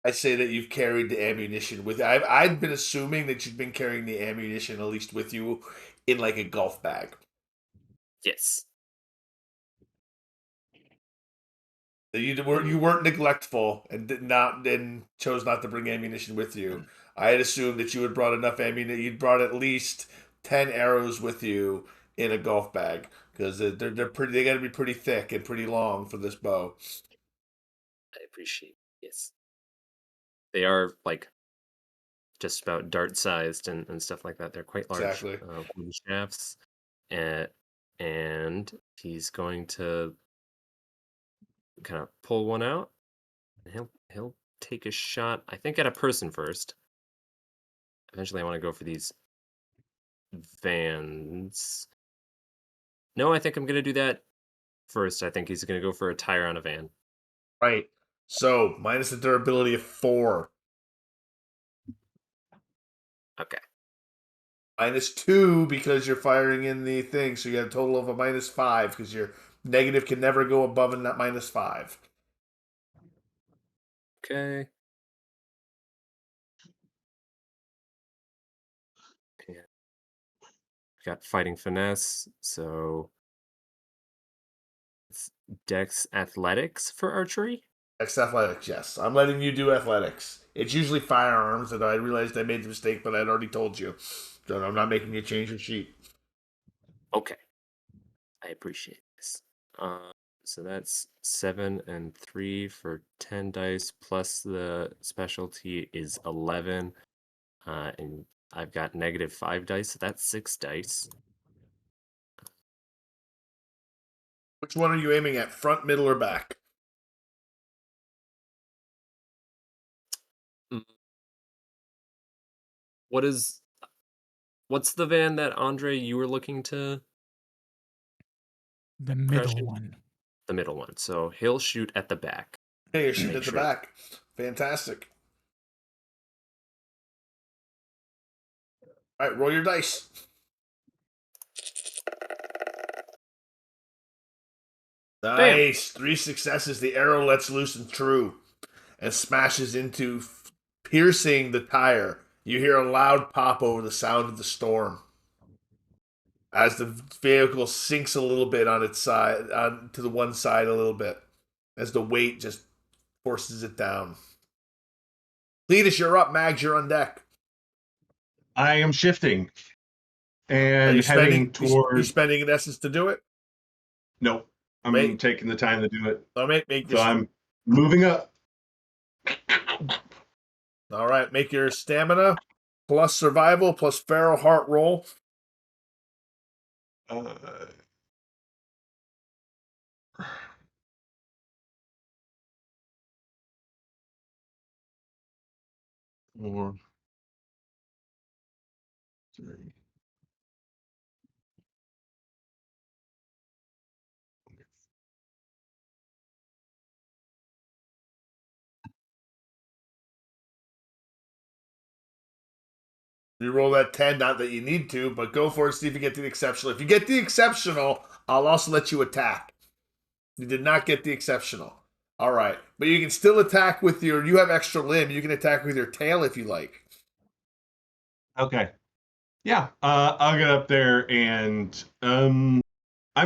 I say that you've carried the ammunition with. I've been assuming that you've been carrying the ammunition at least with you in like a golf bag. Yes. You weren't neglectful and chose not to bring ammunition with you. I had assumed that you had brought enough ammunition. You'd brought at least 10 arrows with you in a golf bag because they're pretty. They got to be pretty thick and pretty long for this bow. I appreciate. Yes. They are like just about dart sized and stuff like that. They're quite large. Exactly. Wooden shafts, and he's going to kind of pull one out. And he'll take a shot, I think, at a person first. Eventually, I want to go for these vans. No, I think I'm going to do that first. I think he's going to go for a tire on a van. Right. So, minus the durability of 4. Okay. -2 because you're firing in the thing, so you have a total of a -5 because your negative can never go above in that -5. Okay. Yeah. Got fighting finesse, so it's Dex athletics for archery. X athletics, yes. I'm letting you do athletics. It's usually firearms, and I realized I made the mistake, but I'd already told you. So I'm not making you change your sheet. Okay. I appreciate this. So that's 7 and 3 for 10 dice, plus the specialty is 11. And I've got -5 dice, so that's 6 dice. Which one are you aiming at, front, middle, or back? What's the van that Andre you were looking to? The middle Pressure. one. The middle one. So he'll shoot at the back. Hey, you're shooting Make at the sure. back. Fantastic. All right, roll your dice. Nice. 3 successes. The arrow lets loose and true and smashes into, piercing the tire. You hear a loud pop over the sound of the storm as the vehicle sinks a little bit on its side, to the one side a little bit, as the weight just forces it down. Cletus, you're up. Mags, you're on deck. I am shifting Are and you heading spending? You towards. spending an essence to do it? Nope, I'm Wait. taking the time to do it. All right, make So your. I'm moving up. All right, make your stamina plus survival plus feral heart roll. Uh, 4, 3. You roll that 10, not that you need to, but go for it, see if you get the exceptional. If you get the exceptional, I'll also let you attack. You did not get the exceptional. All right. But you can still attack with your, you have extra limb. You can attack with your tail if you like. Okay. Yeah. I'll get up there and I'm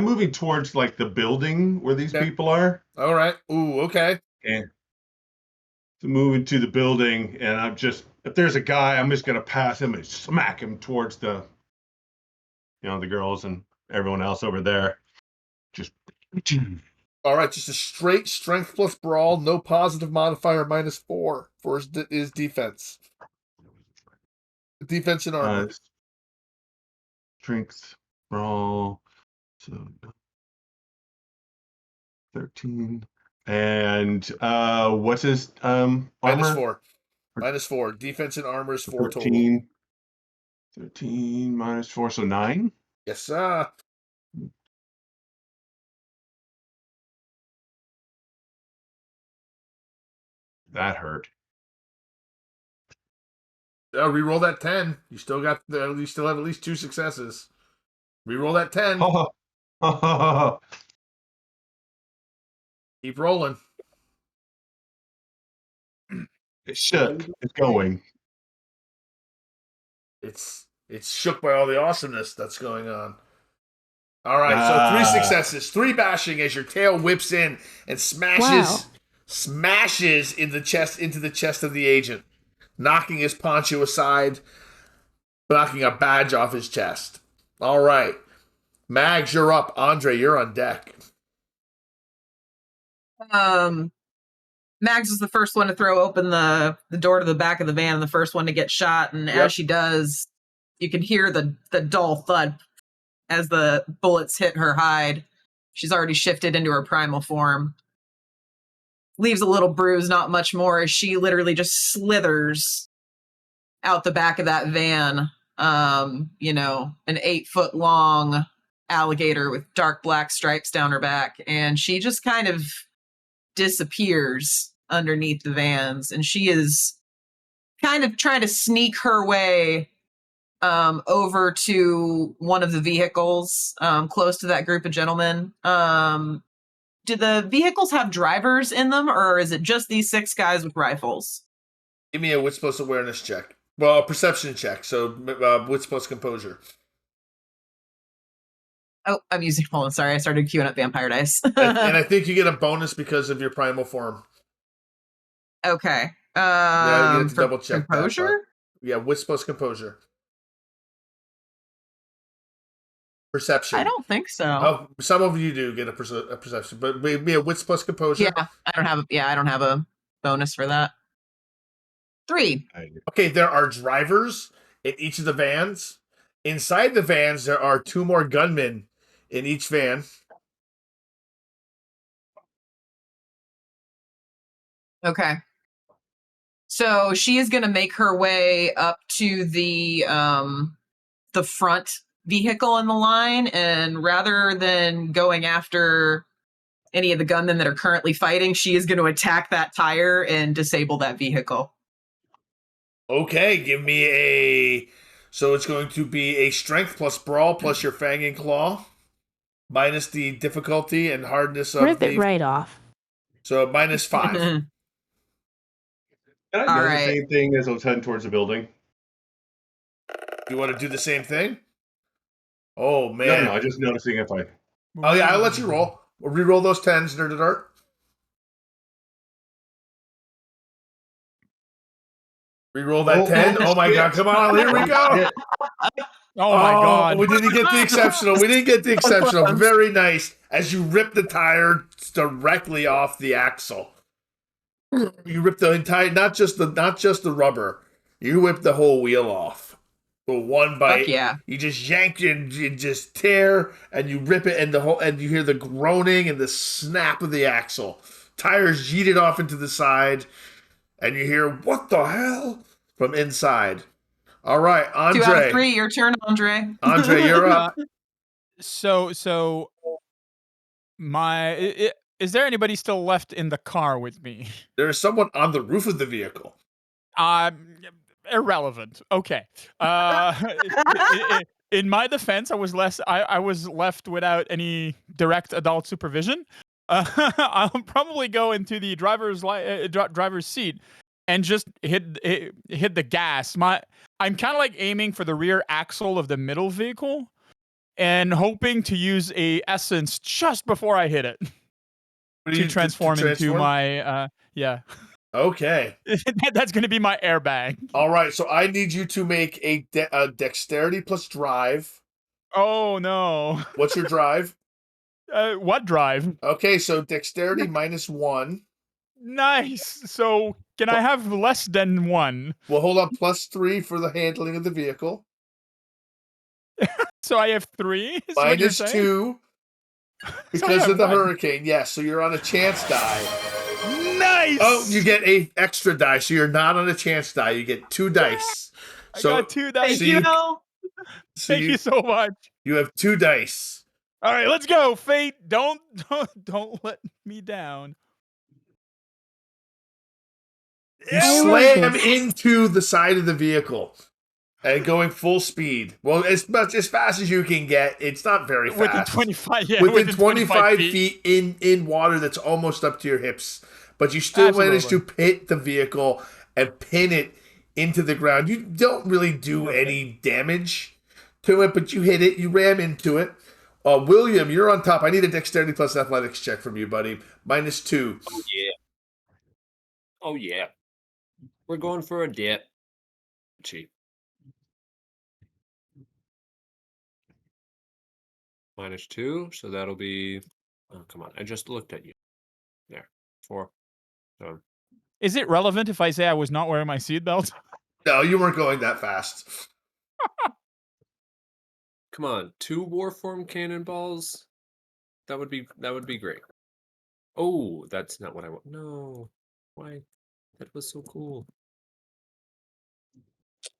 moving towards like the building where these Okay. people are. All right. Ooh, okay. And so moving to the building, and I'm just, if there's a guy, I'm just gonna pass him and smack him towards the, the girls and everyone else over there. Just. All right. Just a straight strength plus brawl, no positive modifier, -4 for his defense. Defense and armor. Strength brawl. So 13. And what's his armor? -4. -4. Defense and armor is 4 total. 13 -4, so 9. Yes, sir. That hurt. Reroll that 10. You still got you still have at least 2 successes. Reroll that 10. Keep rolling. It's shook. It's going. It's shook by all the awesomeness that's going on. All right, so 3 successes, 3 bashing as your tail whips in and smashes in the chest into the chest of the agent, knocking his poncho aside, knocking a badge off his chest. All right, Mags, you're up. Andre, you're on deck. Mags was the first one to throw open the door to the back of the van and the first one to get shot. And as she does, you can hear the dull thud as the bullets hit her hide. She's already shifted into her primal form. leaves a little bruise, not much more, as she literally just slithers out the back of that van. An 8-foot long alligator with dark black stripes down her back, and she just kind of disappears underneath the vans, and she is kind of trying to sneak her way over to one of the vehicles close to that group of gentlemen. Do the vehicles have drivers in them, or is it just these 6 guys with rifles? Give me a wits plus awareness check. Well, a perception check. So wits plus composure. Oh, I'm using. Hold on, sorry, I started queuing up vampire dice. And I think you get a bonus because of your primal form. Okay. Yeah, you have to for double check composure? that. Yeah, wits plus composure. Perception. I don't think so. Oh, some of you do get a perception, but maybe a wits plus composure. Yeah, I don't have a bonus for that. 3. Okay, there are drivers in each of the vans. Inside the vans, there are 2 more gunmen in each van. Okay. So she is going to make her way up to the front vehicle in the line, and rather than going after any of the gunmen that are currently fighting, she is going to attack that tire and disable that vehicle. Okay, give me a... So it's going to be a strength plus brawl plus your fang and claw, minus the difficulty and hardness of Rip it right off. So minus 5. Can I All do right. the same thing as I was heading towards the building? You want to do the same thing? Oh, man. No, I'm just noticing if I... Oh, yeah, I'll let you roll. We'll re-roll those 10s, Nerd at Art. Re-roll that 10. Oh, my God. Come on. Here we go. Oh my God. We didn't get the exceptional. We didn't get the exceptional. Very nice. As you rip the tire directly off the axle. You rip the entire, not just the rubber. You whip the whole wheel off. With one bite. Fuck yeah. You just yank and you just tear and you rip it, and you hear the groaning and the snap of the axle. Tires yeeted off into the side, and you hear, "What the hell?" from inside. All right, Andre. 2 out of 3, your turn, Andre. Andre, you're up. So is there anybody still left in the car with me? There is someone on the roof of the vehicle. Irrelevant. Okay. In my defense, I was left without any direct adult supervision. I'll probably go into the driver's seat and just hit the gas. I'm kind of like aiming for the rear axle of the middle vehicle and hoping to use a essence just before I hit it to transform into my yeah. Okay. That's going to be my airbag. All right, so I need you to make a dexterity plus drive. Oh no. What's your drive? What drive? Okay, so dexterity minus 1. Nice. So can I have less than 1? Well, hold on, plus 3 for the handling of the vehicle. So I have 3? Minus 2 because of the hurricane. Yes, so you're on a chance die. Nice. Oh, you get a extra die, so you're not on a chance die. You get 2 dice. I got 2 dice. Thank you. Thank you so much. You have 2 dice. All right, let's go, Fate. Don't let me down. You slam into the side of the vehicle and going full speed. Well, as fast as you can get. It's not very fast. Within 25, yeah. Within 25 feet in water that's almost up to your hips. But you still manage to hit the vehicle and pin it into the ground. You don't really do any damage to it, but you hit it. You ram into it. William, you're on top. I need a dexterity plus athletics check from you, buddy. Minus 2. Oh, yeah. Oh, yeah. We're going for a dip. Cheap. Minus 2, so that'll be... Oh, come on. I just looked at you. There. 4. So. Is it relevant if I say I was not wearing my seatbelt? No, you weren't going that fast. Come on, 2 Warform cannonballs. That would be great. Oh, that's not what I want. No. Why? That was so cool.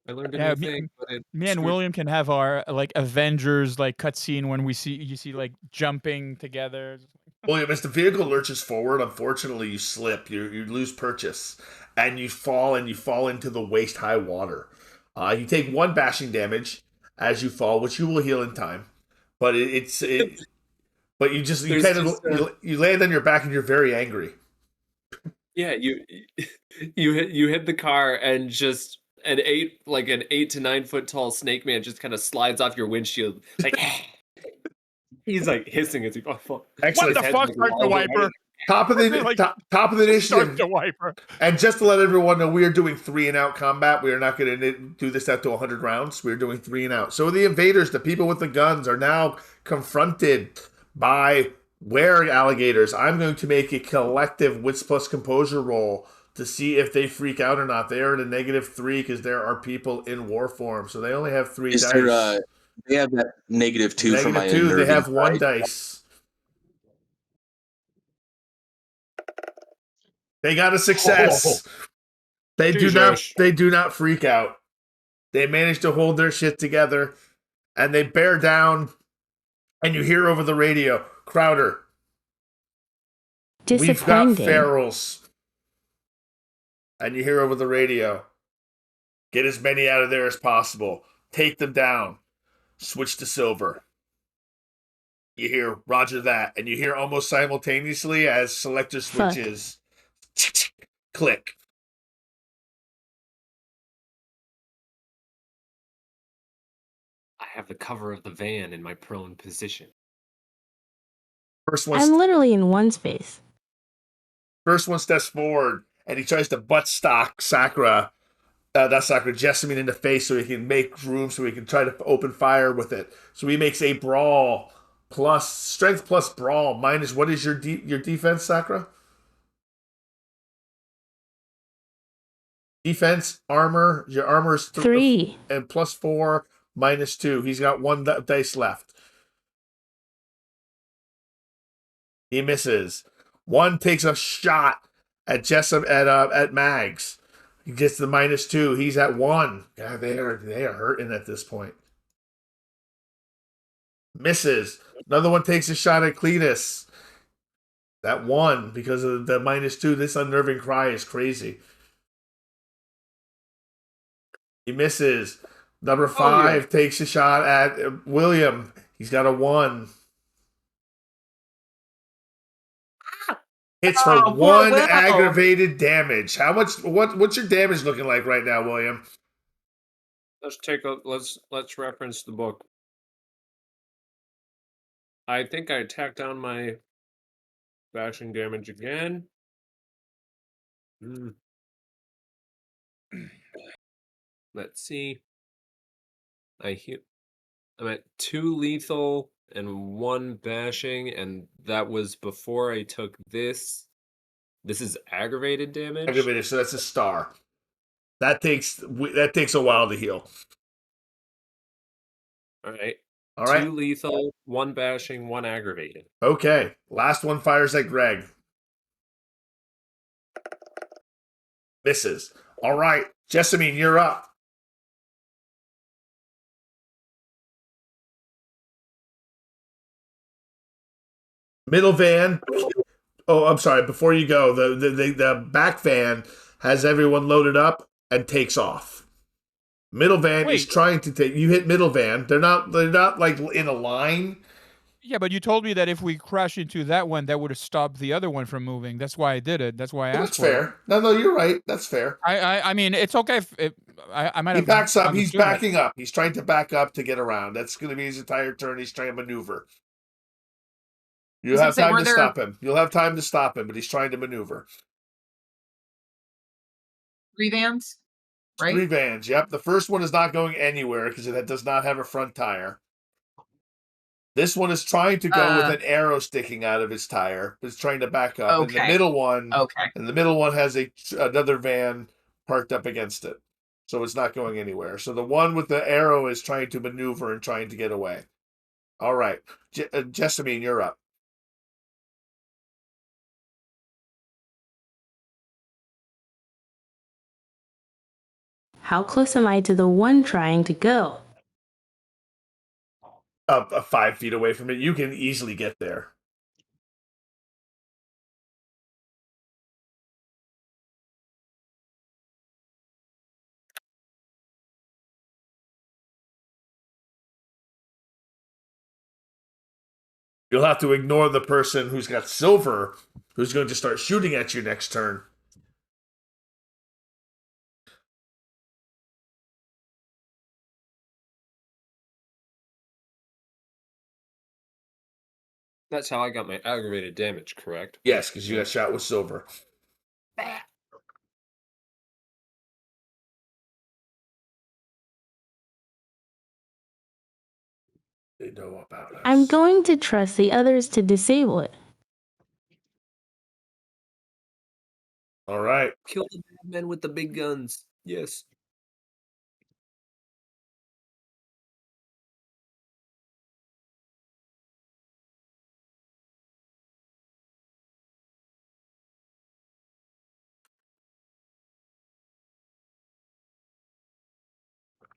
I learned a Yeah, new thing, but it me and screwed. William can have our like Avengers like cutscene when you see like jumping together. William, as the vehicle lurches forward, unfortunately you slip, you lose purchase, and you fall into the waist high water. You take 1 bashing damage as you fall, which you will heal in time. But but you There's kind of just you land on your back and you're very angry. yeah, you hit the car and just an 8 to 9 foot tall snake man just kind of slides off your windshield like he's like hissing as he falls. What Excellent. the fuck, start the wiper? Top of the Like, top of the Start initiative. the wiper. And just to let everyone know, we are doing 3 and out combat. We are not going to do this out to 100 rounds. We're doing 3 and out. So the invaders, the people with the guns, are now confronted by alligators. I'm going to make a collective wits plus composure roll to see if they freak out or not. They are at a -3 because there are people in war form. So they only have 3 Is dice. there, they have that -2 for my -2. They unnerving have 1 side. dice. They got a success. They do not freak out. They manage to hold their shit together and they bear down, and you hear over the radio, Crowder, we've got Disappointing. ferals. And you hear over the radio, get as many out of there as possible. Take them down. Switch to silver. You hear Roger that, and you hear almost simultaneously as selector switches click. I have the cover of the van in my prone position. First I'm literally in one space. one steps forward, and he tries to butt stock Jessamine in the face so he can make room so he can try to open fire with it. So he makes a brawl plus strength plus brawl minus what is your defense, Sakura? Defense, armor. Your armor is 3. And +4 -2. He's got 1 dice left. He misses. 1 takes a shot at at Mags. He gets the -2. He's at 1. God, they are hurting at this point. Misses. Another one takes a shot at Cletus. That 1 because of the -2. This unnerving cry is crazy. He misses. Number 5 takes a shot at William. He's got a 1. Hits for 1 aggravated damage. How much? What's your damage looking like right now, William? Let's reference the book. I think I tacked down my bashing damage again. Let's see. I'm at 2 lethal and 1 bashing, and that was before I took this. This is aggravated damage. Aggravated, so that's a star. That takes a while to heal. All right. 2 lethal, 1 bashing, 1 aggravated. Okay. Last one fires at Greg. Misses. All right. Jessamine, you're up. Middle van. Oh, I'm sorry. Before you go, the back van has everyone loaded up and takes off. Middle van is trying to take. You hit middle van. They're not like in a line. Yeah, but you told me that if we crash into that one, that would have stopped the other one from moving. That's why I did it. That's why I asked for it. That's fair. No, you're right. That's fair. I mean, it's okay if I might have. He backs up. He's backing up. He's trying to back up to get around. That's going to be his entire turn. He's trying to maneuver. You'll have time to stop him. You'll have time to stop him, but he's trying to maneuver. 3 vans, right? 3 vans. Yep. The first one is not going anywhere because it does not have a front tire. This one is trying to go with an arrow sticking out of its tire, but it's trying to back up. Okay. And the middle one has another van parked up against it, so it's not going anywhere. So the one with the arrow is trying to maneuver and trying to get away. All right, Jessamine, you're up. How close am I to the one trying to go? 5 feet away from it. You can easily get there. You'll have to ignore the person who's got silver, who's going to start shooting at you next turn. That's how I got my aggravated damage, correct? Yes, because you got shot with silver. They know about us. I'm going to trust the others to disable it. All right. Kill the bad men with the big guns. Yes.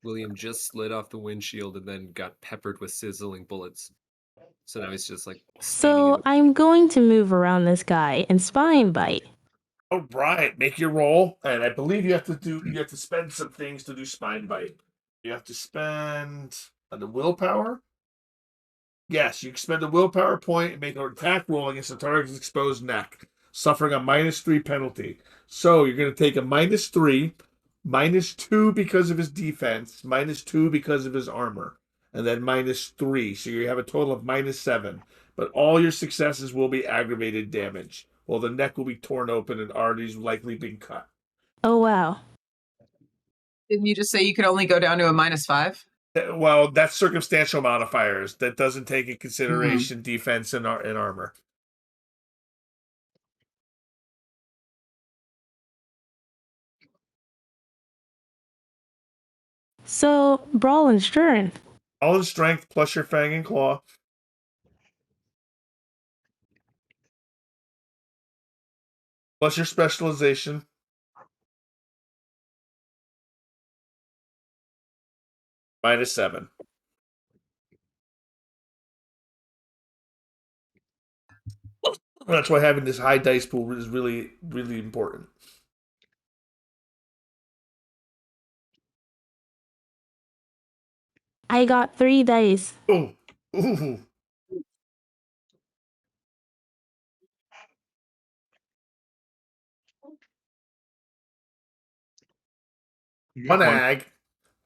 William just slid off the windshield and then got peppered with sizzling bullets. So now he's just like So I'm going to move around this guy and spine bite. All right, make your roll, and I believe you have to spend some things to do spine bite. You have to spend the willpower. Yes, you can spend a willpower point and make an attack roll against the target's exposed neck, suffering a -3 penalty. So you're going to take a -3, -2 because of his defense, -2 because of his armor, and then -3. So you have a total of -7. But all your successes will be aggravated damage. Well, the neck will be torn open and arteries likely been cut. Oh wow. Didn't you just say you could only go down to a -5? Well, that's circumstantial modifiers. That doesn't take in consideration defense and armor. So, brawl and strength. All in strength plus your fang and claw. Plus your specialization. -7. That's why having this high dice pool is really, really important. I got 3 dice. Oh, ooh. One ag,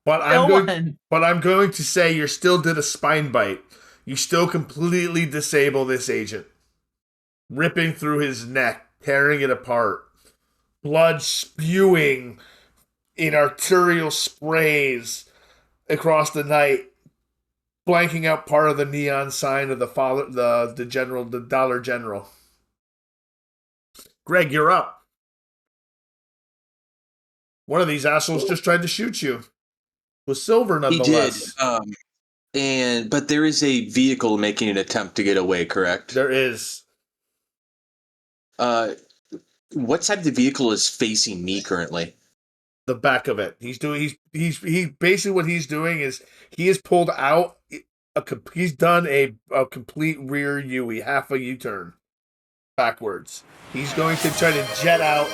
but I'm going to say you still did a spine bite. You still completely disable this agent, ripping through his neck, tearing it apart, blood spewing in arterial sprays across the night, blanking out part of the neon sign of the general, the Dollar General. Greg, you're up. One of these assholes just tried to shoot you. With silver, nonetheless. He did. But there is a vehicle making an attempt to get away, correct? There is. What side of the vehicle is facing me currently? The back of it. He's basically what he's doing is he has pulled out he's done a complete rear U-turn, half a U-turn backwards. He's going to try to jet out.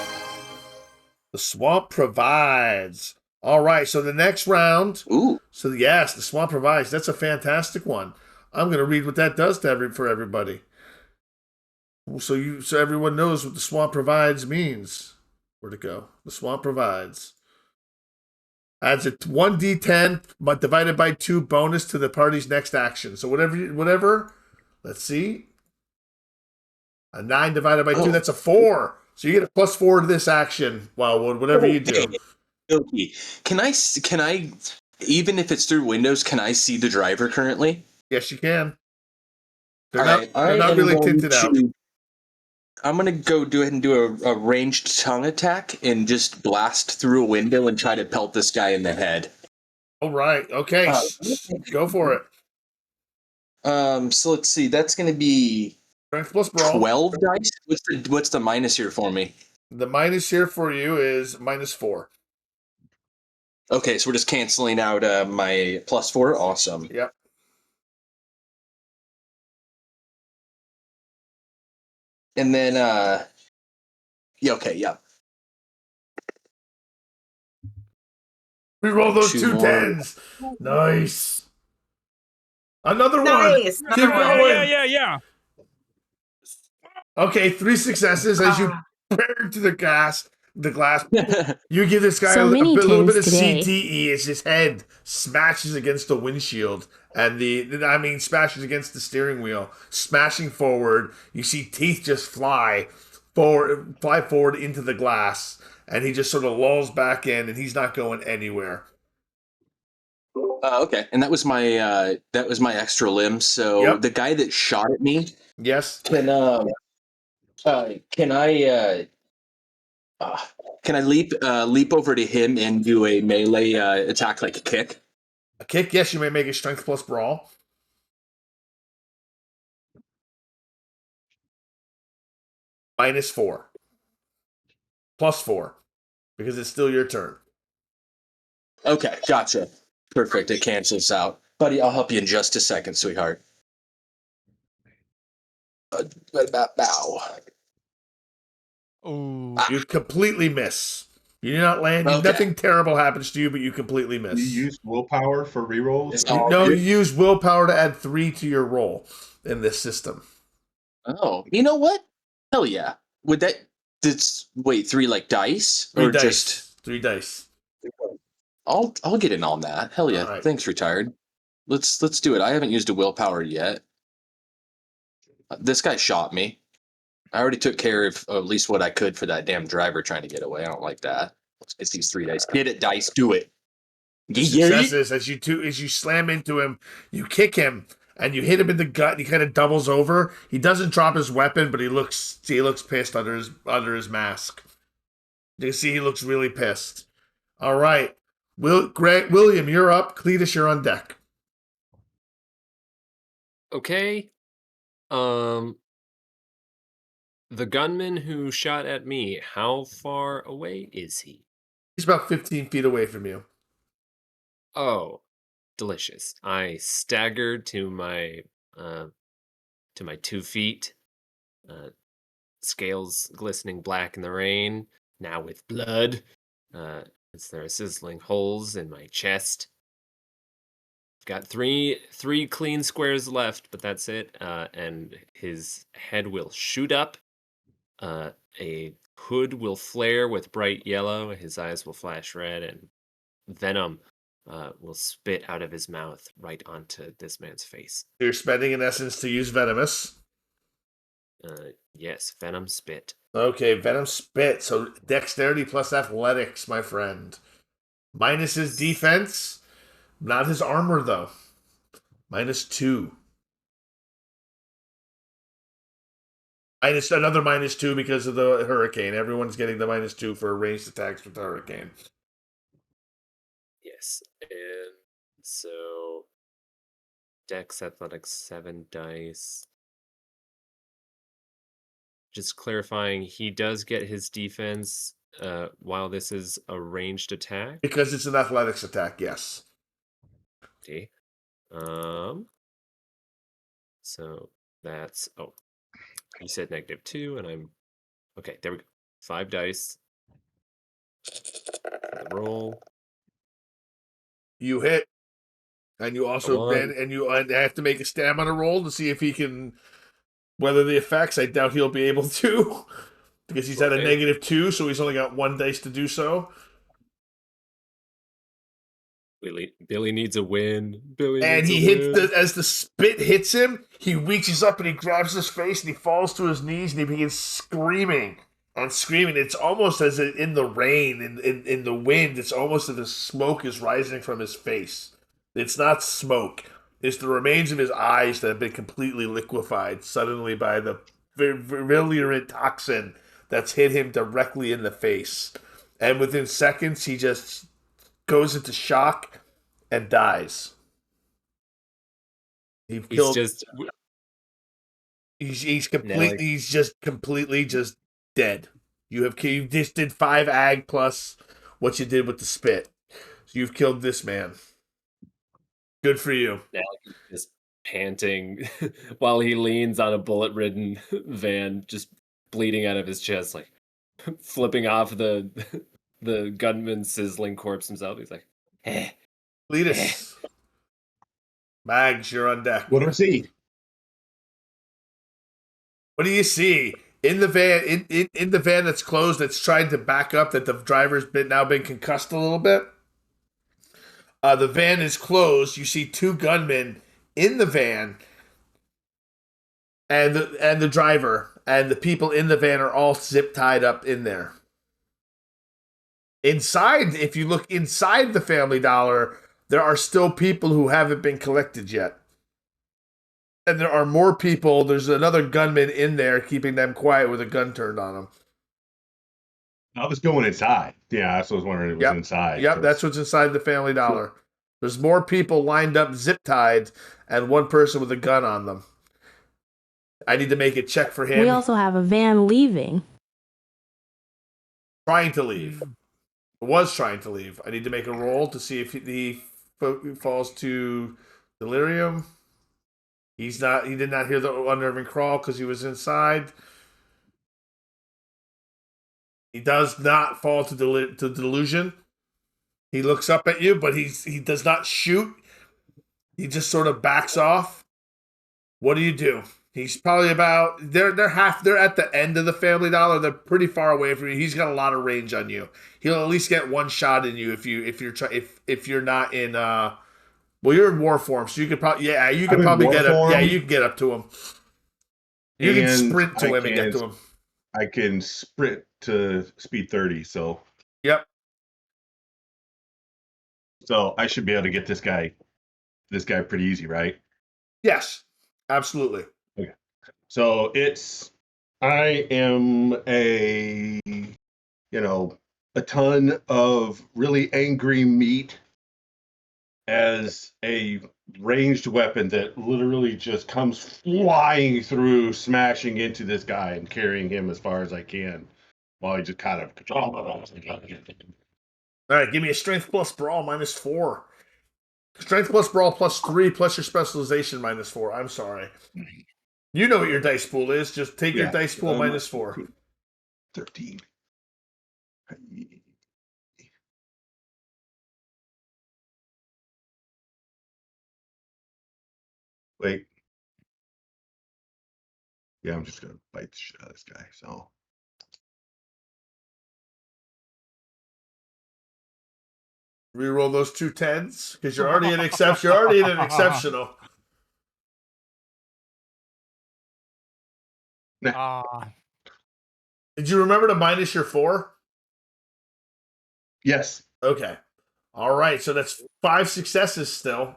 The swamp provides. All right, so the next round. Ooh. So yes, the swamp provides. That's a fantastic one. I'm going to read what that does to for everybody. So everyone knows what the swamp provides means. Where'd it go? The swamp provides. Adds a 1d10 but divided by 2 bonus to the party's next action. So whatever. Let's see. A 9 divided by 2, that's a 4. So you get a +4 to this action. Wildwood, whatever you do. Okay. Can I, even if it's through Windows, can I see the driver currently? Yes, you can. They're not really tinted out. I'm going to go do ahead and do a ranged tongue attack and just blast through a window and try to pelt this guy in the head. All right. Okay. Go for it. So let's see. That's going to be Strength plus brawl. 12 dice. What's the minus here for me? The minus here for you is -4. Okay, so we're just canceling out my +4. Awesome. Yep. And then, yeah, okay, yeah. Reroll those 2 two more. tens. Nice. Another one. Nice. Keep Another one. going. Yeah. Okay, 3 successes as you prepare to the glass. You give this guy So many little bit tens of today. CTE as his head smashes against the windshield and smashes against the steering wheel, smashing forward. You see teeth just fly forward into the glass, and he just sort of lolls back in, and he's not going anywhere. Okay, and that was my extra limb. So Yep. the guy that shot at me, Yes. can I leap over to him and do a melee attack like a kick? A kick, yes, you may make a strength plus brawl. -4. +4. Because it's still your turn. Okay, gotcha. Perfect. It cancels out, buddy. I'll help you in just a second, sweetheart. Bow. Ooh. You completely miss. You do not land. Okay. Nothing terrible happens to you, but you completely You miss. use willpower for rerolls? It's You, all no, you good. use willpower to add 3 to your roll in this system. Oh, you know what? Hell yeah. Would that? Wait, 3 like dice 3 or dice. just? 3 dice. I'll get in on that. Hell yeah. Alright. Thanks, retired. Let's do it. I haven't used a willpower yet. This guy shot me. I already took care of at least what I could for that damn driver trying to get away. I don't like that. Let's get these 3 dice. Get it, dice. Do it. Successes as you slam into him, you kick him, and you hit him in the gut. And he kind of doubles over. He doesn't drop his weapon, but he looks pissed under his mask. You can see he looks really pissed. All right, William, you're up. Cletus, you're on deck. Okay. The gunman who shot at me, how far away is he? He's about 15 feet away from you. Oh, delicious. I staggered to my 2 feet, scales glistening black in the rain, now with blood. As there are sizzling holes in my chest. Got three clean squares left, but that's it. And his head will shoot up. A hood will flare with bright yellow. His eyes will flash red, and venom will spit out of his mouth right onto this man's face. You're spending an essence to use venomous. Yes, venom spit. Okay, venom spit. So dexterity plus athletics, my friend. Minus his defense, not his armor though. -2. Another -2 because of the hurricane. Everyone's getting the -2 for ranged attacks with the hurricane. Yes, and so Dex Athletics 7 dice. Just clarifying, he does get his defense while this is a ranged attack. Because it's an athletics attack, yes. Okay. So that's you said -2, and I'm okay. There we go. 5 dice. The roll. You hit, and you also One. and you have to make a stamina roll to see if he can weather the effects. I doubt he'll be able to because he's at a -2, so he's only got 1 dice to do so. Billy needs a win. Billy And needs he a hits win. as the spit hits him, he reaches up and he grabs his face and he falls to his knees and he begins screaming and screaming. It's almost as if in the rain, in the wind, it's almost as if smoke is rising from his face. It's not smoke. It's the remains of his eyes that have been completely liquefied suddenly by the virulent toxin that's hit him directly in the face. And within seconds, he just goes into shock and dies. He's just completely dead. You just did 5 ag plus what you did with the spit. you've killed this man. Good for you. Now he's just panting while he leans on a bullet-ridden van, just bleeding out of his chest, like flipping off the gunman's sizzling corpse himself. He's like, eh. Cletus. Mags, you're on deck. What do I see? What do you see? In the van, in the van that's closed, that's trying to back up, that the driver's now been concussed a little bit. The van is closed. You see two gunmen in the van, and the driver and the people in the van are all zip tied up in there. Inside, if you look inside the Family Dollar, there are still people who haven't been collected yet. And there are more people. There's another gunman in there keeping them quiet with a gun turned on them. I was going inside. Yeah, that's what I was wondering. It was inside. Yep, that's what's inside the Family Dollar. There's more people lined up, zip-tied, and one person with a gun on them. I need to make a check for him. We also have a van leaving. Trying to leave. Was trying to leave. I need to make a roll to see if he falls to delirium. He did not hear the unnerving crawl because he was inside. He does not fall to delusion. He looks up at you, but he does not shoot. He just sort of backs off. What do you do? He's probably about they're at the end of the Family Dollar. They're pretty far away from you. He's got a lot of range on you. He'll at least get one shot in you if you're not in well, you're in war form, so you could probably get up. Yeah, you can get up to him. You can sprint to him and get to him. I can sprint to speed 30, so. Yep. So I should be able to get this guy pretty easy, right? Yes, absolutely. Okay. So I am a ton of really angry meat as a ranged weapon that literally just comes flying through, smashing into this guy and carrying him as far as I can while he just kind of control. All right, give me a strength plus brawl -4. Strength plus brawl +3 plus your specialization -4. I'm sorry. You know what your dice pool is. Just take your dice pool -4. 13. Wait. Yeah, I'm just gonna bite the shit out of this guy. So. Reroll those 2 10s because you're already in exception. You're already in an exceptional. Did you remember to minus your 4? Yes. Okay. All right. So that's 5 successes still.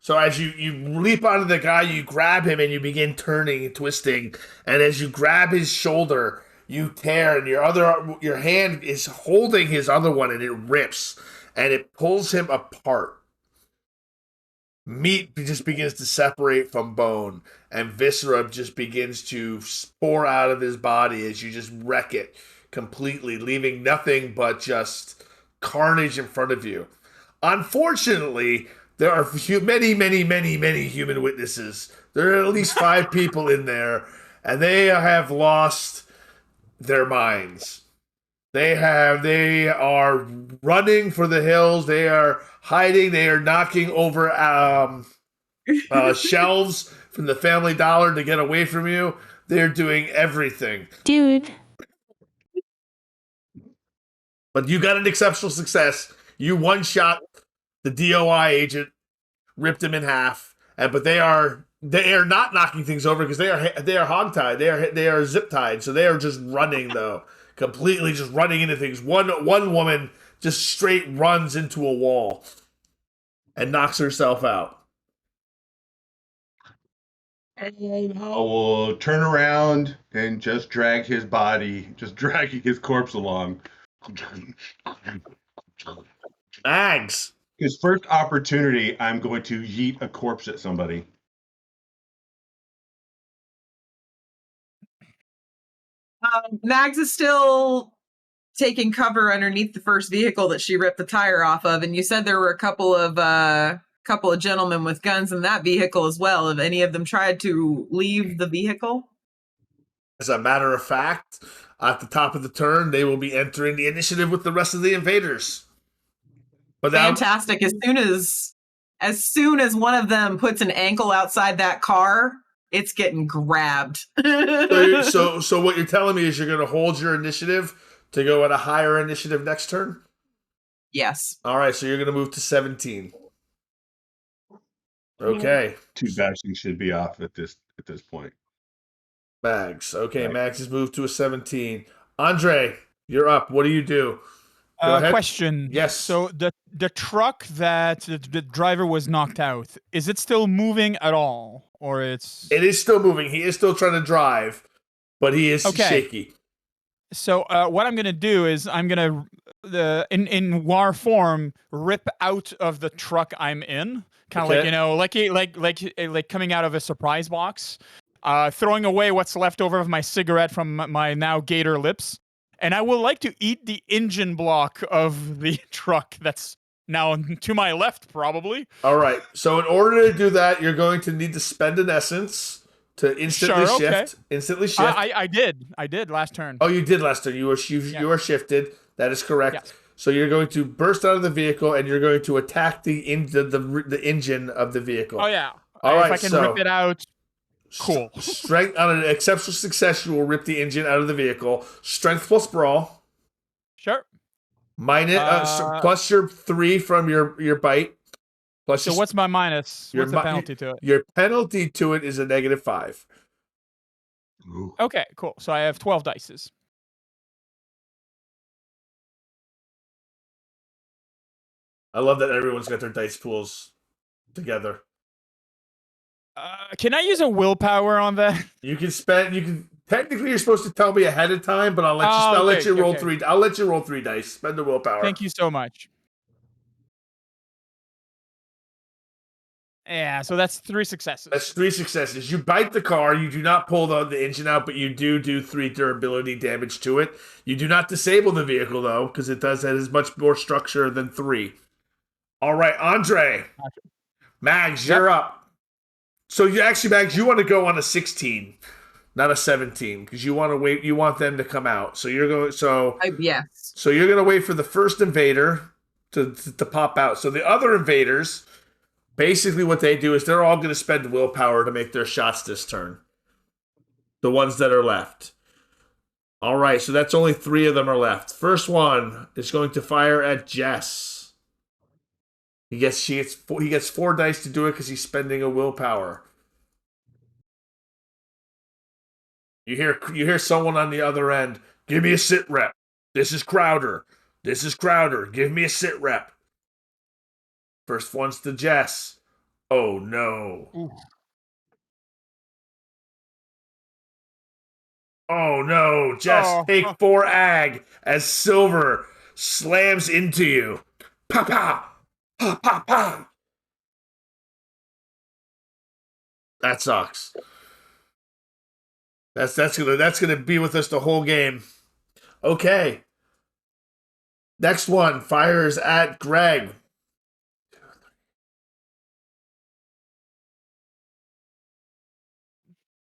So as you leap onto the guy, you grab him and you begin turning and twisting. And as you grab his shoulder, you tear, and your hand is holding his other one, and it rips, and it pulls him apart. Meat just begins to separate from bone, and viscera just begins to pour out of his body as you just wreck it completely, leaving nothing but just carnage in front of you. Unfortunately, there are many, many, many, many human witnesses. There are at least 5 people in there, and they have lost their minds. They are running for the hills. They are hiding. They are knocking over shelves from the Family Dollar to get away from you. They're doing everything. Dude. But you got an exceptional success. You one-shot the DOI agent, ripped him in half. But they are not knocking things over because they are hogtied. They are zip-tied. So they are just running though. Completely just running into things. One woman just straight runs into a wall and knocks herself out. And I will turn around and just drag his dragging his corpse along. Ags. His first opportunity, I'm going to yeet a corpse at somebody. Nags is still taking cover underneath the first vehicle that she ripped the tire off of, and you said there were a couple of gentlemen with guns in that vehicle as well. Have any of them tried to leave the vehicle? As a matter of fact, at the top of the turn, they will be entering the initiative with the rest of the invaders. But now, Fantastic. As soon as one of them puts an ankle outside that car, it's getting grabbed. so what you're telling me is you're going to hold your initiative to go at a higher initiative next turn? Yes. All right, so you're going to move to 17. Okay. 2 bashing should be off at this point. Mags. Okay, Right. Mags has moved to a 17. Andre, you're up. What do you do? Go ahead. Question. Yes. So the truck that the driver was knocked out, is it still moving at all, or it's? It is still moving. He is still trying to drive, but he is shaky. So what I'm gonna do is I'm gonna in war form rip out of the truck I'm in, kind of like coming out of a surprise box, throwing away what's left over of my cigarette from my now gator lips. And I would like to eat the engine block of the truck that's now to my left, probably. All right. So in order to do that, you're going to need to spend an essence to instantly shift. Okay. Instantly shift. I did last turn. Oh, you did last turn. You are shifted. That is correct. Yes. So you're going to burst out of the vehicle and you're going to attack the engine of the vehicle. Oh yeah. All right. If I can rip it out. Cool. Strength on an exceptional success, you will rip the engine out of the vehicle. Strength plus brawl. Sure. Plus your 3 from your bite. Plus so what's my minus? What's the penalty to it? Your penalty to it is a -5. Ooh. Okay, cool. So I have 12 dices. I love that everyone's got their dice pools together. Can I use a willpower on that? Technically, you're supposed to tell me ahead of time, but I'll let you roll 3. I'll let you roll 3 dice. Spend the willpower. Thank you so much. Yeah, so that's 3 successes. That's 3 successes. You bite the car. You do not pull the engine out, but you do 3 durability damage to it. You do not disable the vehicle, though, because it has much more structure than 3. All right, Andre. Mags, you're up. So Mags, you want to go on a 16, not a 17, because you want to wait. You want them to come out. So you're going. Yes. So you're going to wait for the first invader to pop out. So the other invaders, basically, what they do is they're all going to spend willpower to make their shots this turn. The ones that are left. All right. So that's only 3 of them are left. First one is going to fire at Jess. He gets 4 dice to do it because he's spending a willpower. You hear someone on the other end. Give me a sit rep. This is Crowder. Give me a sit rep. First one's to Jess. Oh no. Ooh. Oh no, Jess, take 4 ag as Silver slams into you. Pa pa. Pa, pa, pa. That sucks. That's gonna be with us the whole game. Okay. Next one fires at Greg.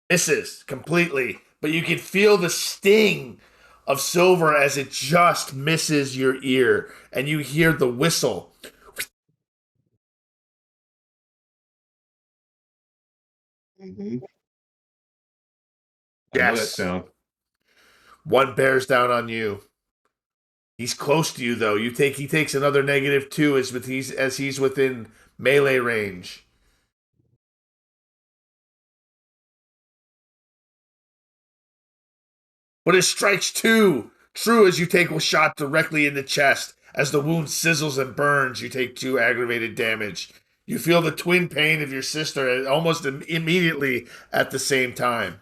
Misses completely, but you can feel the sting of Silver as it just misses your ear, and you hear the whistle. Mm-hmm. Yes. I know that sound. One bears down on you. He's close to you though. He takes another -2 as he's within melee range. But it strikes true as you take a shot directly in the chest. As the wound sizzles and burns, you take 2 aggravated damage. You feel the twin pain of your sister almost immediately at the same time.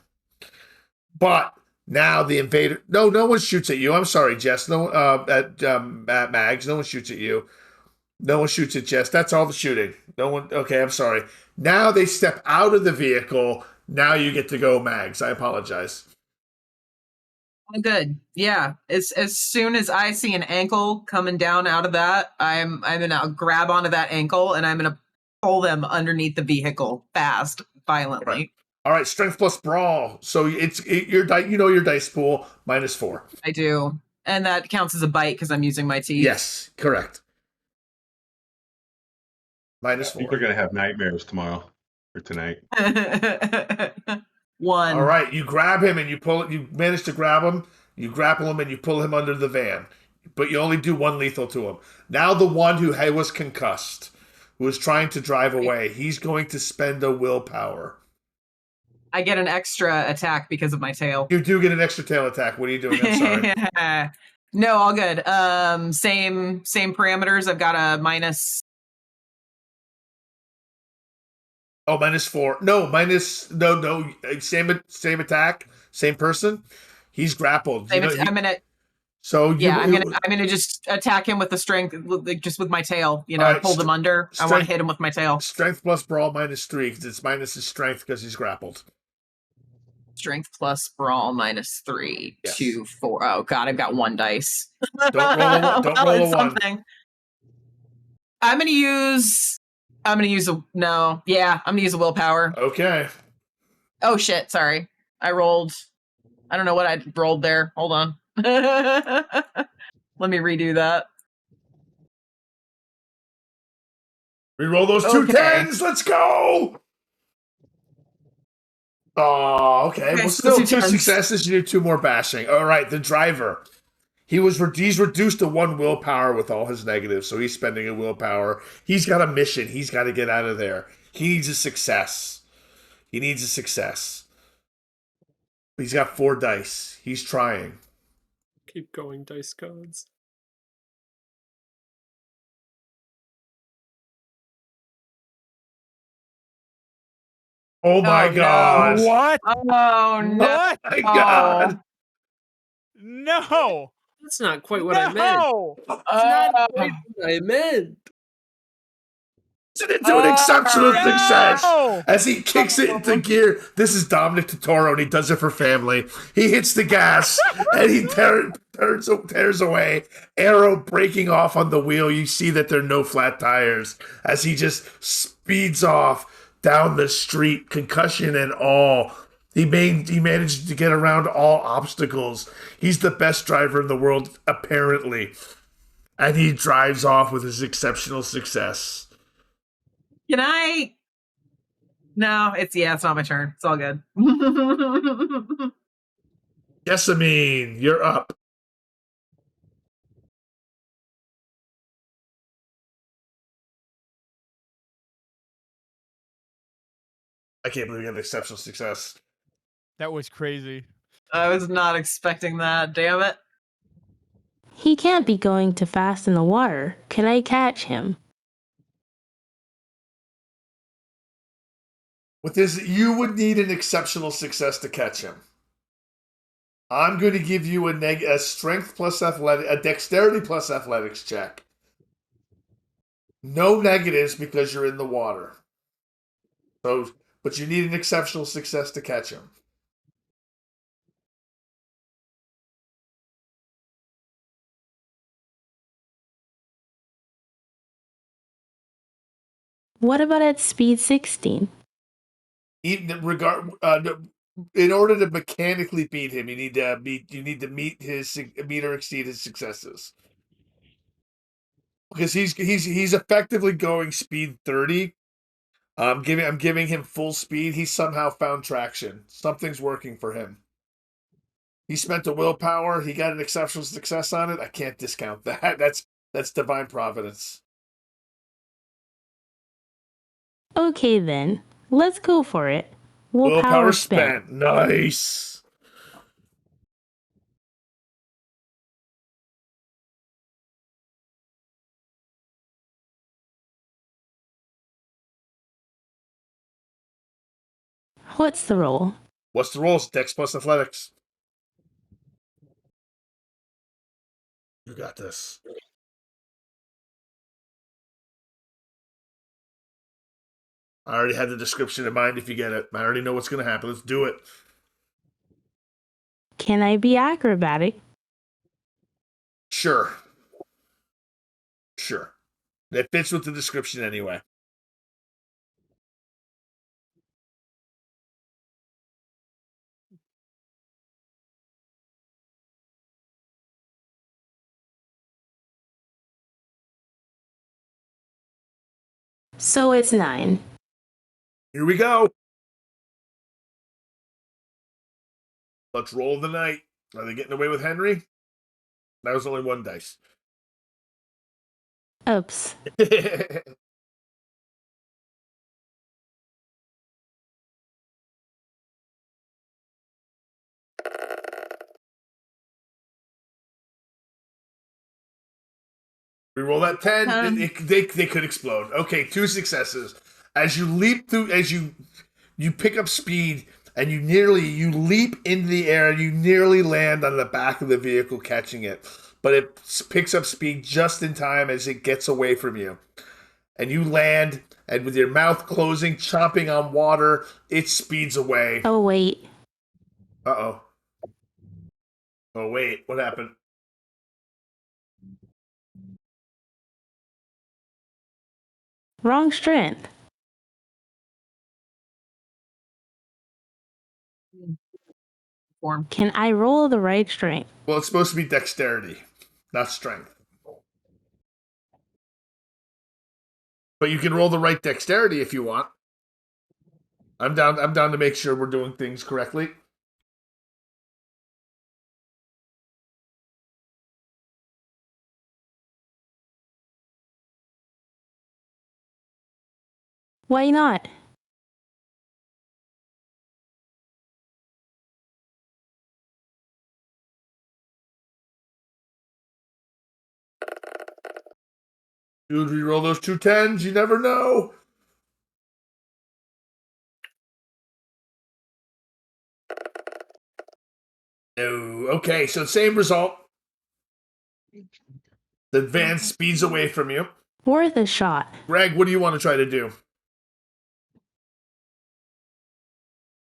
But now the invader... No one shoots at you. I'm sorry, Jess. At Mags, no one shoots at you. No one shoots at Jess. That's all the shooting. No one... Okay, I'm sorry. Now they step out of the vehicle. Now you get to go, Mags. I apologize. I'm good. Yeah. As soon as I see an ankle coming down out of that, I'm gonna grab onto that ankle and I'm gonna pull them underneath the vehicle fast, violently. All right, strength plus brawl. So your dice pool -4. I do. And that counts as a bite because I'm using my teeth. Yes, correct. -4. People are gonna have nightmares tomorrow or tonight. 1. All right, you grab him and you pull it. You manage to grab him. You grapple him and you pull him under the van, but you only do 1 lethal to him. Now the one who was concussed, who was trying to drive away, he's going to spend a willpower. I get an extra attack because of my tail. You do get an extra tail attack. What are you doing? I'm sorry. No, all good. Same parameters. I've got a minus. Oh, -4. No, no. Same attack. Same person. He's grappled. I'm gonna. So I'm gonna just attack him with the strength, just with my tail. Right, pull them under. I want to hit him with my tail. Strength plus brawl -3 because it's minus his strength because he's grappled. Strength plus brawl -3. Yes. 2, 4. Oh god, I've got 1 dice. Don't roll a 1. Something. I'm gonna use a no. Yeah, I'm gonna use a willpower. Okay. Oh shit! Sorry, I rolled. I don't know what I rolled there. Hold on. Let me redo that. Reroll those 2 10s. Let's go. Oh, okay. Well, still 2 successes. You do 2 more bashing. All right, the driver. He's reduced to 1 willpower with all his negatives, so he's spending a willpower. He's got a mission. He's got to get out of there. He needs a success. He's got 4 dice. He's trying. Keep going, dice gods. Oh my god. No. What? Oh no! Oh my god. No. That's not quite what I meant. No. That's not quite what I meant. Into an exceptional success No. as he kicks it into gear. This is Dominic Totoro, and he does it for family. He hits the gas and he tears away. Arrow breaking off on the wheel. You see that there are no flat tires as he just speeds off down the street, concussion and all. He managed to get around all obstacles. He's the best driver in the world, apparently, and he drives off with his exceptional success. Can I? No, it's not my turn. It's all good. Jessamine, you're up. I can't believe you had an exceptional success. That was crazy. I was not expecting that. Damn it. He can't be going too fast in the water. Can I catch him? With this, you would need an exceptional success to catch him. I'm going to give you a strength plus athletic, a dexterity plus athletics check. No negatives because you're in the water. So, but you need an exceptional success to catch him. What about at speed 16? In order to mechanically beat him, you need to meet or exceed his successes. Because he's effectively going speed 30. I'm giving him full speed. He's somehow found traction. Something's working for him. He spent a willpower. He got an exceptional success on it. I can't discount that. That's divine providence. Okay then, let's go for it. Willpower spent. Nice. What's the roll? What's the roll? It's Dex plus athletics. You got this. I already had the description in mind if you get it. I already know what's going to happen. Let's do it. Can I be acrobatic? Sure. Sure. That fits with the description anyway. So it's 9. Here we go. Let's roll the night. Are they getting away with Henry? That was only 1 dice. Oops. Reroll that 10. They could explode. Okay, 2 successes. As you leap through, as you pick up speed, and you leap into the air, and you nearly land on the back of the vehicle, catching it. But it picks up speed just in time as it gets away from you. And you land, and with your mouth closing, chomping on water, it speeds away. Oh, wait. Uh-oh. Oh, wait. What happened? Wrong strength. Form. Can I roll the right strength? Well, it's supposed to be dexterity, not strength. But you can roll the right dexterity if you want. I'm down to make sure we're doing things correctly. Why not? Dude, re-roll those 2 10s. You never know. No. Okay, so same result. The van speeds away from you. Worth a shot. Greg, what do you want to try to do?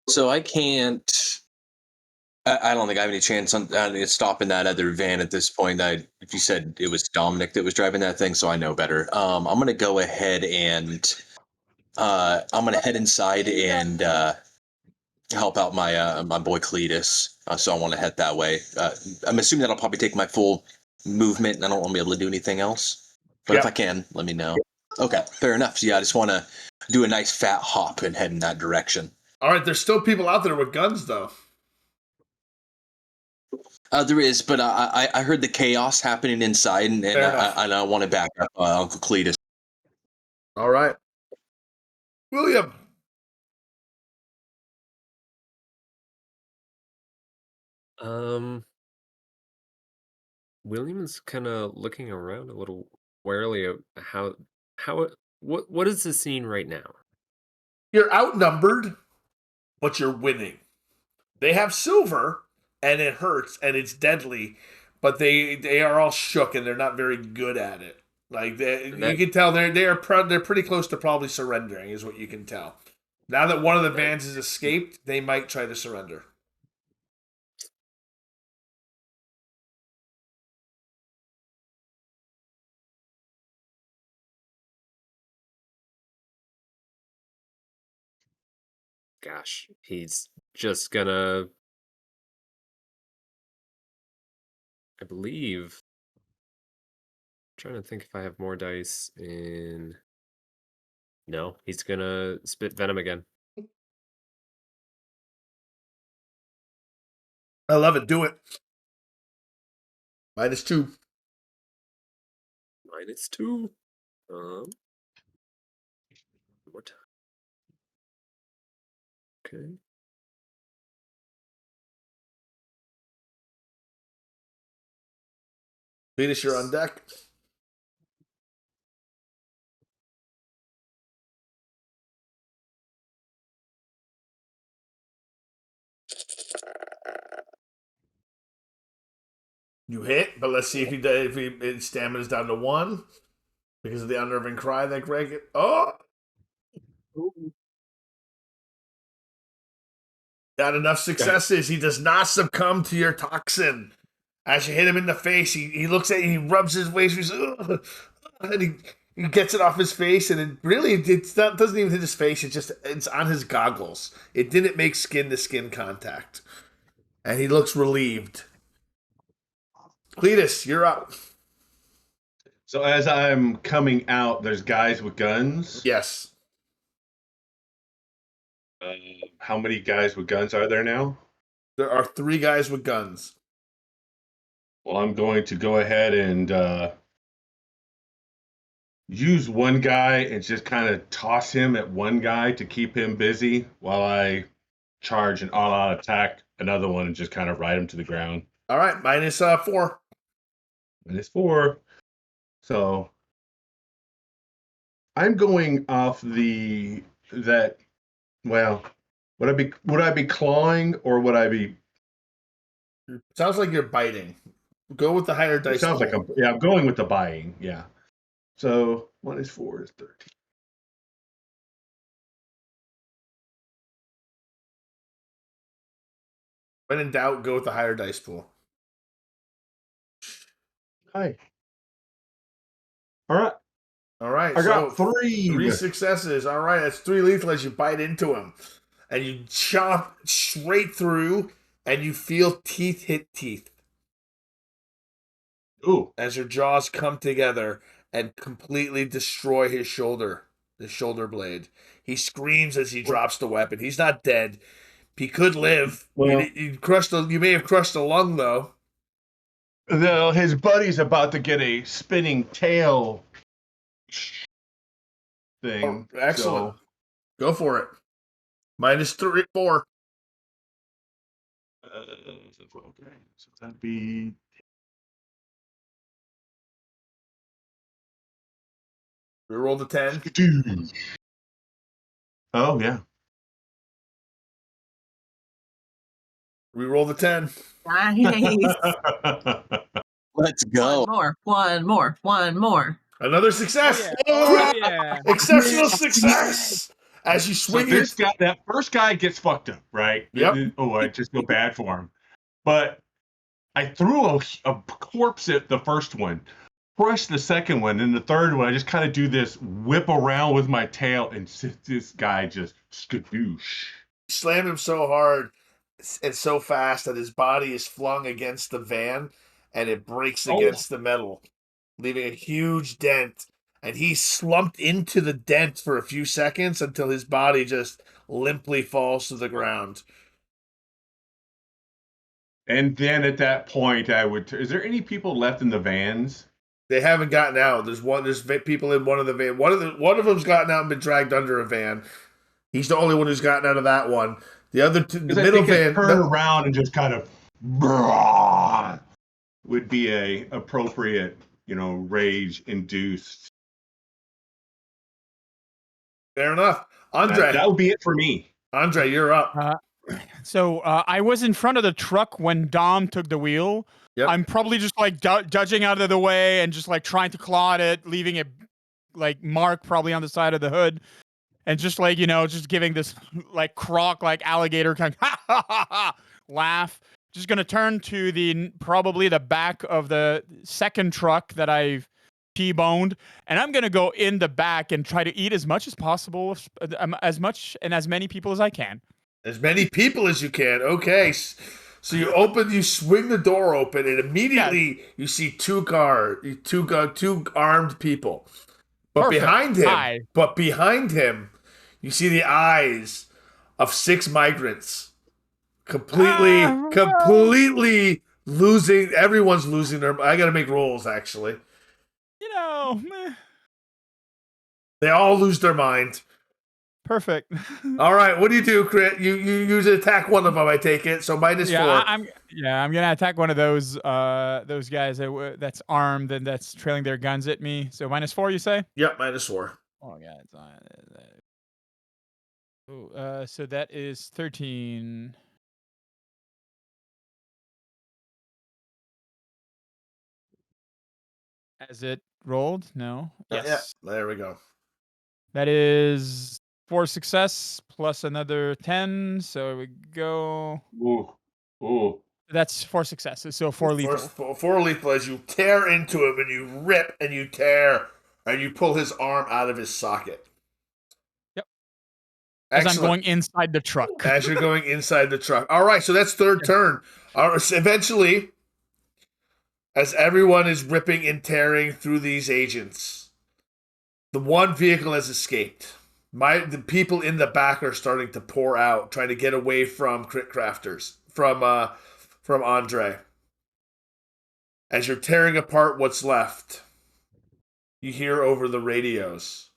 So I can't. I don't think I have any chance on stopping that other van at this point. If you said it was Dominic that was driving that thing, so I know better. I'm gonna go ahead and I'm gonna head inside and help out my boy Cletus. So I want to head that way. I'm assuming that'll probably take my full movement, and I don't want to be able to do anything else. But if I can, let me know. Okay, fair enough. So yeah, I just want to do a nice fat hop and head in that direction. All right, there's still people out there with guns, though. There is, but I heard the chaos happening inside, and I want to back up Uncle Cletus. All right. William. William's kind of looking around a little warily at what is the scene right now? You're outnumbered, but you're winning. They have silver, and it hurts, and it's deadly, but they are all shook, and they're not very good at it. Like you can tell they're pretty close to probably surrendering, is what you can tell. Now that one of the vans has escaped, they might try to surrender. Gosh, he's just gonna, I believe. I'm trying to think if I have more dice in. No, he's gonna spit venom again. I love it. Do it. -2. -2. More time. Okay. Venus, you're on deck. You hit, but let's see if his stamina's down to 1 because of the unnerving cry that Greg. Oh, Got enough successes. He does not succumb to your toxin. As you hit him in the face, he looks at you, he rubs his face, he's, "Ugh," and he gets it off his face, and doesn't even hit his face, it's on his goggles. It didn't make skin-to-skin contact. And he looks relieved. Cletus, you're up. So as I'm coming out, there's guys with guns. Yes. How many guys with guns are there now? There are 3 guys with guns. Well, I'm going to go ahead and use one guy and just kind of toss him at one guy to keep him busy while I charge an all-out attack another one and just kind of ride him to the ground. All right, -4. -4. So I'm going off well, would I be clawing or would I be? Sounds like you're biting. Go with the higher dice. Sounds like I'm going with the buying. Yeah. So -4 is 13. When in doubt, go with the higher dice pool. Hi. All right. All right. I got 3. 3 successes. All right. That's 3 lethal as you bite into him. And you chomp straight through, and you feel teeth hit teeth. Ooh. As your jaws come together and completely destroy his shoulder blade. He screams as he drops the weapon. He's not dead. He could live. Well, you may have crushed a lung, though. Though his buddy's about to get a spinning tail thing. Oh, excellent. Go for it. -3, 4. Okay, so that'd be. We rolled a 10. Oh yeah. We rolled a 10. Nice. Let's go. One more. Another success. Oh, yeah. Exceptional success. As you So swing it. that first guy gets fucked up, right? Yep. Oh, I just feel bad for him. But I threw a corpse at the first one, crushed the second one, and the third one, I just kind of do this whip around with my tail, and this guy just skadoosh. Slam him so hard and so fast that his body is flung against the van, and it breaks against the metal, leaving a huge dent. And he slumped into the dent for a few seconds until his body just limply falls to the ground. And then at that point, is there any people left in the vans? They haven't gotten out. There's people in one of the van. One of them's gotten out and been dragged under a van. He's the only one who's gotten out of that one. The other two, the middle van, turn around and just kind of would be a appropriate, rage induced. Fair enough. Andre, that would be it for me. Andre, you're up. So I was in front of the truck when Dom took the wheel. Yep. I'm probably just like judging out of the way and just like trying to claw at it, leaving it like mark probably on the side of the hood, and just like just giving this like croc like alligator kind of ha ha ha ha laugh. Just gonna turn to probably the back of the second truck that I've T-boned, and I'm gonna go in the back and try to eat as much as possible, as much and as many people as I can. As many people as you can. Okay. So you swing the door open, and immediately you see two armed people. But behind him, you see the eyes of 6 migrants. Completely losing. Everyone's losing their. I gotta make rolls, actually. They all lose their mind. Perfect. All right, what do you do, Crit? You use attack one of them, I take it. So -4. I'm gonna attack one of those guys that's armed and that's trailing their guns at me. So -4, you say? Yep, -4. Oh yeah, it's on. So that is 13. Has it rolled? No. Yes. Yeah, there we go. That is 4 success plus another 10. So we go. Ooh. Ooh. That's 4 successes. So 4 lethal. Four lethal as you tear into him and you rip and you tear and you pull his arm out of his socket. Yep. As Excellent. I'm going inside the truck. As you're going inside the truck. All right, so that's third turn. So eventually, as everyone is ripping and tearing through these agents, the one vehicle has escaped. The people in the back are starting to pour out, trying to get away from Crit Crafters, from Andre. As you're tearing apart what's left, you hear over the radios,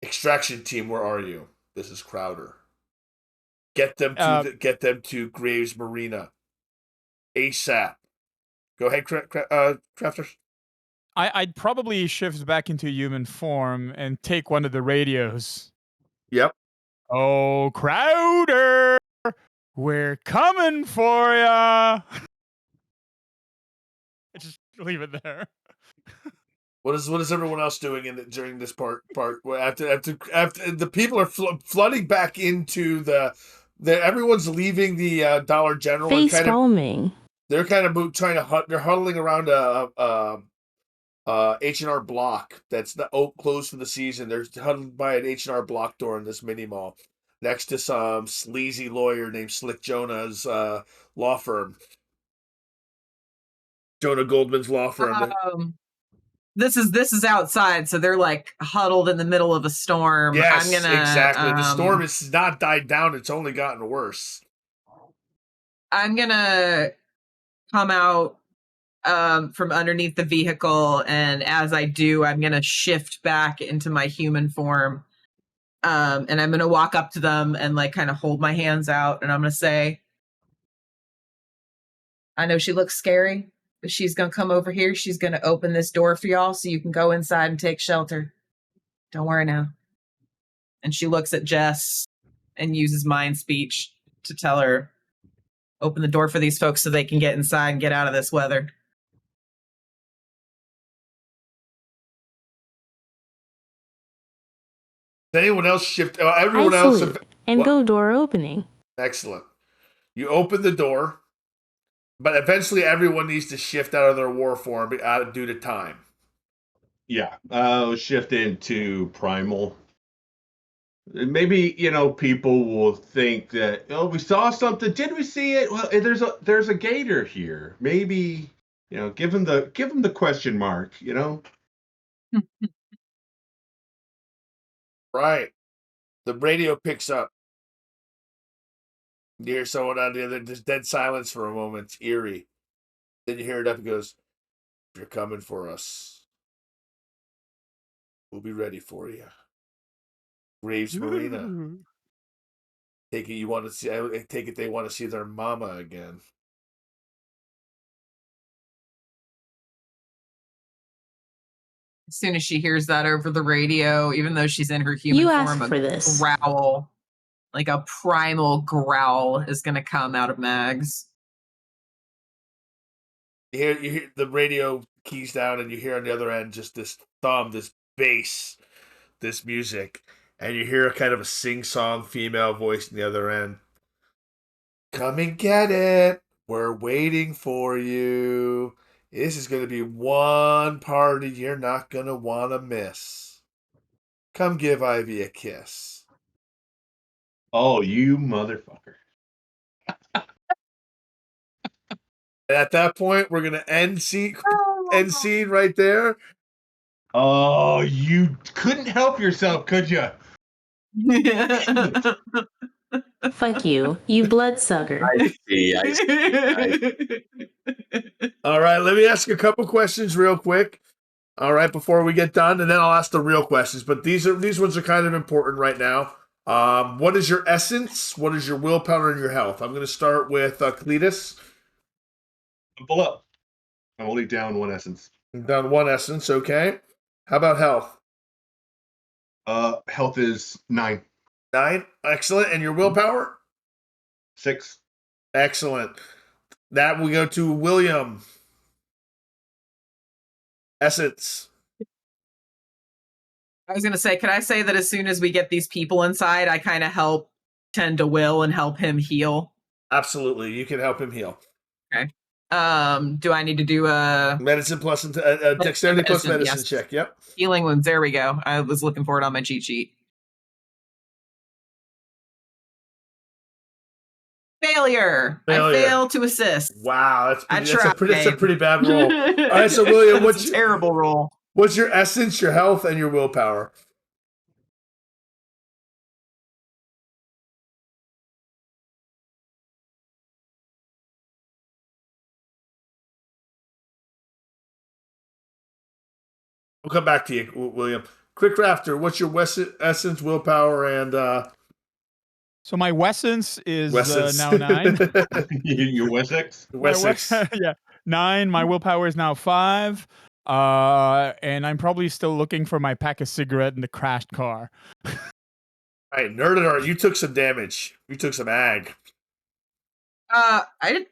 "Extraction team, where are you? This is Crowder. Get them to Graves Marina ASAP." Go ahead, Crafters. I'd probably shift back into human form and take one of the radios. Yep. Oh, Crowder, we're coming for ya. Just leave it there. What is everyone else doing during this part? After the people are flooding back into everyone's leaving the Dollar General. Face palming. They're kind of they're huddling around a H&R Block that's closed for the season. They're huddled by an H&R Block door in this mini mall next to some sleazy lawyer named Slick Jonah's law firm. Jonah Goldman's law firm. This is outside, so they're like huddled in the middle of a storm. Yes, exactly. The storm has not died down; it's only gotten worse. I'm gonna come out from underneath the vehicle, and as I do, I'm gonna shift back into my human form, and I'm gonna walk up to them and like kind of hold my hands out, and I'm gonna say, "I know she looks scary, but she's gonna come over here. She's gonna open this door for y'all, so you can go inside and take shelter. Don't worry now." And she looks at Jess and uses mind speech to tell her, "Open the door for these folks so they can get inside and get out of this weather." Anyone else shift? Everyone else. Go door opening. Excellent. You open the door, but eventually everyone needs to shift out of their war form due to time. Yeah, shift into primal. Maybe people will think that we saw something. Did we see it? Well, there's a gator here. Maybe give him the question mark. Right. The radio picks up. You hear someone on the other. There's dead silence for a moment. It's eerie. Then you hear it up. It goes, "If you're coming for us, we'll be ready for you." Graves Marina. Take it. You want to see? I take it they want to see their mama again. As soon as she hears that over the radio, even though she's in her human form, a growl, like a primal growl, is going to come out of Mags. You hear the radio keys down, and you hear on the other end just this thumb, this bass, this music, and you hear a kind of a sing-song female voice on the other end. "Come and get it. We're waiting for you. This is going to be one party you're not going to want to miss. Come give Ivy a kiss." Oh, you motherfucker. And at that point, we're going to end scene right there. Oh, you couldn't help yourself, could you? Fuck you, you bloodsucker. I see. All right, let me ask a couple questions real quick. All right, before we get done, and then I'll ask the real questions. But these ones are kind of important right now. What is your essence? What is your willpower and your health? I'm going to start with Cletus. Pull up. I'm only down one essence. Down one essence, okay. How about health? Health is 9. 9, excellent. And your willpower? 6. Excellent. That we go to William. Essence. I was going to say, could I say that as soon as we get these people inside, I kind of help tend to Will and help him heal? Absolutely, you can help him heal. Okay. Do I need to do a Medicine plus dexterity plus medicine yes. check. Yep. Healing wounds? There we go. I was looking for it on my cheat sheet. Failure. I fail to assist. Wow, that's a tried. pretty bad roll. All right, so William, That's a terrible roll? What's your essence, your health, and your willpower? We'll come back to you, William. Quick Crafter, what's your essence, willpower, and So my Wessence is Wessence? now 9. Your Wessex? Wessex. Yeah, 9. My willpower is now 5. And I'm probably still looking for my pack of cigarette in the crashed car. All right, Nerd at Art, you took some damage. You took some ag. I did.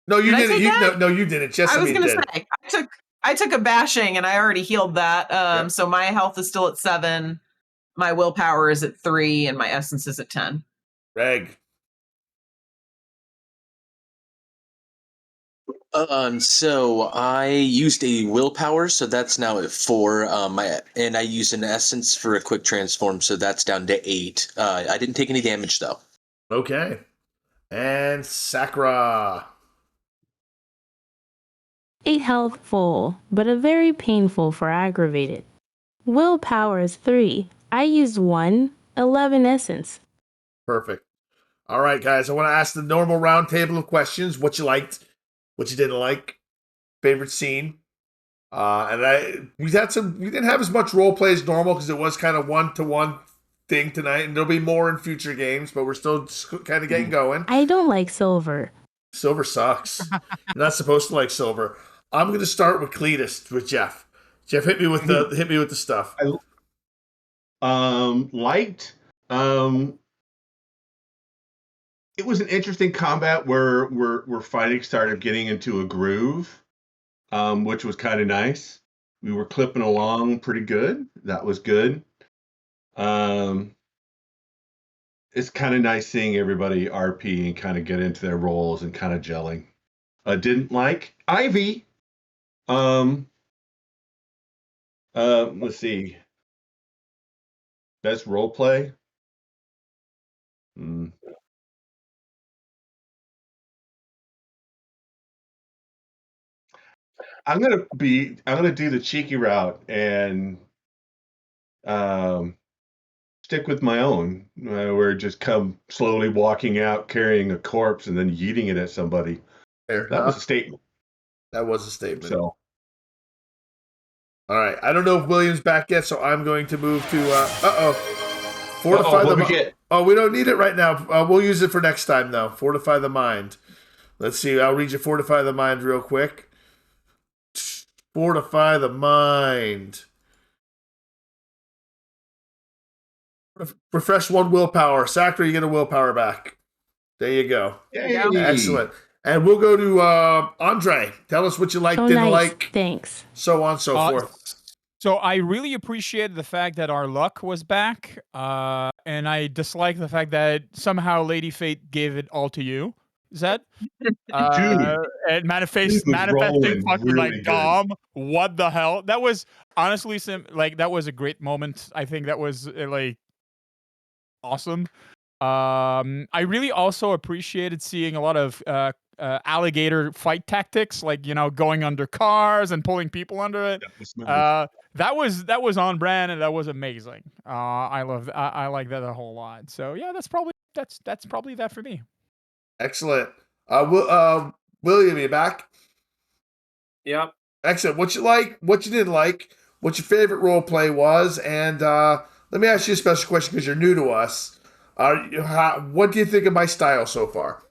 No, you Did I didn't. take ag? No, you didn't. I was Jessamine going to did. say I took a bashing and I already healed that. Yep. So my health is still at 7. My willpower is at 3, and my essence is at 10. Reg. So I used a willpower, so that's now at 4. And I used an essence for a quick transform, so that's down to 8. I didn't take any damage though. Okay. And Sakura. 8 health full, but a very painful for aggravated. Willpower is 3. I used 1, 11 essence. Perfect. All right, guys. I want to ask the normal round table of questions. What you liked, what you didn't like, favorite scene. We didn't have as much role play as normal because it was kind of 1-to-1 thing tonight, and there'll be more in future games, but we're still kind of getting going. I don't like silver. Silver sucks. You're not supposed to like silver. I'm going to start with Cletus, with Jeff. Jeff, hit me with the stuff. Liked. It was an interesting combat where fighting started getting into a groove, which was kind of nice. We were clipping along pretty good. That was good. It's kind of nice seeing everybody RP and kind of get into their roles and kind of gelling. Didn't like Ivy. Let's see. Best role play. I'm gonna do the cheeky route and stick with my own, where just come slowly walking out carrying a corpse and then yeeting it at somebody. Fair That was a statement. That was a statement. So, all right. I don't know if William's back yet, so I'm going to move to. Fortify the mind. Oh, we don't need it right now. We'll use it for next time, though. Fortify the mind. Let's see. I'll read you Fortify the mind real quick. Fortify the mind. Refresh 1 willpower. Sakura, you get a willpower back. There you go. Yay. Excellent. And we'll go to Andre. Tell us what you liked, didn't like. Thanks. So on, so forth. So I really appreciated the fact that our luck was back, and I dislike the fact that somehow Lady Fate gave it all to you. Is that? And manifesting fucking really like Dom. What the hell? That was honestly that was a great moment. I think that was like awesome. I really also appreciated seeing a lot of alligator fight tactics, like going under cars and pulling people under it. That was on brand and that was amazing. I like that a whole lot. So yeah, that's probably that for me. Excellent. William, you back? Yep. Excellent. What you like? What you didn't like? What your favorite role play was? And let me ask you a special question because you're new to us. What do you think of my style so far?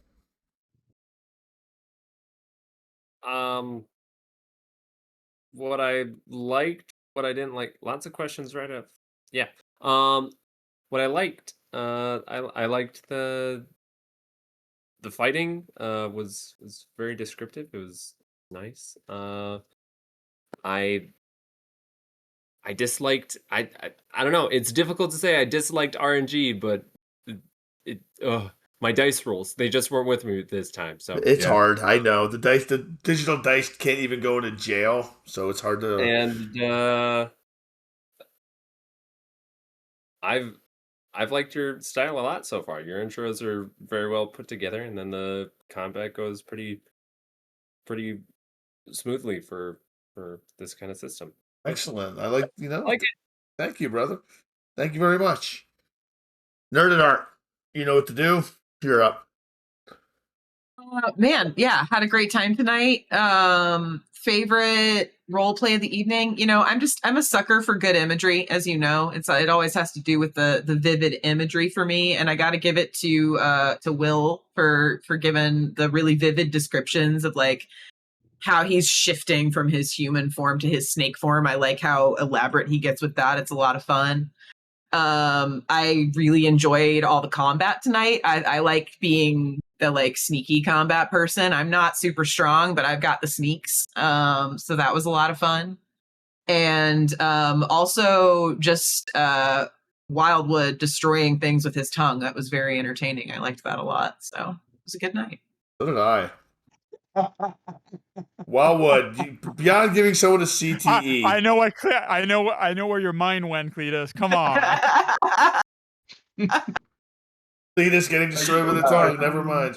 What I liked, what I didn't like. Lots of questions right up. Yeah. What I liked, I liked the fighting. Was very descriptive. It was nice. I I disliked. I don't know. It's difficult to say. I disliked RNG, but my dice rolls, they just weren't with me this time. So It's Yeah. hard. I know the digital dice can't even go into jail, so it's hard to. and I've liked your style a lot so far. Your intros are very well put together, and then the combat goes pretty smoothly for this kind of system. Excellent. I like I like it. Thank you, brother. Thank you very much. Nerd and Art, you know what to do. You're up. Man, yeah, had a great time tonight. Favorite role play of the evening. I'm a sucker for good imagery, as you know. It always has to do with the vivid imagery for me, and I got to give it to Will for giving the really vivid descriptions of like how he's shifting from his human form to his snake form. I like how elaborate he gets with that. It's a lot of fun. I really enjoyed all the combat tonight. I like being the like sneaky combat person. I'm not super strong, but I've got the sneaks. So that was a lot of fun. And also just Wildwood destroying things with his tongue. That was very entertaining. I liked that a lot. So it was a good night. So did I. Wildwood, beyond giving someone a CTE. I know where your mind went, Cletus. Come on. Cletus getting destroyed with a tongue. Never mind.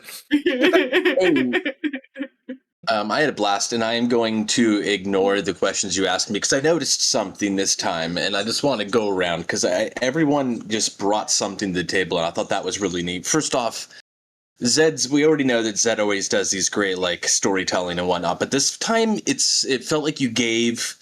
I had a blast, and I am going to ignore the questions you asked me because I noticed something this time, and I just want to go around because everyone just brought something to the table, and I thought that was really neat. First off, we already know that Zed always does these great like storytelling and whatnot, but this time it felt like you gave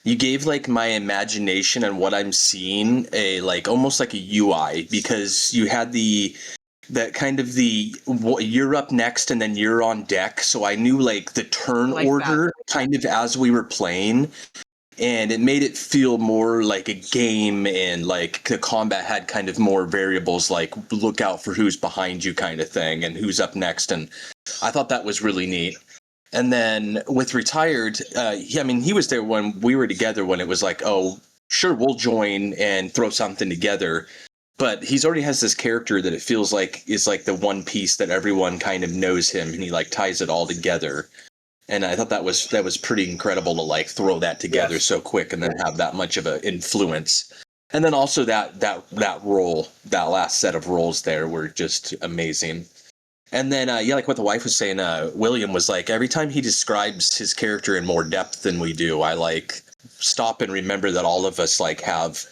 like my imagination and what I'm seeing a like almost like a UI, because you had that kind of you're up next and then you're on deck, so I knew like the turn order kind of as we were playing, and it made it feel more like a game, and like the combat had kind of more variables like look out for who's behind you kind of thing and who's up next, and I thought that was really neat. And then with Retired, he was there when we were together when it was like, oh, sure, we'll join and throw something together. But he's already has this character that it feels like is like the one piece that everyone kind of knows him, and he like ties it all together. And I thought that was pretty incredible to like throw that together so quick and then have that much of an influence. And then also that role, that last set of roles there were just amazing. And then, like what the wife was saying, William was like, every time he describes his character in more depth than we do, I like stop and remember that all of us like have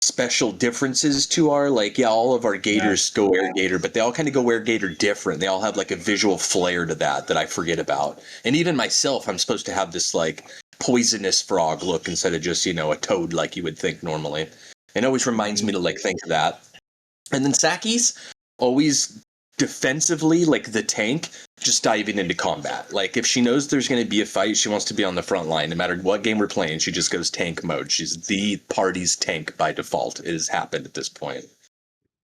special differences to our all of our gators go air gator, but they all kind of go air gator different. They all have like a visual flair to that I forget about. And even myself, I'm supposed to have this like poisonous frog look instead of just a toad like you would think normally. It always reminds me to like think of that. And then Saki's always defensively, like the tank, just diving into combat. Like if she knows there's going to be a fight, she wants to be on the front line. No matter what game we're playing, she just goes tank mode. She's the party's tank by default. It has happened at this point.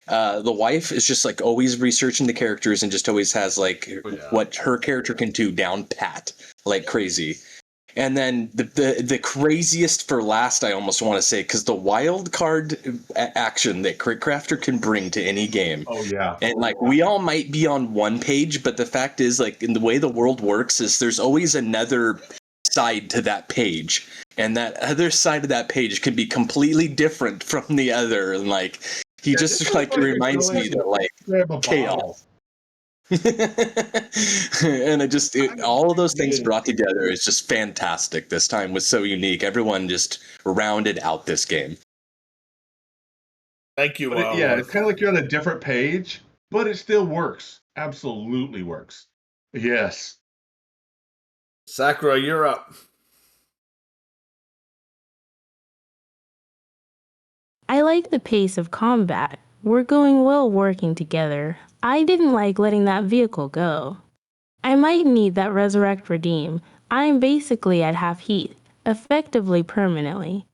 The wife is just like always researching the characters and just always has like what her character can do down pat, like crazy. And then the craziest for last, I almost want to say, because the wild card action that Crit Crafter can bring to any game. Oh yeah. And like we all might be on one page, but the fact is, like in the way the world works, is there's always another side to that page, and that other side of that page can be completely different from the other. And like he just like reminds me that like chaos. And all of those things brought together is just fantastic. This time was so unique. Everyone just rounded out this game. Thank you. It's kind of like you're on a different page, but it still works. Absolutely works. Yes. Sakura, you're up. I like the pace of combat. We're going well working together. I didn't like letting that vehicle go. I might need that resurrect redeem. I'm basically at half heat, effectively permanently.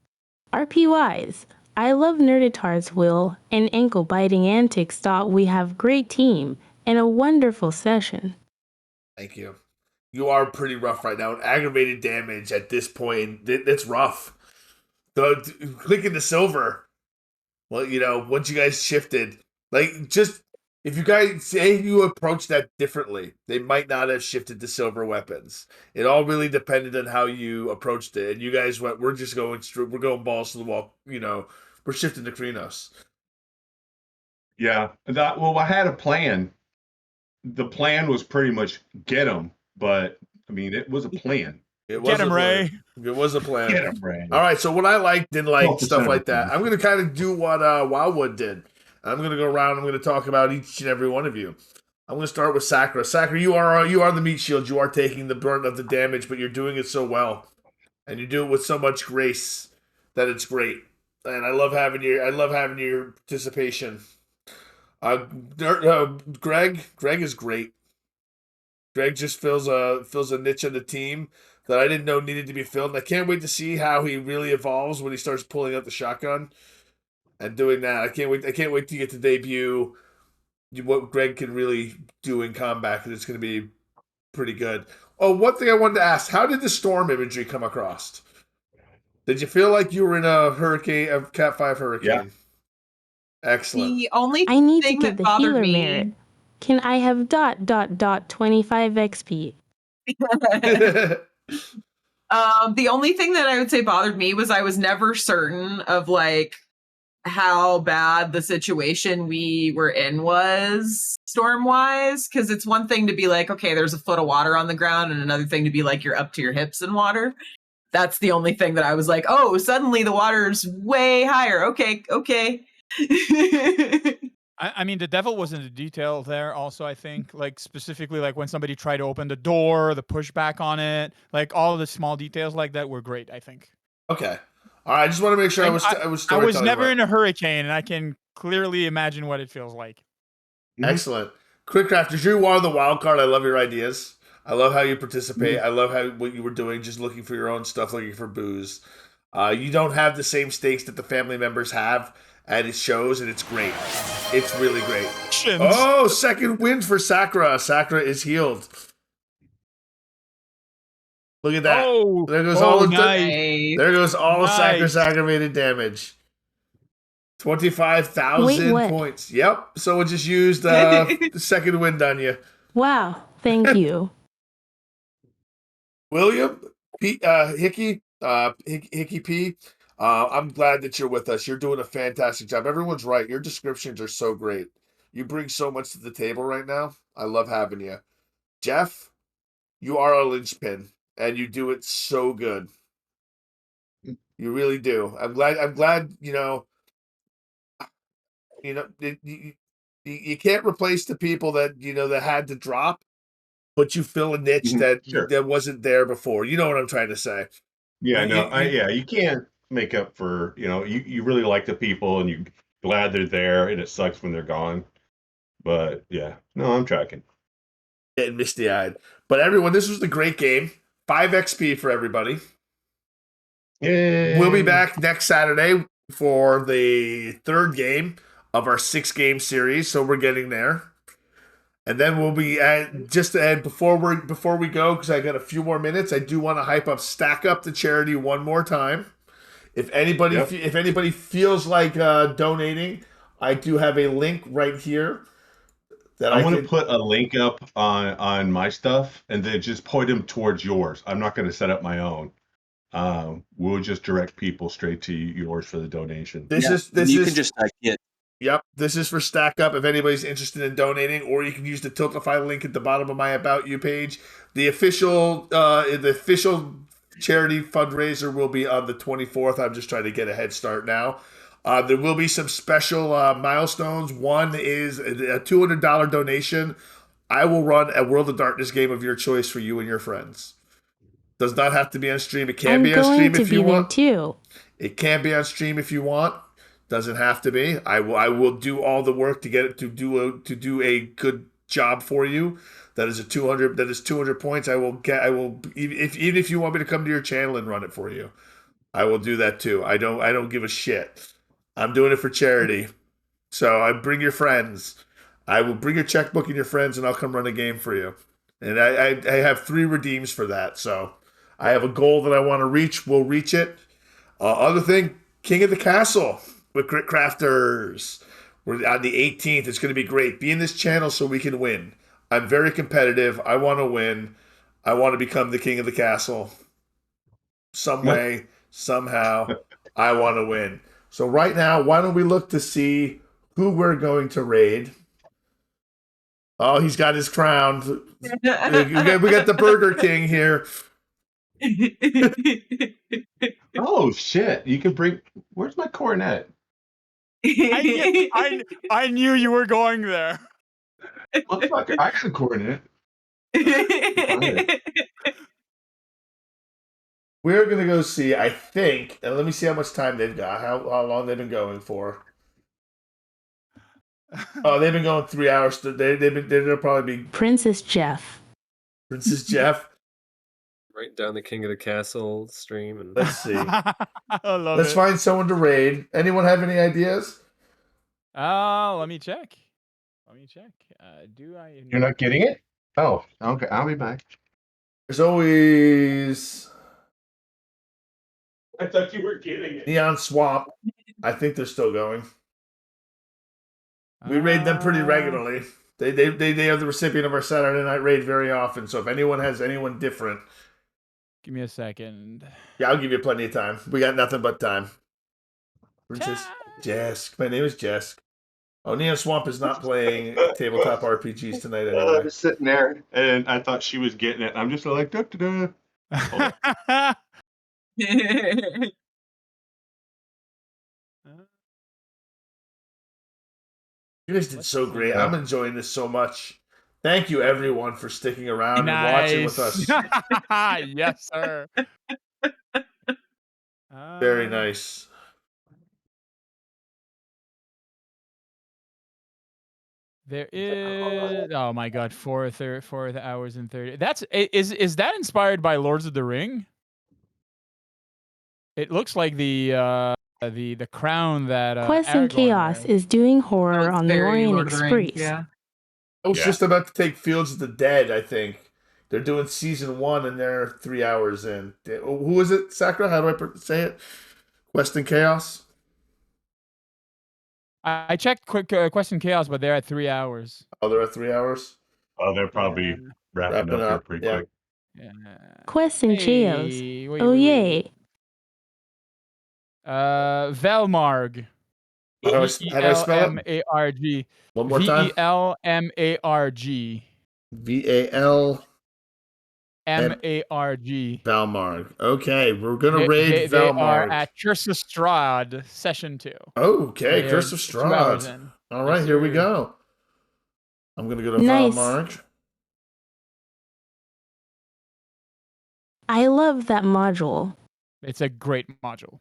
RPYs. I love Nerditar's will and ankle-biting antics. Thought we have great team and a wonderful session. Thank you. You are pretty rough right now. Aggravated damage at this point, it's rough. clicking the silver. Well, once you guys shifted, just if you guys say you approach that differently, they might not have shifted to silver weapons. It all really depended on how you approached it. And you guys went, we're just going straight, we're going balls to the wall. We're shifting to Krenos. Yeah. Well, I had a plan. The plan was pretty much get him, but I mean, it was a plan. It was Get him, a plan. Ray. It was a plan. Get him, Ray. All right, so what I didn't like, stuff 12% like that. of I'm going to kind of do what Wildwood did. I'm going to go around. I'm going to talk about each and every one of you. I'm going to start with Sakura. Sakura, you are the meat shield. You are taking the brunt of the damage, but you're doing it so well, and you do it with so much grace that it's great. And I love having your participation. Greg is great. Greg just fills a niche on the team that I didn't know needed to be filled. And I can't wait to see how he really evolves when he starts pulling out the shotgun and doing that. I can't wait to get to debut what Greg can really do in combat, because it's going to be pretty good. Oh, one thing I wanted to ask: how did the storm imagery come across? Did you feel like you were in a Cat 5 hurricane? Yeah. Excellent. The only I need to thing get that the bothered healer me. merit. Can I have ... 25 XP? The only thing that I would say bothered me was I was never certain of how bad the situation we were in was storm wise, because it's one thing to be like, okay, there's a foot of water on the ground, and another thing to be like you're up to your hips in water. That's the only thing that I was like, oh, suddenly the water's way higher. Okay. I mean, the devil was in the detail there also, I think. Specifically, when somebody tried to open the door, the pushback on it, all the small details like that were great, I think. Okay. All right. I just want to make sure I was never in a hurricane, and I can clearly imagine what it feels like. Excellent. Quick Crafters, you are the wild card. I love your ideas. I love how you participate. I love what you were doing, just looking for your own stuff, looking for booze. You don't have the same stakes that the family members have, and it shows, and it's great. It's really great. Oh, second win for Sakura. Sakura is healed. Look at that. Oh, there goes all nice. there goes all of Nice. Sakura's aggravated damage. 25,000 points. Yep. So we just used the second wind on you. Wow, thank you. William, Hickey P. I'm glad that you're with us. You're doing a fantastic job. Everyone's right. Your descriptions are so great. You bring so much to the table right now. I love having you. Jeff, you are a linchpin, and you do it so good. You really do. I'm glad. You can't replace the people that that had to drop, but you fill a niche that wasn't there before. You know what I'm trying to say? Yeah, you can't make up for, you really like the people and you're glad they're there, and it sucks when they're gone. But yeah, no, I'm tracking. Getting misty-eyed. But everyone, this was a great game. 5 XP for everybody. Yay. We'll be back next Saturday for the third game of our 6-game series, so we're getting there. And then we'll be before we go, because I got a few more minutes, I do want to hype up Stack Up the charity one more time. If anybody feels like donating, I do have a link right here. I want to put a link up on my stuff, and then just point them towards yours. I'm not going to set up my own. We'll just direct people straight to yours for the donation. This is for Stack Up if anybody's interested in donating, or you can use the Tiltify link at the bottom of my About You page. The official charity fundraiser will be on the 24th. I'm just trying to get a head start now. There will be some special milestones. One is a $200 donation. I will run a World of Darkness game of your choice for you and your friends. Does not have to be on stream. It can be on stream if you want. Too. It can be on stream if you want. Doesn't have to be. I will do all the work to get it to do a good job for you. That is 200 points. Even if you want me to come to your channel and run it for you, I will do that too. I don't give a shit. I'm doing it for charity. So I bring your friends. I will bring your checkbook and your friends, and I'll come run a game for you. And I have 3 redeems for that. So I have a goal that I want to reach. We'll reach it. Other thing, King of the Castle with Grit Crafters. We're on the 18th. It's going to be great. Be in this channel so we can win. I'm very competitive. I want to win. I want to become the King of the Castle. Some way, somehow, I want to win. So right now, why don't we look to see who we're going to raid? Oh, he's got his crown. We got the Burger King here. Oh shit! You can bring. Where's my cornet? I knew you were going there. Motherfucker, I got a cornet. We're gonna go see. I think, and let me see how much time they've got. How long they've been going for? Oh, they've been going 3 hours. They'll probably be Princess Jeff. Princess Jeff. Write down the King of the Castle stream and Let's see. I love Let's it. find someone to raid. Anyone have any ideas? Let me check. Do I? You're not getting it? Oh, okay. I'll be back. There's always I thought you were getting it. Neon Swamp. I think they're still going. We raid them pretty regularly. They are the recipient of our Saturday night raid very often. So if anyone has anyone different, Give me a second. yeah, I'll give you plenty of time. We got nothing but time. Princess Jesk. My name is Jesk. Oh, Neon Swamp is not playing tabletop RPGs tonight I anyway. was sitting there, and I thought she was getting it. I'm just like, da da da. You guys did so great. I'm enjoying this so much. Thank you, everyone, for sticking around and watching with us. Yes, sir. Very nice. There is. Oh my God, 4 hours and 30. Is that inspired by Lords of the Ring? It looks like the crown that Quest and Aragorn Chaos wears. is doing horror It's on the very Orient Lord of the Rings, Express. yeah. I was just about to take Fields of the Dead, I think. They're doing season 1 and they're 3 hours in. Who is it, Sakura? How do I say it? Quest and Chaos? I checked Quest and Chaos, but they're at 3 hours. Oh, they're at 3 hours? Oh, they're probably wrapping up here pretty quick. Yeah. Quest and Chaos. Wait, Oh, yay. Velmarg. How do I spell it? Velmarg. One more time. Velmarg. VAL Marg. Valmarg. Okay, we're gonna raid They Valmarg. are at Curse of Strahd, session 2. Okay, They're Curse of 2 hours Strahd. in. All right, Yes, here we sir. go. I'm gonna go to Nice. Valmarg. I love that module. It's a great module.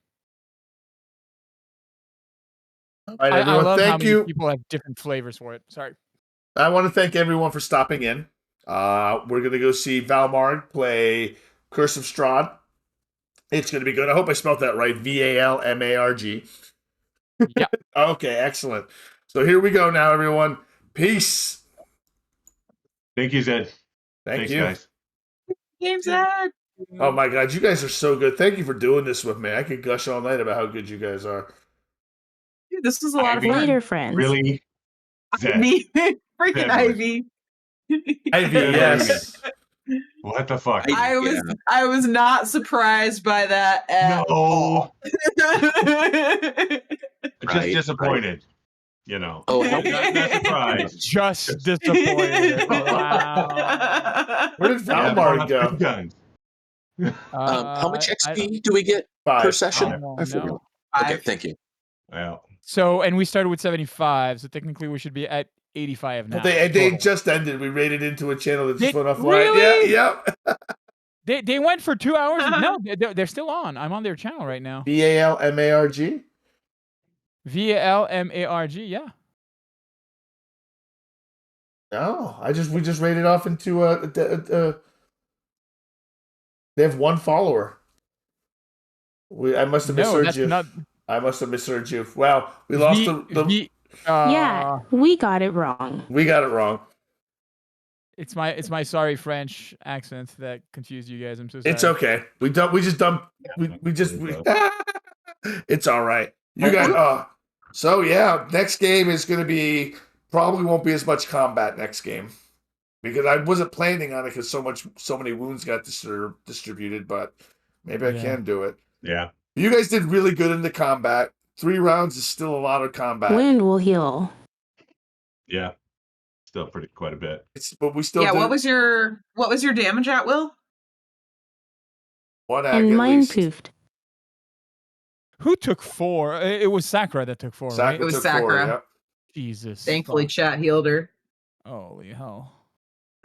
All right, I everyone, love how thank many you. people have different flavors for it. Sorry. I want to thank everyone for stopping in. We're gonna go see Valmarg play Curse of Strahd. It's gonna be good. I hope I spelled that right. Valmarg. Yeah. Okay, excellent. So here we go now, everyone. Peace. Thank you, Zed. Thanks, you, guys. Game's Ed. Oh my God, you guys are so good. Thank you for doing this with me. I could gush all night about how good you guys are. Dude, this was a lot of Ivy. fun. Later, friends. Really? Zed. Ivy. Freaking Zed Ivy. Ivy, yes. What the fuck? I was not surprised by that at all. Just disappointed. You know. Oh, not surprised. Just disappointed. Wow. Where did Valmarg go? Guns. how much XP do we get 5 per session? don't I forget. know. Okay, thank you. Yeah. So, and we started with 75, so technically we should be at 85 now. They total. just ended. We raided into a channel that just Did- went offline. really? Yeah, yep. They went for 2 hours. No, they're still on. I'm on their channel right now. Valmarg. Valmarg, yeah. No, we just raided off into they have 1 follower. I must have misheard that's you. not. I must have misheard you. Wow, we lost Yeah, we got it wrong. we got it wrong. It's my sorry French accent that confused you guys. I'm so sorry. It's okay. We just dumped. We It's all right. You guys. So yeah, next game is going to be probably won't be as much combat next game because I wasn't planning on it because so many wounds got distributed, but maybe I can do it. Yeah. You guys did really good in the combat. 3 rounds is still a lot of combat. Wind will heal. Yeah. Still quite a bit. But we still Yeah, did what was your damage at, Will? 1 ag And at mine least. poofed. Who took 4? It was Sakura that took 4, right? Sakura It was took 4, Sakura. yeah. Jesus. Thankfully, fuck. chat healed her. Holy hell.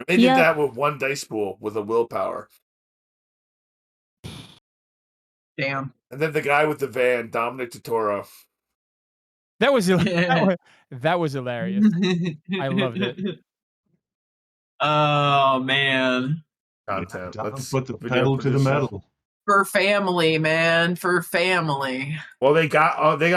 They did Yep. that with 1 dice pool with a willpower. Damn. And then the guy with the van, Dominic Totoro. That was hilarious. I loved it. Oh man. Content. Dom Let's put the video pedal to the producer. metal. For family, man. For family. Well, they got